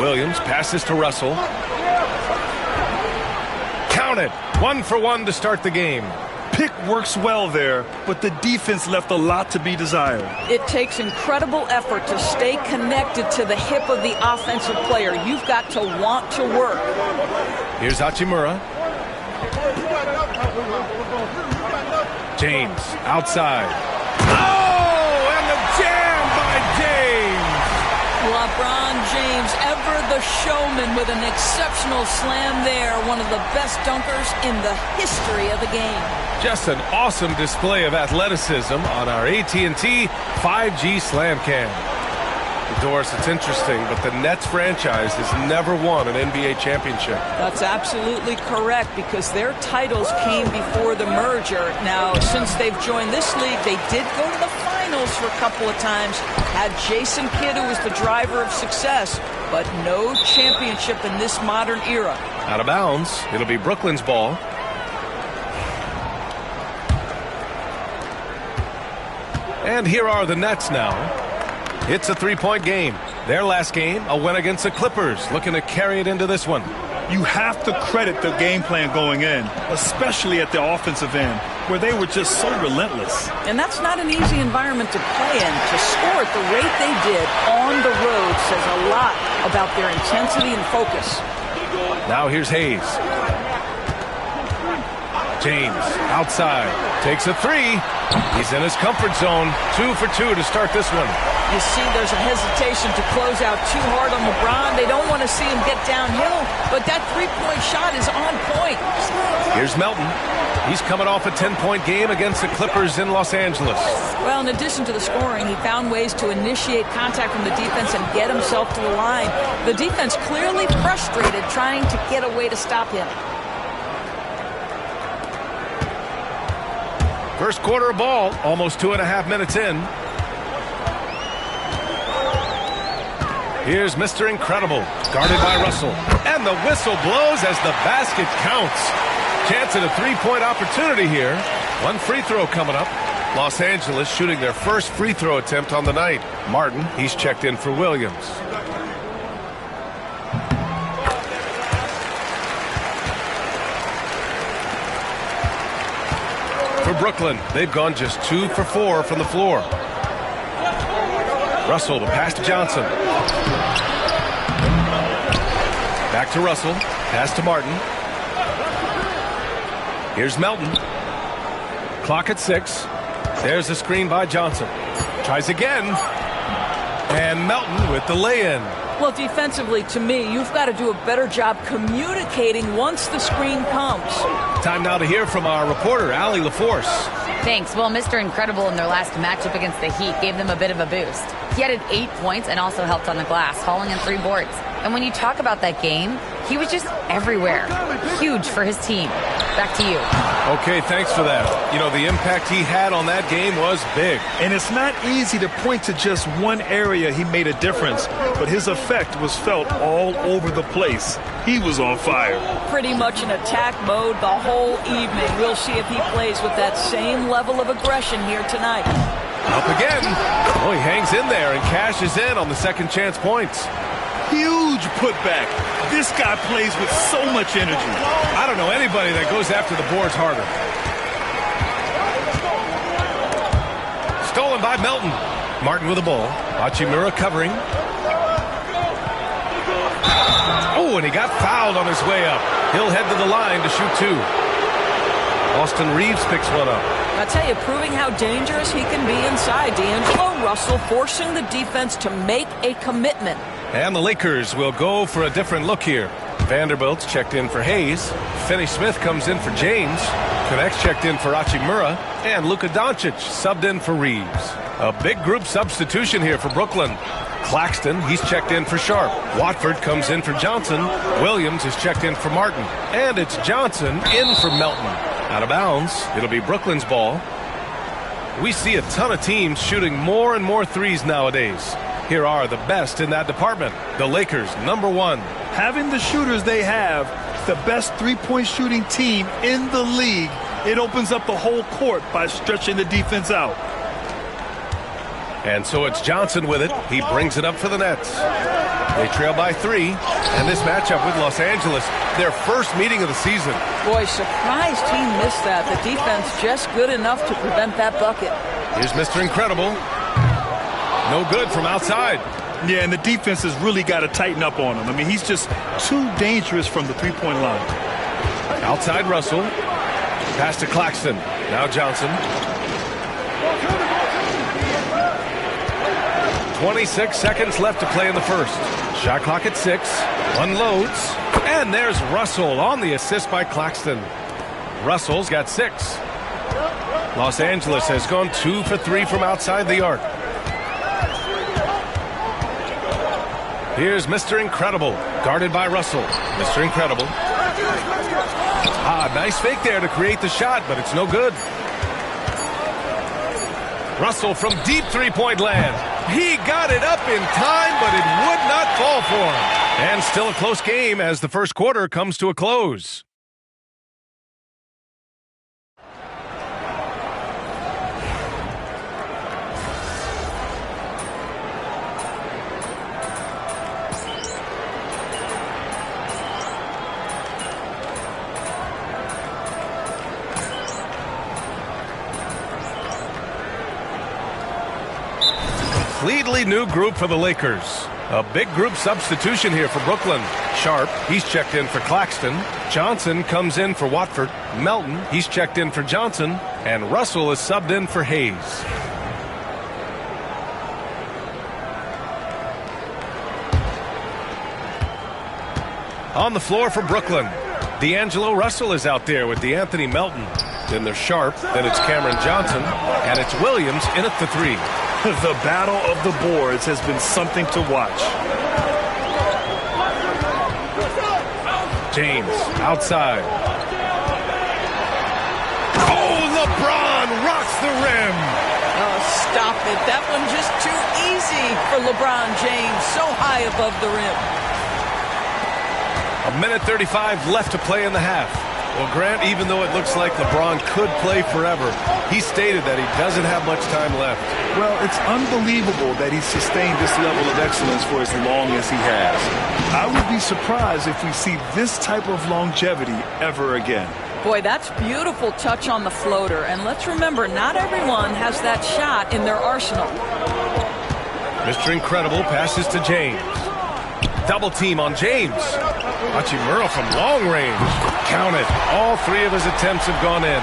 Williams passes to Russell. Count it. 1 for 1 to start the game. Pick works well there, but the defense left a lot to be desired. It takes incredible effort to stay connected to the hip of the offensive player. You've got to want to work. Here's Hachimura. James outside. Oh, and the jam by James. LeBron James, ever the showman, with an exceptional slam there. One of the best dunkers in the history of the game. Just an awesome display of athleticism on our AT&T 5G Slam Cam. Doris, it's interesting, but the Nets franchise has never won an NBA championship. That's absolutely correct, because their titles came before the merger. Now, since they've joined this league, they did go to the finals for a couple of times. Had Jason Kidd, who was the driver of success, but no championship in this modern era. Out of bounds. It'll be Brooklyn's ball. And here are the Nets now. It's a three-point game. Their last game, a win against the Clippers, looking to carry it into this one. You have to credit the game plan going in, especially at the offensive end, where they were just so relentless. And that's not an easy environment to play in. To score at the rate they did on the road says a lot about their intensity and focus. Now here's Hayes. James outside, takes a three. He's in his comfort zone. 2 for 2 to start this one. You see there's a hesitation to close out too hard on LeBron. They don't want to see him get downhill, but that three-point shot is on point. Here's Melton. He's coming off a 10-point game against the Clippers in Los Angeles. Well, in addition to the scoring, he found ways to initiate contact from the defense and get himself to the line. The defense clearly frustrated, trying to get a way to stop him. First quarter of ball, almost 2.5 minutes in. Here's Mr. Incredible, guarded by Russell. And the whistle blows as the basket counts. Chance at a three-point opportunity here. One free throw coming up. Los Angeles shooting their first free throw attempt on the night. Martin, he's checked in for Williams. For Brooklyn, they've gone just 2 for 4 from the floor. Russell to pass to Johnson. Back to Russell. Pass to Martin. Here's Melton. Clock at 6. There's the screen by Johnson. Tries again. And Melton with the lay-in. Well, defensively, to me, you've got to do a better job communicating once the screen comes. Time now to hear from our reporter, Allie LaForce. Thanks. Well, Mr. Incredible in their last matchup against the Heat gave them a bit of a boost. He added 8 points and also helped on the glass, hauling in 3 boards. And when you talk about that game, he was just everywhere. Huge for his team. Back to you. Okay, thanks for that. You know, the impact he had on that game was big. And it's not easy to point to just one area he made a difference, but his effect was felt all over the place. He was on fire. Pretty much in attack mode the whole evening. We'll see if he plays with that same level of aggression here tonight. Up again. Oh, he hangs in there and cashes in on the second chance points. Huge putback. This guy plays with so much energy. I don't know anybody that goes after the boards harder. Stolen by Melton. Martin with the ball. Hachimura covering. Oh, and he got fouled on his way up. He'll head to the line to shoot 2. Austin Reeves picks one up. I tell you, proving how dangerous he can be inside. D'Angelo Russell forcing the defense to make a commitment. And the Lakers will go for a different look here. Vanderbilt's checked in for Hayes. Finney-Smith comes in for James. Connects checked in for Hachimura. And Luka Doncic subbed in for Reeves. A big group substitution here for Brooklyn. Claxton, he's checked in for Sharp. Watford comes in for Johnson. Williams is checked in for Martin. And it's Johnson in for Melton. Out of bounds. It'll be Brooklyn's ball. We see a ton of teams shooting more and more threes nowadays. Here are the best in that department. The Lakers, #1. Having the shooters they have, the best three-point shooting team in the league, it opens up the whole court by stretching the defense out. And so it's Johnson with it. He brings it up for the Nets. They trail by 3. And this matchup with Los Angeles, their first meeting of the season. Boy, surprised he missed that. The defense just good enough to prevent that bucket. Here's Mr. Incredible. No good from outside. Yeah, and the defense has really got to tighten up on him. I mean, he's just too dangerous from the three-point line. Outside Russell. Pass to Claxton. Now Johnson. 26 seconds left to play in the first. Shot clock at 6. Unloads. And there's Russell on the assist by Claxton. Russell's got 6. Los Angeles has gone 2 for 3 from outside the arc. Here's Mr. Incredible, guarded by Russell. Mr. Incredible. Nice fake there to create the shot, but it's no good. Russell from deep three-point land. He got it up in time, but it would not fall for him. And still a close game as the first quarter comes to a close. Completely new group for the Lakers. A big group substitution here for Brooklyn. Sharp, he's checked in for Claxton. Johnson comes in for Watford. Melton, he's checked in for Johnson. And Russell is subbed in for Hayes. On the floor for Brooklyn, D'Angelo Russell is out there with DeAnthony Melton. Then there's Sharp, then it's Cameron Johnson, and it's Williams in at the 3. The battle of the boards has been something to watch. James, outside. Oh, LeBron rocks the rim. Oh, stop it. That one just too easy for LeBron James. So high above the rim. 1:35 left to play in the half. Well, Grant, even though it looks like LeBron could play forever, he stated that he doesn't have much time left. Well, it's unbelievable that he's sustained this level of excellence for as long as he has. I would be surprised if we see this type of longevity ever again. Boy, that's beautiful touch on the floater. And let's remember, not everyone has that shot in their arsenal. Mr. Incredible passes to James. Double team on James. Hachimura from long range. Count it. All 3 of his attempts have gone in.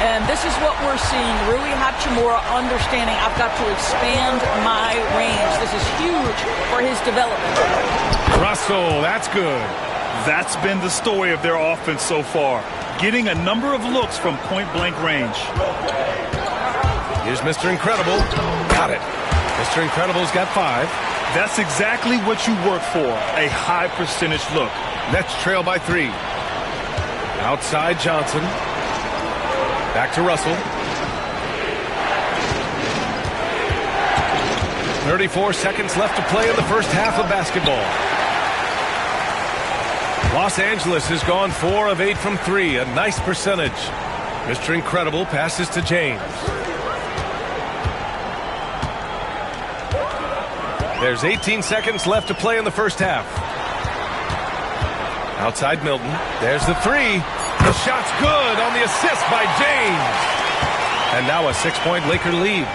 And this is what we're seeing. Rui Hachimura understanding I've got to expand my range. This is huge for his development. Russell, that's good. That's been the story of their offense so far. Getting a number of looks from point-blank range. Here's Mr. Incredible. Got it. Mr. Incredible's got 5. That's exactly what you work for, a high percentage look. Nets trail by 3. Outside Johnson. Back to Russell. 34 seconds left to play in the first half of basketball. Los Angeles has gone 4 of 8 from 3, a nice percentage. Mr. Incredible passes to James. There's 18 seconds left to play in the first half. Outside Milton. There's the 3. The shot's good on the assist by James. And now a 6-point Laker lead.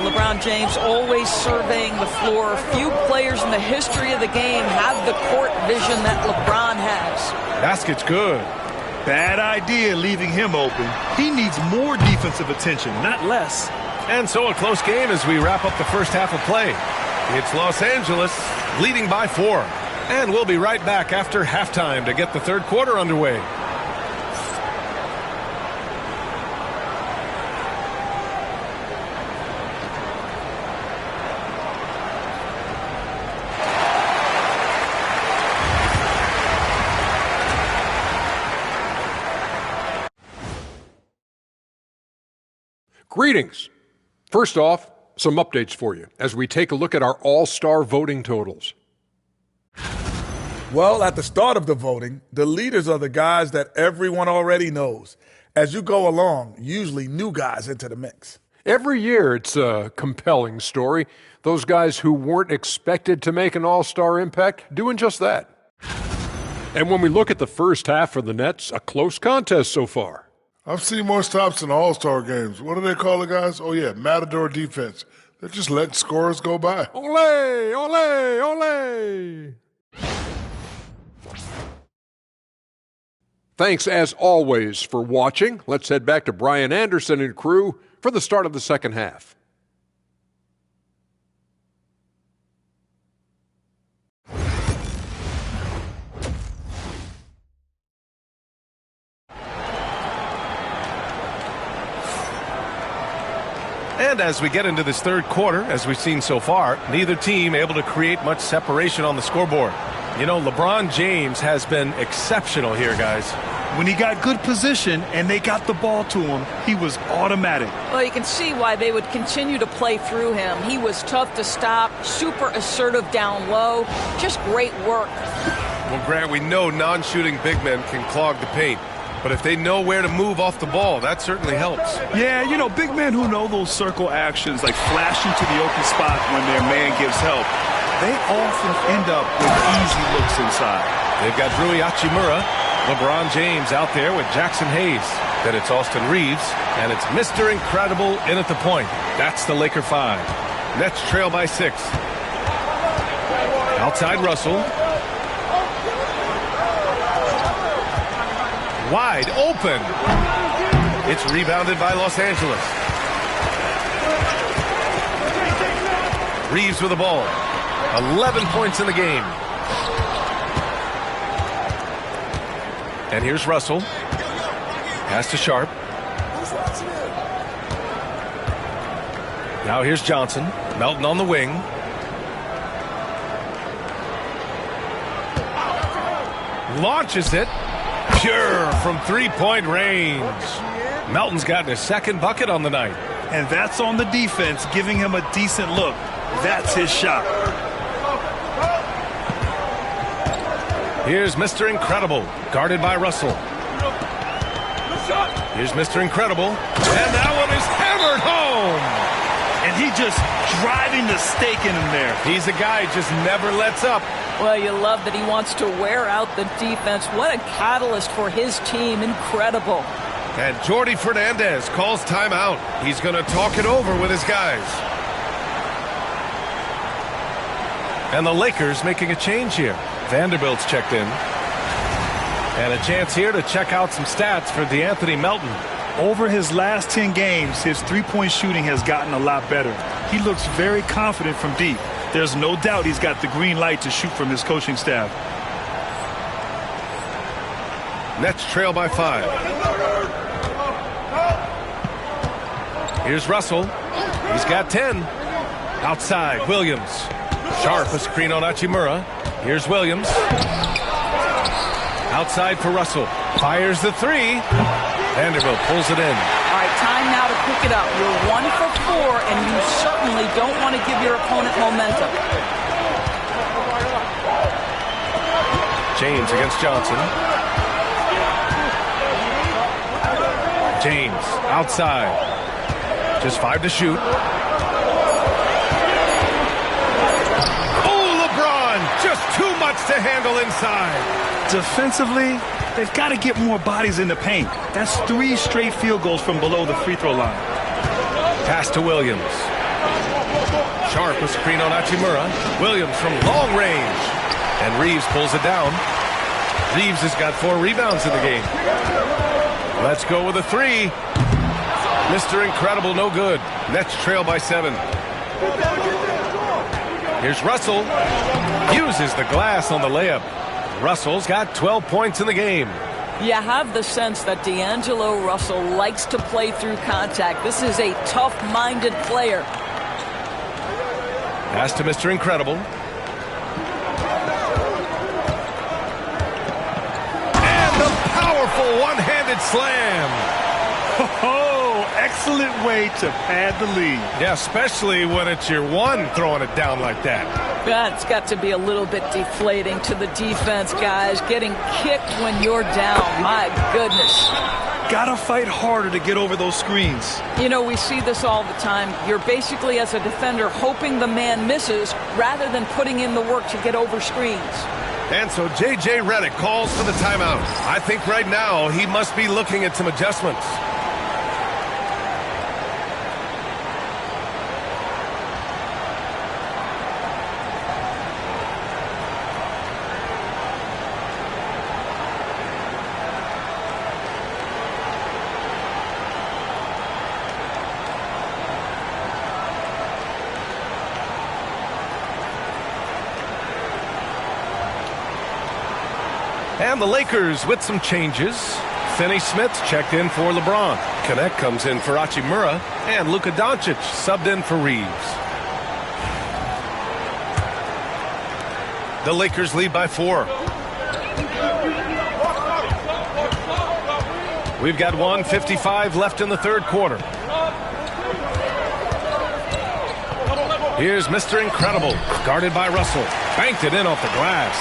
LeBron James always surveying the floor. Few players in the history of the game have the court vision that LeBron has. Basket's good. Bad idea leaving him open. He needs more defensive attention, not less. And so a close game as we wrap up the first half of play. It's Los Angeles leading by 4. And we'll be right back after halftime to get the third quarter underway. Greetings. First off, some updates for you as we take a look at our all-star voting totals. Well, at the start of the voting, the leaders are the guys that everyone already knows. As you go along, usually new guys enter the mix. Every year it's a compelling story. Those guys who weren't expected to make an all-star impact doing just that. And when we look at the first half for the Nets, a close contest so far. I've seen more stops in all-star games. What do they call it, guys? Oh, yeah, Matador defense. They're just letting scorers go by. Ole, ole, ole. Thanks, as always, for watching. Let's head back to Brian Anderson and crew for the start of the second half. And as we get into this third quarter, as we've seen so far, neither team able to create much separation on the scoreboard. You know, LeBron James has been exceptional here, guys. When he got good position and they got the ball to him, he was automatic. Well, you can see why they would continue to play through him. He was tough to stop, super assertive down low, just great work. Well, Grant, we know non-shooting big men can clog the paint. But if they know where to move off the ball, that certainly helps. Yeah, you know, big men who know those circle actions, like flashing to the open spot when their man gives help, they often end up with easy looks inside. They've got Rui Hachimura, LeBron James out there with Jackson Hayes. Then it's Austin Reeves, and it's Mr. Incredible in at the point. That's the Laker 5. Nets trail by 6. Outside Russell. Wide open. It's rebounded by Los Angeles. Reeves with the ball. 11 points in the game. And here's Russell. Pass to Sharp. Now here's Johnson. Melton on the wing. Launches it. Pure from three-point range. Melton's gotten his second bucket on the night. And that's on the defense, giving him a decent look. That's his shot. Here's Mr. Incredible, guarded by Russell. Here's Mr. Incredible, and that one is hammered home. And he just driving the stake in him there. He's a guy who just never lets up. Well, you love that he wants to wear out the defense. What a catalyst for his team. Incredible. And Jordi Fernandez calls timeout. He's going to talk it over with his guys. And the Lakers making a change here. Vanderbilt's checked in. And a chance here to check out some stats for DeAnthony Melton. Over his last 10 games, his three-point shooting has gotten a lot better. He looks very confident from deep. There's no doubt he's got the green light to shoot from his coaching staff. Nets trail by 5. Here's Russell. He's got 10. Outside, Williams. Sharp, a screen on Hachimura. Here's Williams. Outside for Russell. Fires the 3. Vanderbilt pulls it in. All right, time now to pick it up. You're 1 for 4, and you certainly don't want to give your opponent momentum. James against Johnson. James outside. Just 5 to shoot. Oh, LeBron! Just too much to handle inside. Defensively, they've got to get more bodies in the paint. That's 3 straight field goals from below the free throw line. Pass to Williams. Sharp, a screen on Hachimura. Williams from long range. And Reeves pulls it down. Reeves has got 4 rebounds in the game. Let's go with a 3. Mr. Incredible, no good. Nets trail by 7. Here's Russell. Uses the glass on the layup. Russell's got 12 points in the game. You have the sense that D'Angelo Russell likes to play through contact. This is a tough-minded player. Pass to Mr. Incredible. And the powerful one-handed slam. Oh, excellent way to pad the lead. Yeah, especially when it's your one throwing it down like that. That's got to be a little bit deflating to the defense, guys. Getting kicked when you're down. My goodness. Gotta fight harder to get over those screens. You know, we see this all the time. You're basically, as a defender, hoping the man misses rather than putting in the work to get over screens. And so J.J. Redick calls for the timeout. I think right now he must be looking at some adjustments. And the Lakers with some changes. Finney Smith checked in for LeBron. Connect comes in for Hachimura. And Luka Doncic subbed in for Reeves. The Lakers lead by 4. We've got 1:55 left in the third quarter. Here's Mr. Incredible, guarded by Russell. Banked it in off the glass.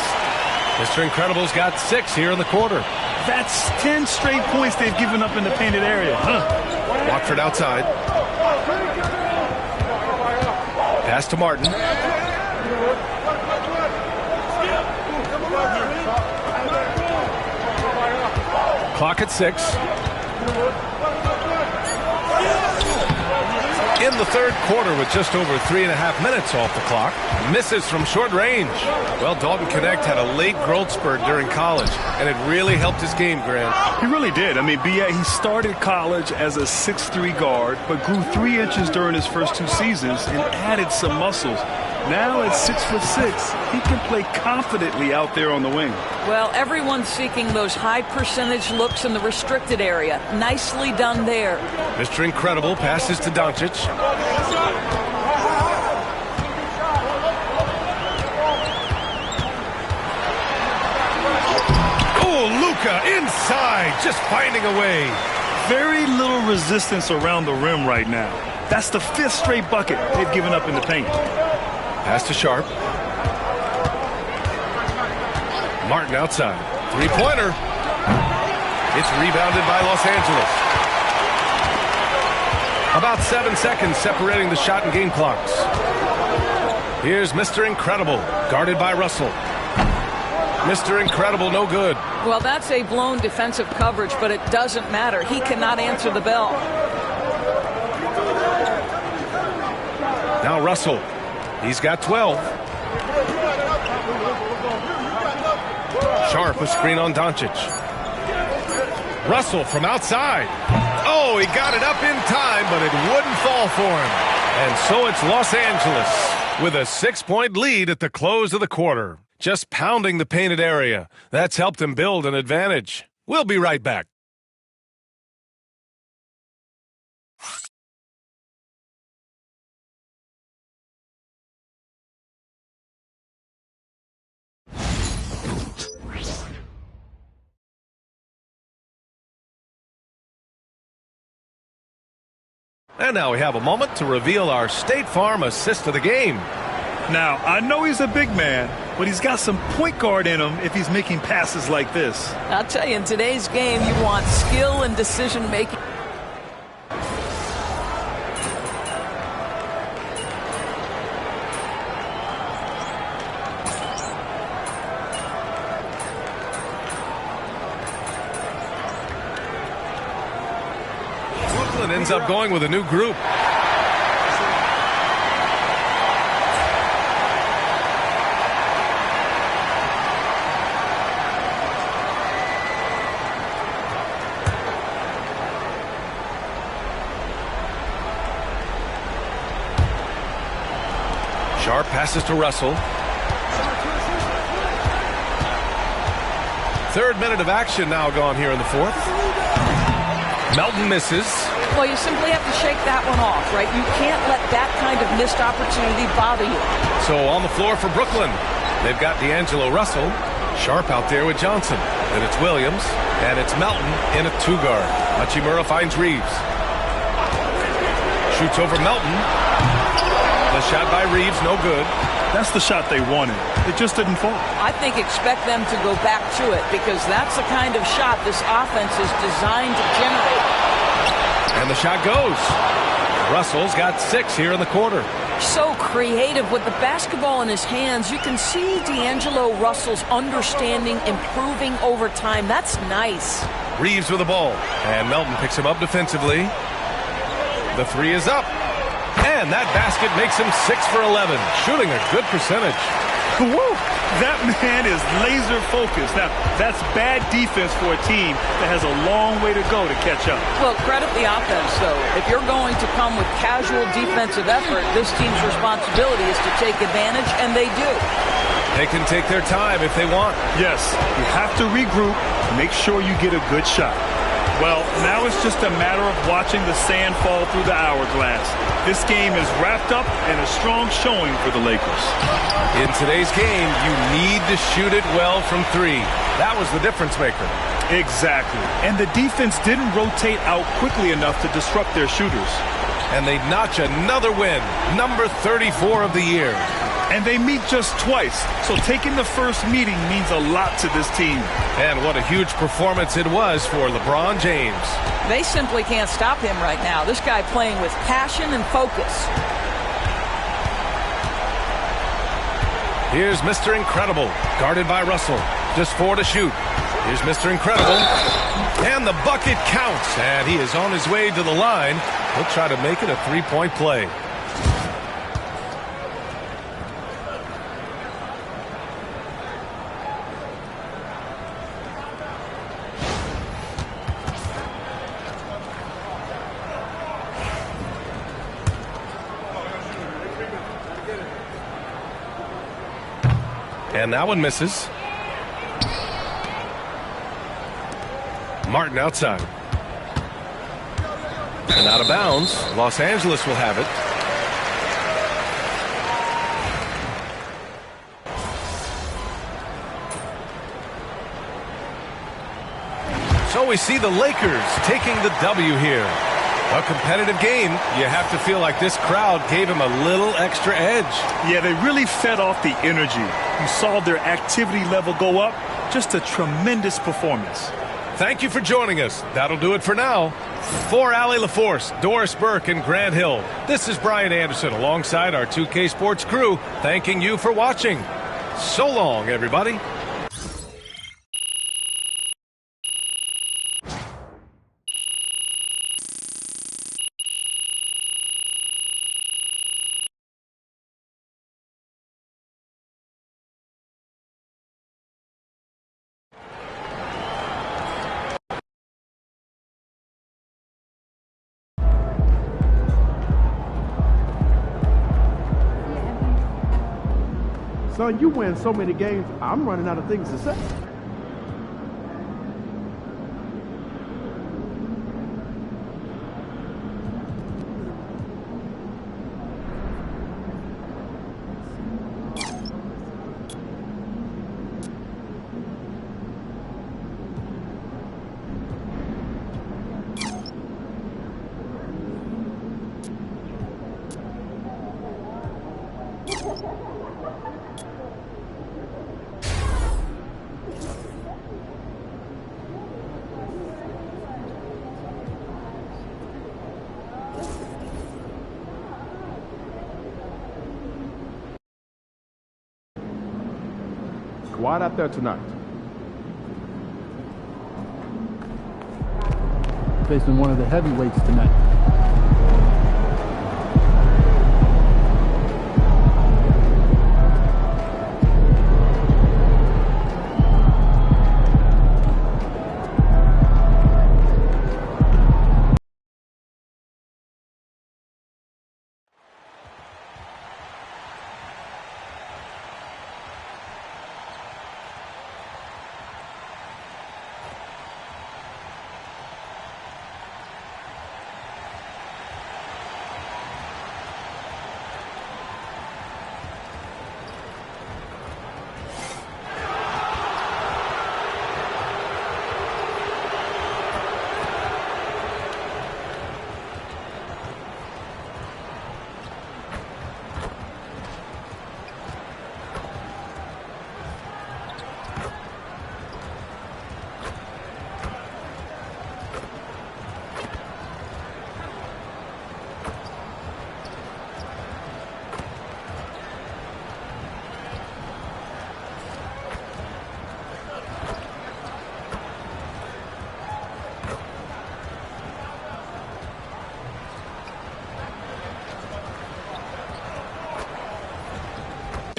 Mr. Incredible's got 6 here in the quarter. That's 10 straight points they've given up in the painted area. Watford outside. Pass to Martin. Clock at 6. In the third quarter with just over 3.5 minutes off the clock. Misses from short range. Well, Dalton Connect had a late growth spurt during college, and it really helped his game, Grant. He really did. I mean, B.A., he started college as a 6'3" guard, but grew 3 inches during his first 2 seasons and added some muscles. Now at 6'6", he can play confidently out there on the wing. Well, everyone's seeking those high percentage looks in the restricted area. Nicely done there. Mr. Incredible passes to Doncic. Oh, Luka inside, just finding a way. Very little resistance around the rim right now. That's the 5th straight bucket they've given up in the paint. Pass to Sharp. Martin outside. Three-pointer. It's rebounded by Los Angeles. About 7 seconds separating the shot and game clocks. Here's Mr. Incredible, guarded by Russell. Mr. Incredible, no good. Well, that's a blown defensive coverage, but it doesn't matter. He cannot answer the bell. Now Russell. He's got 12. Sharp a screen on Doncic. Russell from outside. Oh, he got it up in time, but it wouldn't fall for him. And so it's Los Angeles with a 6-point lead at the close of the quarter. Just pounding the painted area. That's helped him build an advantage. We'll be right back. And now we have a moment to reveal our State Farm assist of the game. Now, I know he's a big man, but he's got some point guard in him if he's making passes like this. I'll tell you, in today's game, you want skill and decision-making. Ends up going with a new group. Sharp passes to Russell. 3rd minute of action now gone here in the 4th. Melton misses. Well, you simply have to shake that one off, right? You can't let that kind of missed opportunity bother you. So on the floor for Brooklyn, they've got D'Angelo Russell. Sharp out there with Johnson. Then it's Williams, and it's Melton in a 2-guard. Hachimura finds Reeves. Shoots over Melton. The shot by Reeves, no good. That's the shot they wanted. It just didn't fall. I think expect them to go back to it because that's the kind of shot this offense is designed to generate. And the shot goes. Russell's got 6 here in the quarter. So creative with the basketball in his hands. You can see D'Angelo Russell's understanding improving over time. That's nice. Reeves with the ball. And Melton picks him up defensively. The 3 is up. And that basket makes him 6 for 11. Shooting a good percentage. Woo! That man is laser focused. Now, that's bad defense for a team that has a long way to go to catch up. Well, credit the offense, though. If you're going to come with casual defensive effort, this team's responsibility is to take advantage, and they do. They can take their time if they want. Yes, you have to regroup, make sure you get a good shot. Well, now it's just a matter of watching the sand fall through the hourglass. This game is wrapped up and a strong showing for the Lakers. In today's game, you need to shoot it well from 3. That was the difference maker. Exactly. And the defense didn't rotate out quickly enough to disrupt their shooters. And they notch another win, number 34 of the year. And they meet just twice, so taking the first meeting means a lot to this team. And what a huge performance it was for LeBron James. They simply can't stop him right now. This guy playing with passion and focus. Here's Mr. Incredible, guarded by Russell. Just 4 to shoot. Here's Mr. Incredible. And the bucket counts. And he is on his way to the line. He'll try to make it a 3-point play. And that one misses. Martin outside. And out of bounds. Los Angeles will have it. So we see the Lakers taking the W here. A competitive game. You have to feel like this crowd gave him a little extra edge. Yeah, they really fed off the energy. You saw their activity level go up. Just a tremendous performance. Thank you for joining us. That'll do it for now. For Allie LaForce, Doris Burke, and Grant Hill, this is Brian Anderson alongside our 2K Sports crew, thanking you for watching. So long, everybody. Son, you win so many games, I'm running out of things to say. Quiet out there tonight. Facing one of the heavyweights tonight.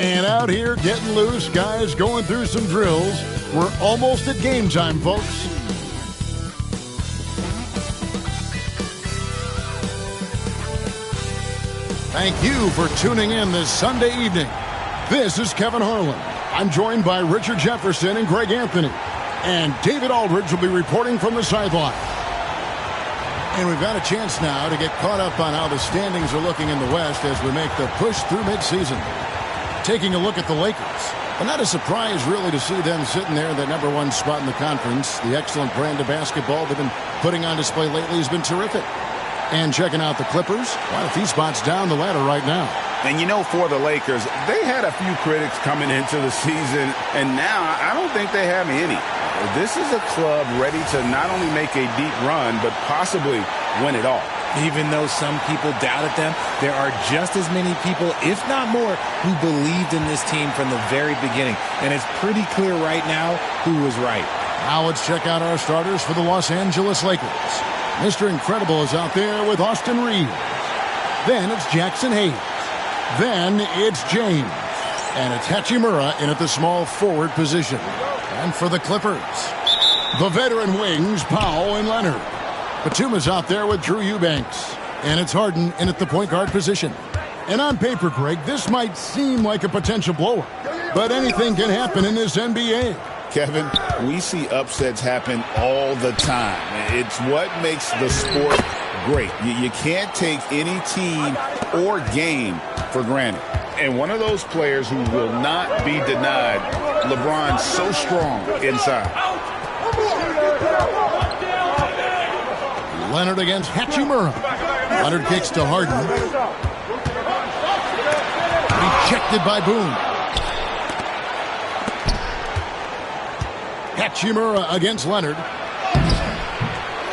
And out here getting loose, guys going through some drills. We're almost at game time, folks. Thank you for tuning in this Sunday evening. This is Kevin Harlan. I'm joined by Richard Jefferson and Greg Anthony. And David Aldridge will be reporting from the sideline. And we've got a chance now to get caught up on how the standings are looking in the West as we make the push through midseason. Taking a look at the Lakers. Well, not a surprise, really, to see them sitting there in the #1 spot in the conference. The excellent brand of basketball they've been putting on display lately has been terrific. And checking out the Clippers, quite a few spots down the ladder right now. And you know, for the Lakers, they had a few critics coming into the season, and now I don't think they have any. This is a club ready to not only make a deep run, but possibly win it all. Even though some people doubted them, there are just as many people, if not more, who believed in this team from the very beginning. And it's pretty clear right now who was right. Now let's check out our starters for the Los Angeles Lakers. Mr. Incredible is out there with Austin Reeves. Then it's Jackson Hayes. Then it's James. And it's Hachimura in at the small forward position. And for the Clippers, the veteran wings, Powell and Leonard. Batuma's out there with Drew Eubanks. And it's Harden in at the point guard position. And on paper, Greg, this might seem like a potential blowout. But anything can happen in this NBA. Kevin, we see upsets happen all the time. It's what makes the sport great. You can't take any team or game for granted. And one of those players who will not be denied, LeBron's so strong inside. Leonard against Hachimura. Leonard kicks to Harden. Rejected by Boone. Hachimura against Leonard.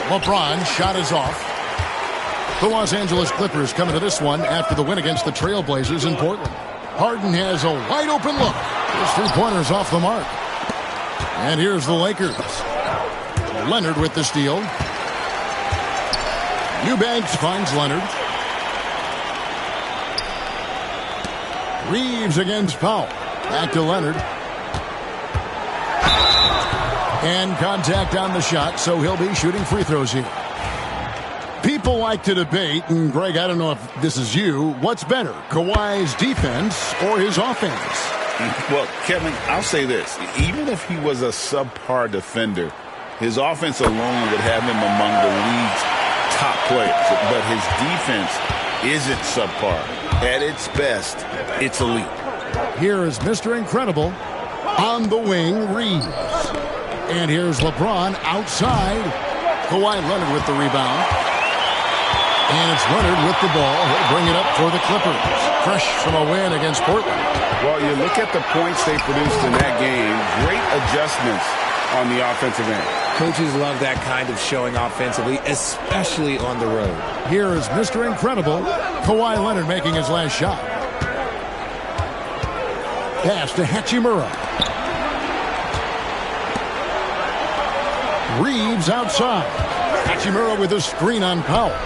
LeBron shot is off. The Los Angeles Clippers coming to this one after the win against the Trailblazers in Portland. Harden has a wide open look. His three-pointers off the mark. And here's the Lakers. Leonard with the steal. Eubanks finds Leonard. Reeves against Powell. Back to Leonard. And contact on the shot, so he'll be shooting free throws here. People like to debate, and Greg, I don't know if this is you, what's better, Kawhi's defense or his offense? Well, Kevin, I'll say this. Even if he was a subpar defender, his offense alone would have him among the league's top players. But his defense isn't subpar. At its best, it's elite. Here is Mr. Incredible on the wing, Reeves. And here's LeBron outside. Kawhi Leonard with the rebound. And it's Leonard with the ball. He'll bring it up for the Clippers. Fresh from a win against Portland. Well, you look at the points they produced in that game. Great adjustments on the offensive end. Coaches love that kind of showing offensively, especially on the road. Here is Mr. Incredible. Kawhi Leonard making his last shot. Pass to Hachimura. Reeves outside. Hachimura with a screen on Powell.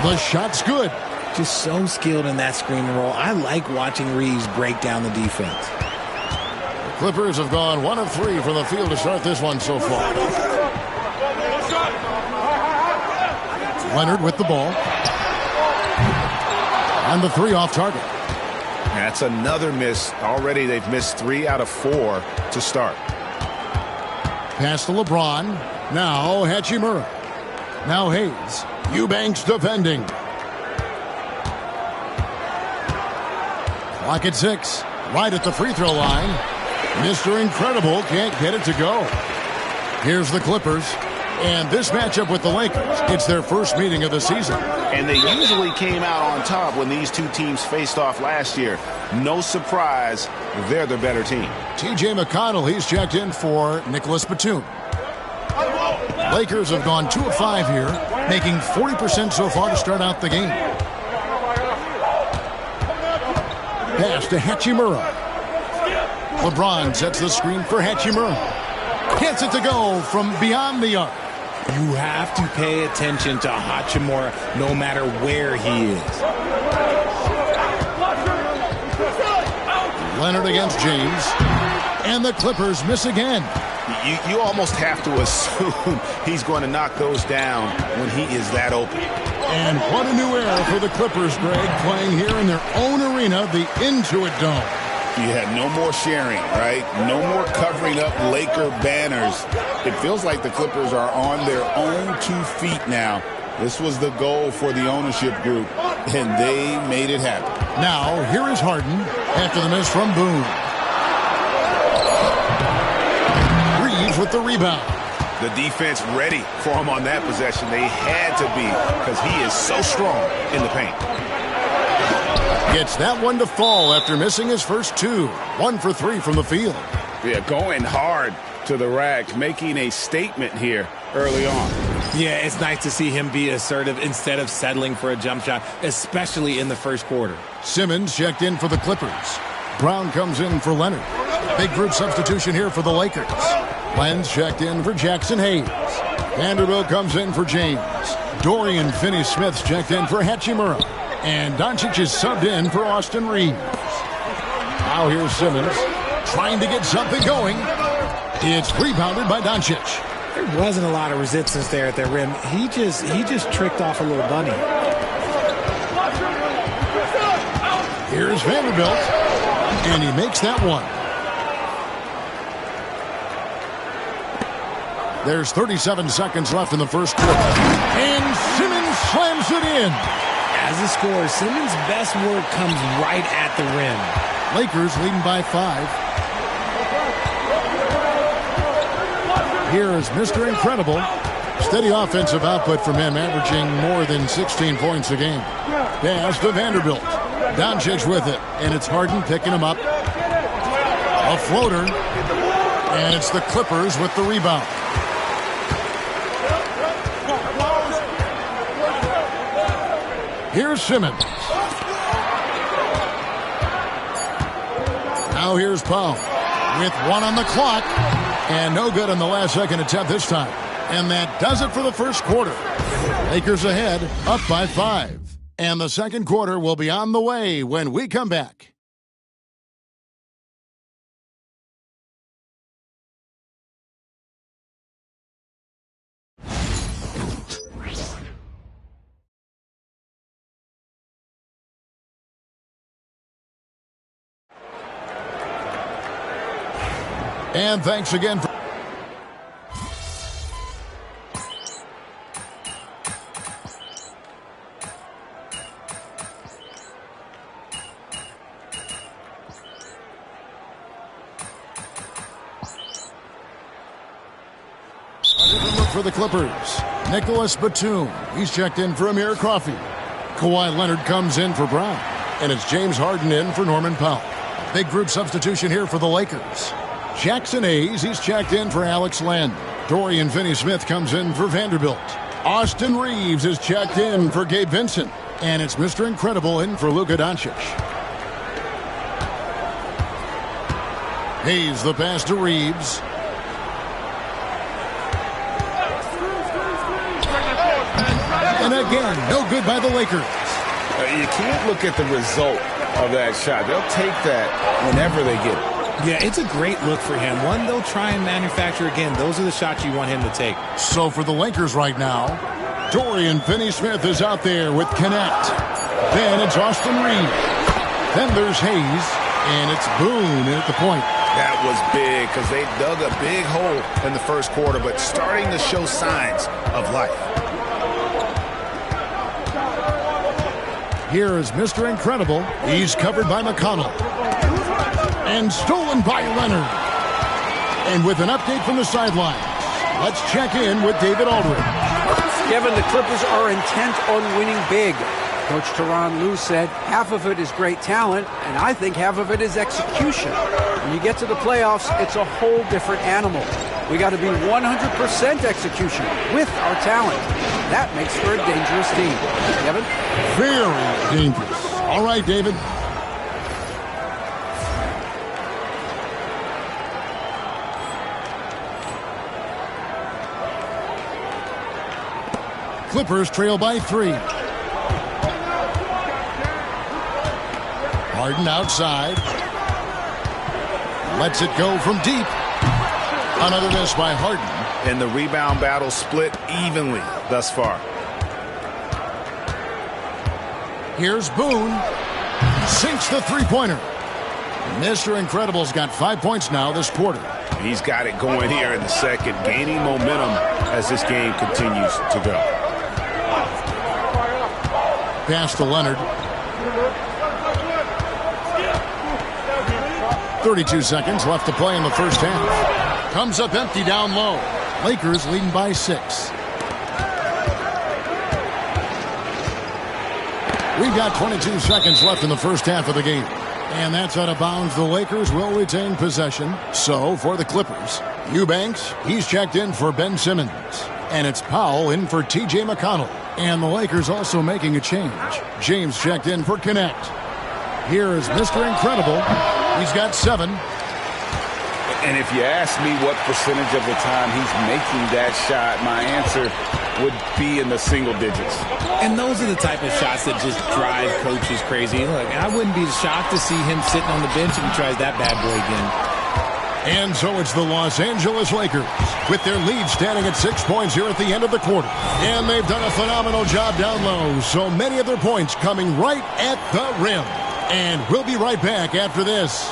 The shot's good. Just so skilled in that screen and roll. I like watching Reeves break down the defense. The Clippers have gone 1 of 3 from the field to start this one so far. Leonard with the ball. And the 3 off target. That's another miss. Already they've missed 3 out of 4 to start. Pass to LeBron. Now Hachimura. Now Hayes. Eubanks defending. Clock at 6. Right at the free throw line. Mr. Incredible can't get it to go. Here's the Clippers. And this matchup with the Lakers, it's their first meeting of the season. And they usually came out on top when these two teams faced off last year. No surprise, they're the better team. T.J. McConnell, he's checked in for Nicholas Batum. Lakers have gone 2 of 5 here, making 40% so far to start out the game. Pass to Hachimura. LeBron sets the screen for Hachimura. Gets it to go from beyond the arc. You have to pay attention to Hachimura no matter where he is. Leonard against James. And the Clippers miss again. You almost have to assume he's going to knock those down when he is that open. And what a new era for the Clippers, Greg, playing here in their own arena, the Intuit Dome. You had no more sharing, right? No more covering up Laker banners. It feels like the Clippers are on their own 2 feet now. This was the goal for the ownership group, and they made it happen. Now, here is Harden after the miss from Boone. Reeves with the rebound. The defense ready for him on that possession. They had to be because he is so strong in the paint. Gets that one to fall after missing his first 2. 1 for 3 from the field. Yeah, going hard to the rack, making a statement here early on. Yeah, it's nice to see him be assertive instead of settling for a jump shot, especially in the first quarter. Simmons checked in for the Clippers. Brown comes in for Leonard. Big group substitution here for the Lakers. Lenz checked in for Jackson Hayes. Vanderbilt comes in for James. Dorian Finney-Smith's checked in for Hachimura. And Doncic is subbed in for Austin Reeves. Now here's Simmons trying to get something going. It's rebounded by Doncic. There wasn't a lot of resistance there at the rim. He just tricked off a little bunny. Here's Vanderbilt. And he makes that one. There's 37 seconds left in the first quarter. And Simmons slams it in. As a scorer, Simmons' best work comes right at the rim. Lakers leading by 5. Here is Mr. Incredible. Steady offensive output from him, averaging more than 16 points a game. Pass to Vanderbilt. Doncic with it, and it's Harden picking him up. A floater, and it's the Clippers with the rebound. Here's Simmons. Now here's Powell with 1 on the clock. And no good on the last second attempt this time. And that does it for the first quarter. Lakers ahead, up by 5. And the second quarter will be on the way when we come back. And thanks again for... Look for the Clippers. Nicholas Batum. He's checked in for Amir Coffey. Kawhi Leonard comes in for Brown. And it's James Harden in for Norman Powell. Big group substitution here for the Lakers. Jackson Hayes, he's checked in for Alex Len. Dorian Finney-Smith comes in for Vanderbilt. Austin Reeves is checked in for Gabe Vincent. And it's Mr. Incredible in for Luka Doncic. Hayes the pass to Reeves. And again, no good by the Lakers. You can't look at the result of that shot. They'll take that whenever they get it. Yeah, it's a great look for him. One they'll try and manufacture again. Those are the shots you want him to take. So for the Lakers right now, Dorian Finney-Smith is out there with Connect. Then it's Austin Reeves. Then there's Hayes, and it's Boone at the point. That was big because they dug a big hole in the first quarter, but starting to show signs of life. Here is Mr. Incredible. He's covered by McConnell. And stolen by Leonard. And with an update from the sidelines, let's check in with David Aldridge. Kevin, the Clippers are intent on winning big. Coach Tyronn Lue said half of it is great talent, and I think half of it is execution. When you get to the playoffs, it's a whole different animal. We got to be 100% execution with our talent. That makes for a dangerous team. Kevin? Very dangerous. All right, David. Clippers trail by 3. Harden outside. Lets it go from deep. Another miss by Harden. And the rebound battle split evenly thus far. Here's Boone. Sinks the three-pointer. Mr. Incredible's got 5 points now this quarter. He's got it going here in the second, gaining momentum as this game continues to go. Pass to Leonard. 32 seconds left to play in the first half. Comes up empty down low. Lakers leading by 6. We've got 22 seconds left in the first half of the game. And that's out of bounds. The Lakers will retain possession. So, for the Clippers, Eubanks, he's checked in for Ben Simmons. And it's Powell in for T.J. McConnell. And the Lakers also making a change. James checked in for Connect. Here is Mr. Incredible. He's got 7. And if you ask me what percentage of the time he's making that shot, my answer would be in the single digits. And those are the type of shots that just drive coaches crazy. Look, I wouldn't be shocked to see him sitting on the bench if he tries that bad boy again. And so it's the Los Angeles Lakers with their lead standing at 6 points here at the end of the quarter. And they've done a phenomenal job down low. So many of their points coming right at the rim. And we'll be right back after this.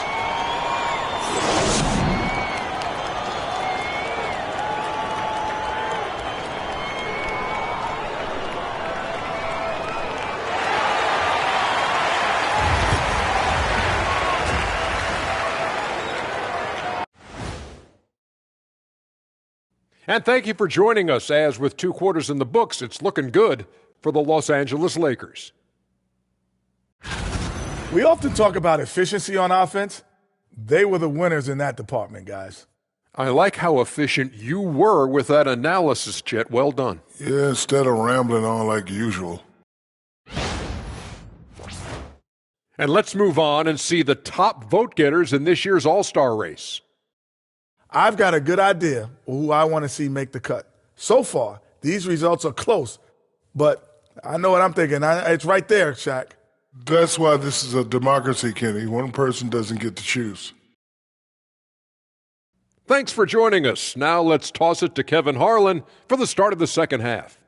And thank you for joining us, as with 2 quarters in the books, it's looking good for the Los Angeles Lakers. We often talk about efficiency on offense. They were the winners in that department, guys. I like how efficient you were with that analysis, Chet. Well done. Yeah, instead of rambling on like usual. And let's move on and see the top vote getters in this year's All-Star race. I've got a good idea of who I want to see make the cut. So far, these results are close, but I know what I'm thinking. It's right there, Shaq. That's why this is a democracy, Kenny. One person doesn't get to choose. Thanks for joining us. Now let's toss it to Kevin Harlan for the start of the second half.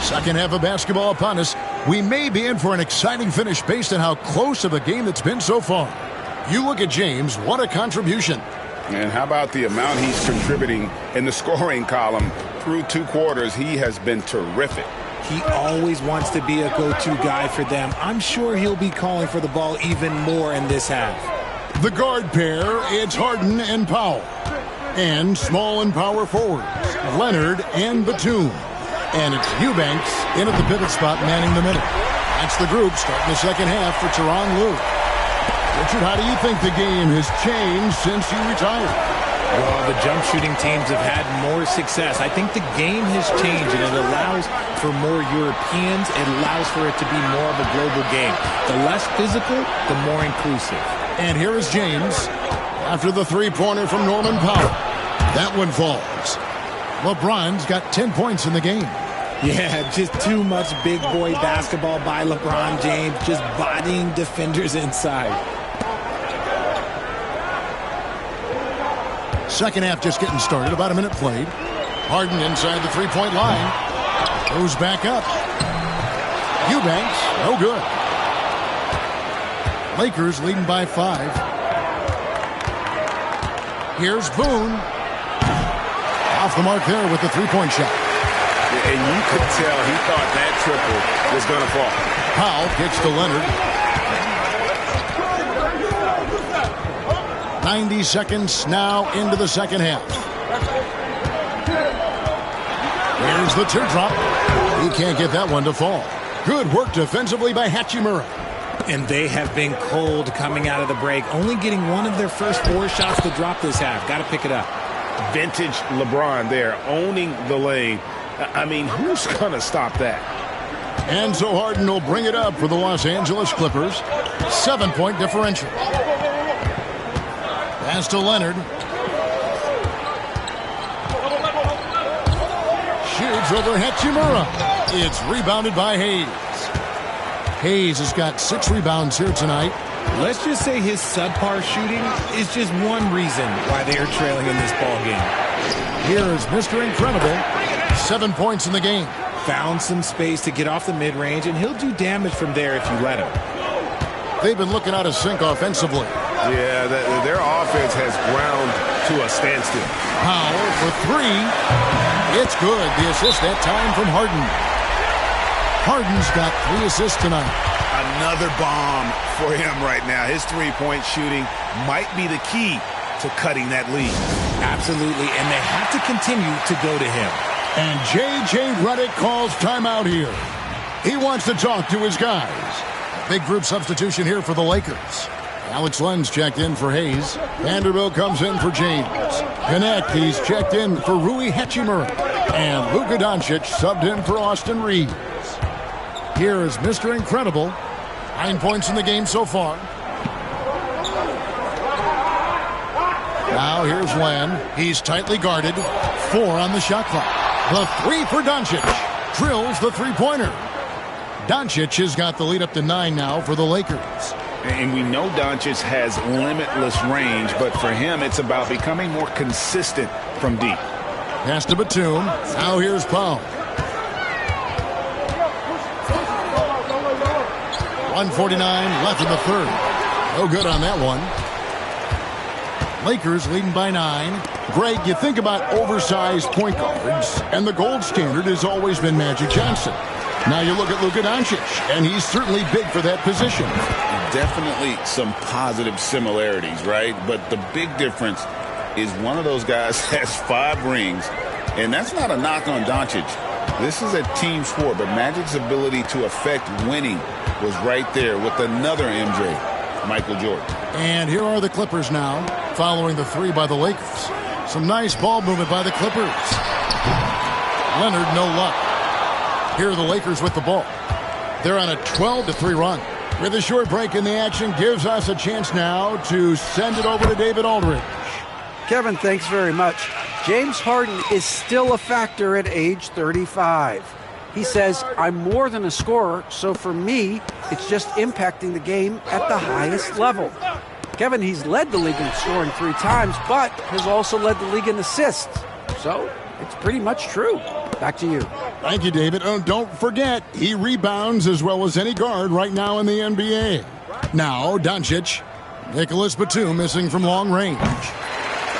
Second half of basketball upon us. We may be in for an exciting finish based on how close of a game it's been so far. You look at James, what a contribution. And how about the amount he's contributing in the scoring column? Through 2 quarters, he has been terrific. He always wants to be a go-to guy for them. I'm sure he'll be calling for the ball even more in this half. The guard pair, it's Harden and Powell. And small and power forwards, Leonard and Batum. And it's Eubanks in at the pivot spot, manning the middle. That's the group starting the second half for Tyronn Lue. Richard, how do you think the game has changed since you retired? Well, the jump shooting teams have had more success. I think the game has changed, and it allows for more Europeans. It allows for it to be more of a global game. The less physical, the more inclusive. And here is James after the three-pointer from Norman Powell. That one falls. LeBron's got 10 points in the game. Yeah, just too much big boy basketball by LeBron James, just bodying defenders inside. Second half just getting started, about a minute played. Harden inside the three-point line. Goes back up. Eubanks, no good. Lakers leading by 5. Here's Boone. Off the mark there with the three-point shot. And you could tell he thought that triple was going to fall. Powell kicks to Leonard. 90 seconds now into the second half. Here's the teardrop. He can't get that one to fall. Good work defensively by Hachimura. And they have been cold coming out of the break, only getting one of their first 4 shots to drop this half. Got to pick it up. Vintage LeBron there, owning the lane. I mean, who's going to stop that? And so Harden will bring it up for the Los Angeles Clippers. 7-point differential. Pass to Leonard. shoots over Hachimura. It's rebounded by Hayes. Hayes has got 6 rebounds here tonight. Let's just say his subpar shooting is just one reason why they are trailing in this ball game. Here is Mr. Incredible. 7 points in the game. Found some space to get off the mid-range, and he'll do damage from there if you let him. They've been looking out of sync offensively. Yeah, their offense has ground to a standstill. Powell for 3. It's good. The assist that time from Harden. Harden's got 3 assists tonight. Another bomb for him right now. His three-point shooting might be the key to cutting that lead. Absolutely, and they have to continue to go to him. And J.J. Redick calls timeout here. He wants to talk to his guys. Big group substitution here for the Lakers. Alex Len's checked in for Hayes. Vanderbilt comes in for James. Connect, he's checked in for Rui Hachimura. And Luka Doncic subbed in for Austin Reeves. Here is Mr. Incredible. 9 points in the game so far. Now here's Len. He's tightly guarded. 4 on the shot clock. The 3 for Doncic. Drills the three-pointer. Doncic has got the lead up to 9 now for the Lakers. And we know Doncic has limitless range, but for him, it's about becoming more consistent from deep. Pass to Batum. Now here's Powell. 1:49 left in the third. No good on that one. Lakers leading by 9. Greg, you think about oversized point guards, and the gold standard has always been Magic Johnson. Now you look at Luka Doncic, and he's certainly big for that position. Definitely some positive similarities, right? But the big difference is one of those guys has 5 rings, and that's not a knock on Doncic. This is a team sport, but Magic's ability to affect winning was right there with another MJ, Michael Jordan. And here are the Clippers now, following the 3 by the Lakers. Some nice ball movement by the Clippers. Leonard, no luck. Here are the Lakers with the ball. They're on a 12-3 run. With a short break in the action, gives us a chance now to send it over to David Aldridge. Kevin, thanks very much. James Harden is still a factor at age 35. He says, I'm more than a scorer, so for me, it's just impacting the game at the highest level. Kevin, he's led the league in scoring 3 times, but has also led the league in assists. So it's pretty much true. Back to you. Thank you, David. Oh, don't forget, he rebounds as well as any guard right now in the NBA. Now, Doncic. Nicholas Batum missing from long range.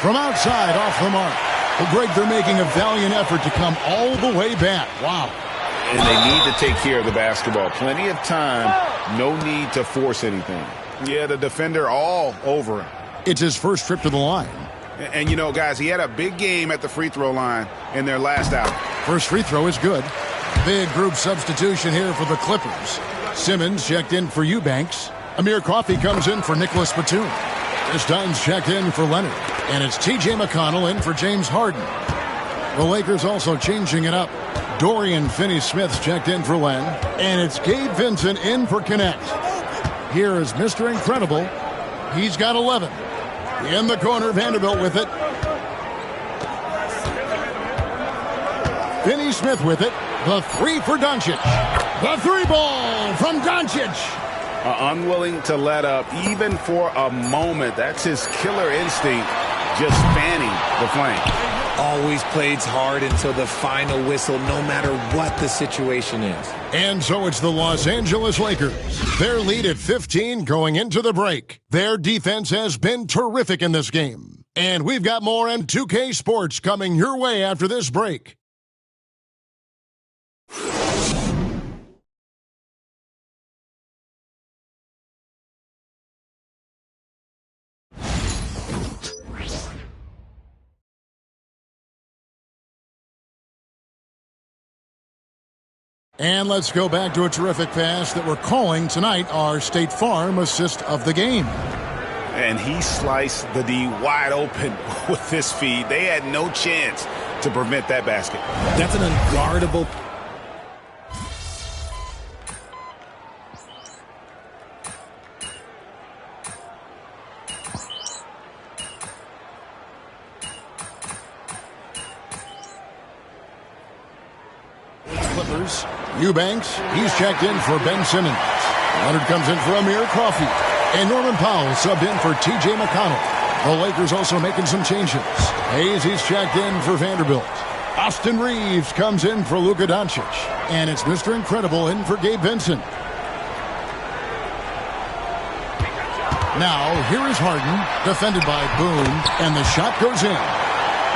From outside, off the mark. Well, Greg, they're making a valiant effort to come all the way back. Wow. And they need to take care of the basketball. Plenty of time. No need to force anything. Yeah, the defender all over him. It's his first trip to the line. And you know, guys, he had a big game at the free throw line in their last outing. First free throw is good. Big group substitution here for the Clippers. Simmons checked in for Eubanks. Amir Coffey comes in for Nicholas Batum. Dun's checked in for Leonard. And it's T.J. McConnell in for James Harden. The Lakers also changing it up. Dorian Finney-Smith's checked in for Len. And it's Gabe Vincent in for Connect. Here is Mr. Incredible. He's got 11. In the corner, Vanderbilt with it. Finney-Smith with it. The 3 for Doncic. The 3 ball from Doncic. Unwilling to let up even for a moment. That's his killer instinct, just fanning the flame. Always plays hard until the final whistle, no matter what the situation is. And so it's the Los Angeles Lakers. Their lead at 15 going into the break. Their defense has been terrific in this game. And we've got more M2K Sports coming your way after this break. And let's go back to a terrific pass that we're calling tonight our State Farm assist of the game. And he sliced the D wide open with this feed. They had no chance to prevent that basket. That's an unguardable. Clippers. Eubanks, he's checked in for Ben Simmons. Leonard comes in for Amir Coffey. And Norman Powell subbed in for T.J. McConnell. The Lakers also making some changes. Hayes, he's checked in for Vanderbilt. Austin Reeves comes in for Luka Doncic. And it's Mr. Incredible in for Gabe Vincent. Now, here is Harden, defended by Boone, and the shot goes in.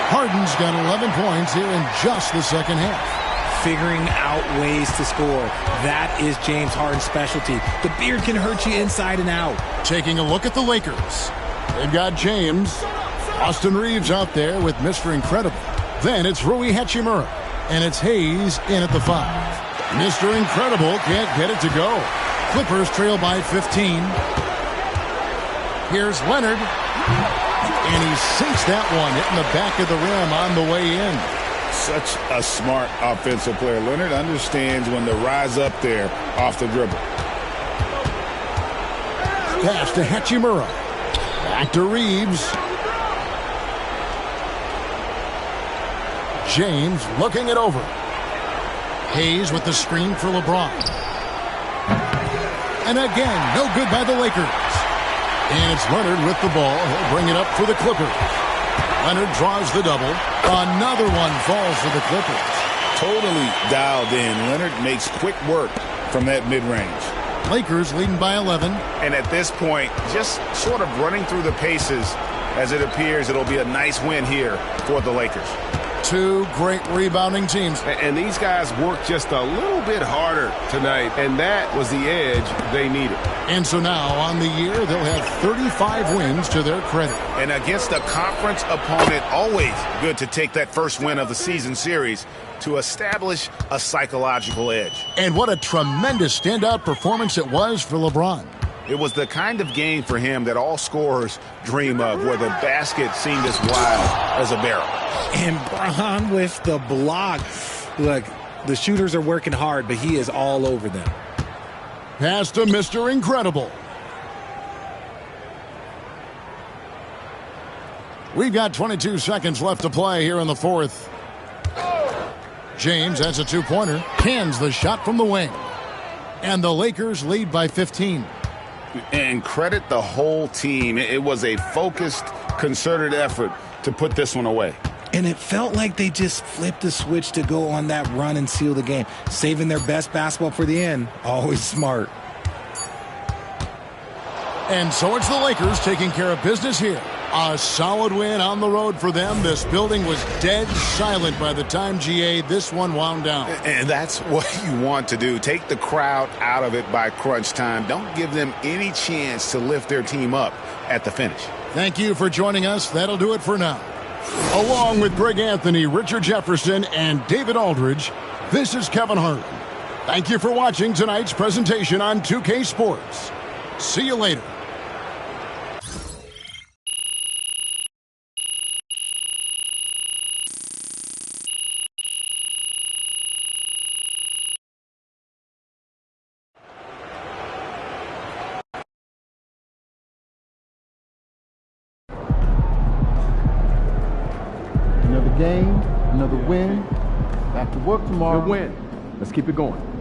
Harden's got 11 points here in just the second half. Figuring out ways to score. That is James Harden's specialty. The beard can hurt you inside and out. Taking a look at the Lakers. They've got James. Austin Reeves out there with Mr. Incredible. Then it's Rui Hachimura. And it's Hayes in at the 5. Mr. Incredible can't get it to go. Clippers trail by 15. Here's Leonard. And he sinks that one, hitting the back of the rim on the way in. Such a smart offensive player. Leonard understands when to rise up there off the dribble. Pass to Hachimura. Back to Reeves. James looking it over. Hayes with the screen for LeBron. And again, no good by the Lakers. And it's Leonard with the ball. He'll bring it up for the Clippers. Leonard draws the double. Another one falls for the Clippers. Totally dialed in. Leonard makes quick work from that mid-range. Lakers leading by 11. And at this point, just sort of running through the paces as it appears it'll be a nice win here for the Lakers. Two great rebounding teams. And these guys worked just a little bit harder tonight, and that was the edge they needed. And so now, on the year, they'll have 35 wins to their credit. And against a conference opponent, always good to take that first win of the season series to establish a psychological edge. And what a tremendous standout performance it was for LeBron. It was the kind of game for him that all scorers dream of, where the basket seemed as wild as a barrel. And Bron with the block. Look, the shooters are working hard, but he is all over them. Pass to Mr. Incredible. We've got 22 seconds left to play here in the fourth. James has a two-pointer. Cans the shot from the wing. And the Lakers lead by 15. And credit the whole team. It was a focused, concerted effort to put this one away. And it felt like they just flipped the switch to go on that run and seal the game. Saving their best basketball for the end. Always smart. And so it's the Lakers taking care of business here. A solid win on the road for them. This building was dead silent by the time, GA, this one wound down. And that's what you want to do. Take the crowd out of it by crunch time. Don't give them any chance to lift their team up at the finish. Thank you for joining us. That'll do it for now. Along with Greg Anthony, Richard Jefferson, and David Aldridge, this is Kevin Harlan. Thank you for watching tonight's presentation on 2K Sports. See you later. Another game, another win. Back to work tomorrow. Good win. Let's keep it going.